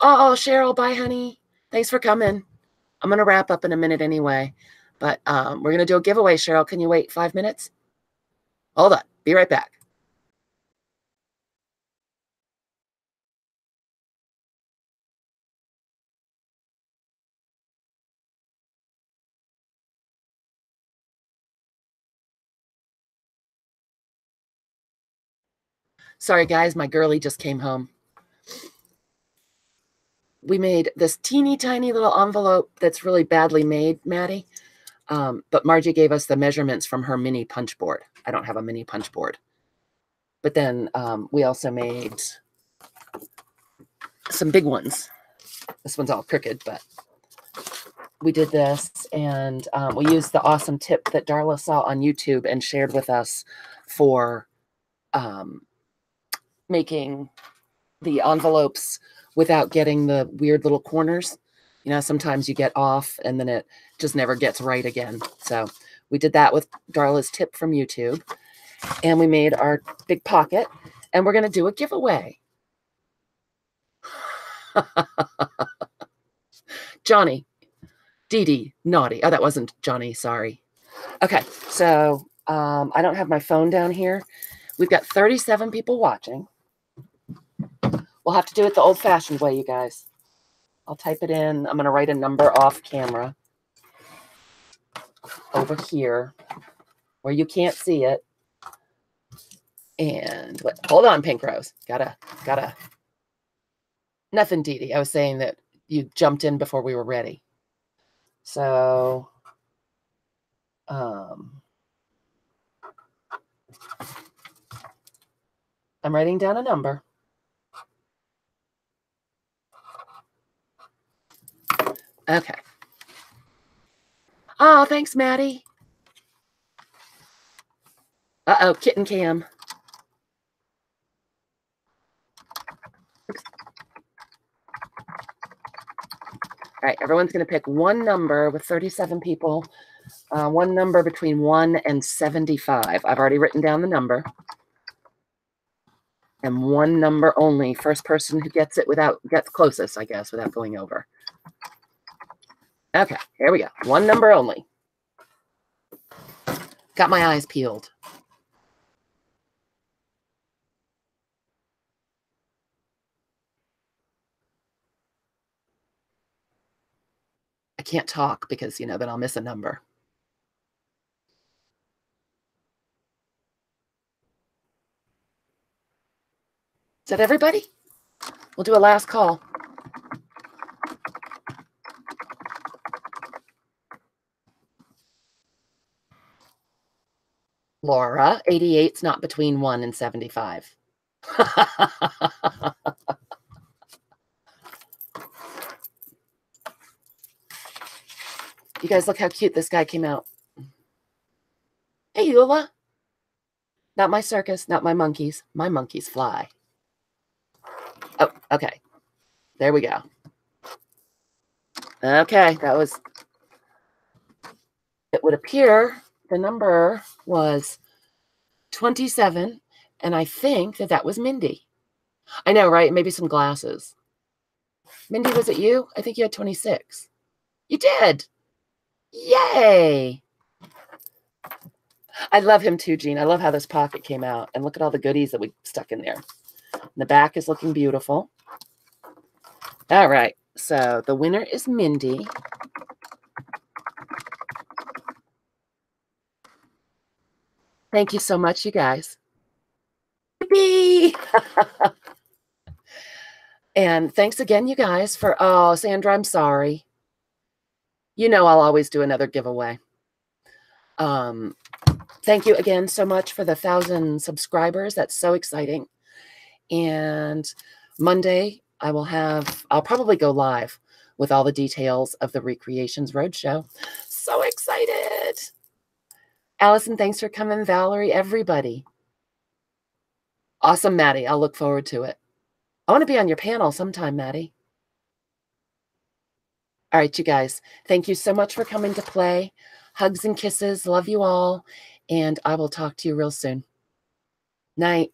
S1: Oh, Cheryl, bye, honey. Thanks for coming. I'm going to wrap up in a minute anyway, but we're going to do a giveaway, Cheryl. Can you wait 5 minutes? Hold on. Be right back. Sorry, guys. My girlie just came home. We made this teeny tiny little envelope that's really badly made, Maddie. But Margie gave us the measurements from her mini punch board. I don't have a mini punch board. But then we also made some big ones. This one's all crooked, but we did this, and we used the awesome tip that Darla saw on YouTube and shared with us for making the envelopes without getting the weird little corners. You know, sometimes you get off and then it just never gets right again. So we did that with Darla's tip from YouTube, and we made our big pocket, and we're going to do a giveaway. Johnny, Dee Dee, naughty. Oh, that wasn't Johnny. Sorry. Okay. So I don't have my phone down here. We've got 37 people watching. We'll have to do it the old-fashioned way, you guys. I'll type it in. I'm going to write a number off camera over here where you can't see it. And hold on, Pink Rose. Gotta. Nothing, Dee Dee. I was saying that you jumped in before we were ready. So, I'm writing down a number. Okay. Oh, thanks, Maddie. Uh-oh, kitten cam. Oops. All right, everyone's going to pick one number with 37 people. One number between 1 and 75. I've already written down the number. And one number only. First person who gets closest, I guess, without going over. Okay, here we go. One number only. Got my eyes peeled. I can't talk because, then I'll miss a number. Is that everybody? We'll do a last call. Laura, 88's not between 1 and 75. You guys, look how cute this guy came out. Hey, Eula. Not my circus, not my monkeys. My monkeys fly. Oh, okay. There we go. Okay, it would appear the number was 27, and I think that was Mindy. I know, right? Maybe some glasses. Mindy, was it you? I think you had 26. You did. Yay. I love him too, Jean. I love how this pocket came out. And look at all the goodies that we stuck in there. And the back is looking beautiful. All right. So the winner is Mindy. Thank you so much, you guys. Yippee! And thanks again, you guys, for, oh, Sandra, I'm sorry. I'll always do another giveaway. Thank you again so much for the 1,000 subscribers. That's so exciting. And Monday, I'll probably go live with all the details of the Recreations Roadshow. So excited. Allison, thanks for coming. Valerie, everybody. Awesome, Maddie. I'll look forward to it. I want to be on your panel sometime, Maddie. All right, you guys. Thank you so much for coming to play. Hugs and kisses. Love you all. And I will talk to you real soon. Night.